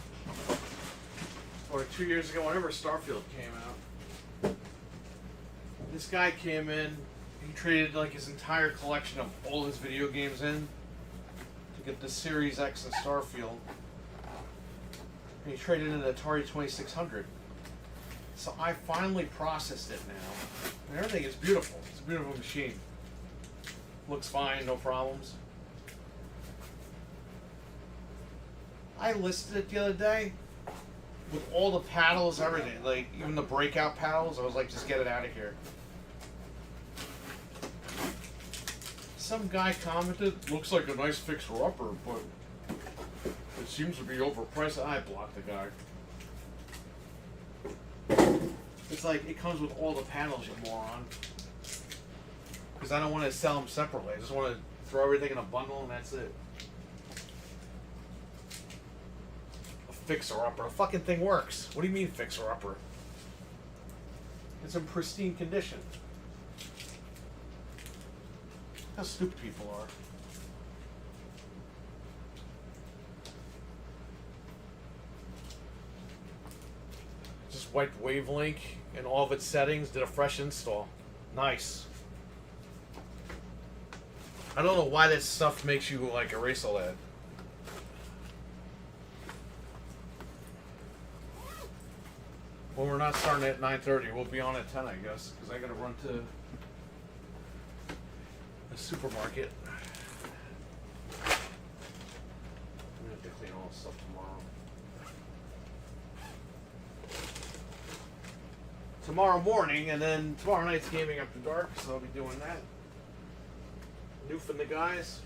or 2 years ago, whenever Starfield came out, this guy came in he traded like his entire collection of all his video games in to get the Series X and Starfield. And he traded in an Atari 2600. So I finally processed it now. And everything is beautiful. It's a beautiful machine. Looks fine, no problems. I listed it the other day with all the paddles, everything. Like, even the breakout paddles. I was like, just get it out of here. Some guy commented, looks like a nice fixer-upper, but it seems to be overpriced. I blocked the guy. It's like, it comes with all the panels, you moron. Because I don't want to sell them separately. I just want to throw everything in a bundle and that's it. A fixer-upper. The fucking thing works. What do you mean fixer-upper? It's in pristine condition. How stupid people are. Just wiped Wavelink and all of its settings, did a fresh install. Nice. I don't know why that stuff makes you like erase all that. Well, we're not starting at 9:30. We'll be on at 10, I guess, because I got to run to the supermarket. I'm gonna have to clean all this stuff tomorrow morning, and then tomorrow night's gaming after dark, so I'll be doing that. Noofing the guys.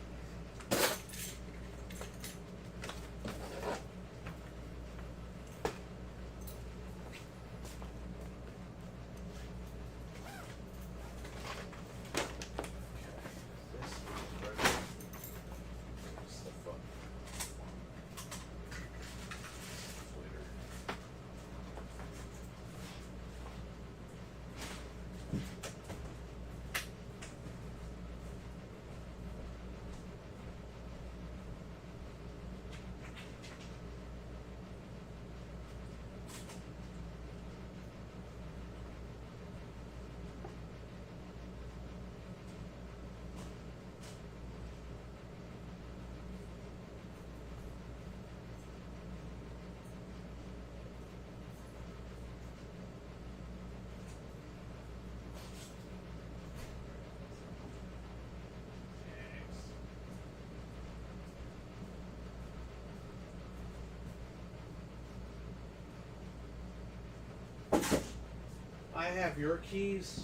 I have your keys.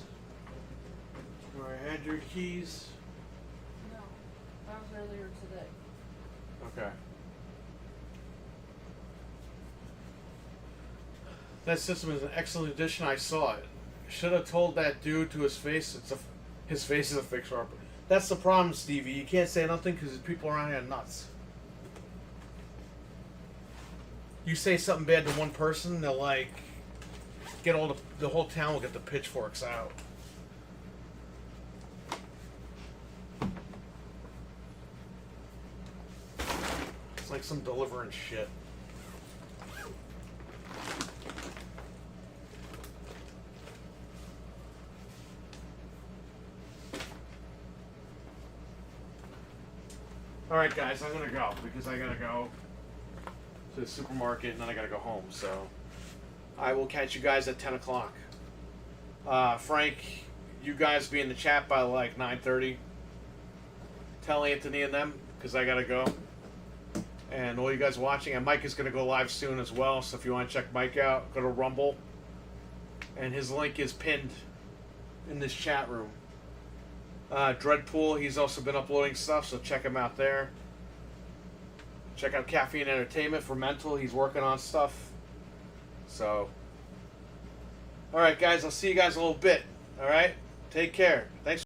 Or I had your keys. No, that was earlier today. Okay. That system is an excellent addition. I saw it. Should have told that dude to his face. His face is a fixer-upper. That's the problem, Stevie. You can't say nothing because people around here are nuts. You say something bad to one person, they'll like get all the whole town will get the pitchforks out. It's like some deliverance shit. Alright guys, I'm gonna go because I gotta go to the supermarket and then I gotta go home, so I will catch you guys at 10 o'clock. Frank, you guys be in the chat by like 9:30. Tell Anthony and them, because I gotta go. And all you guys watching, and Mike is gonna go live soon as well, so if you want to check Mike out, go to Rumble. And his link is pinned in this chat room. Dreadpool, he's also been uploading stuff, so check him out there. Check out Caffeine Entertainment for Mental, he's working on stuff. So, alright guys, I'll see you guys in a little bit. Alright? Take care. Thanks.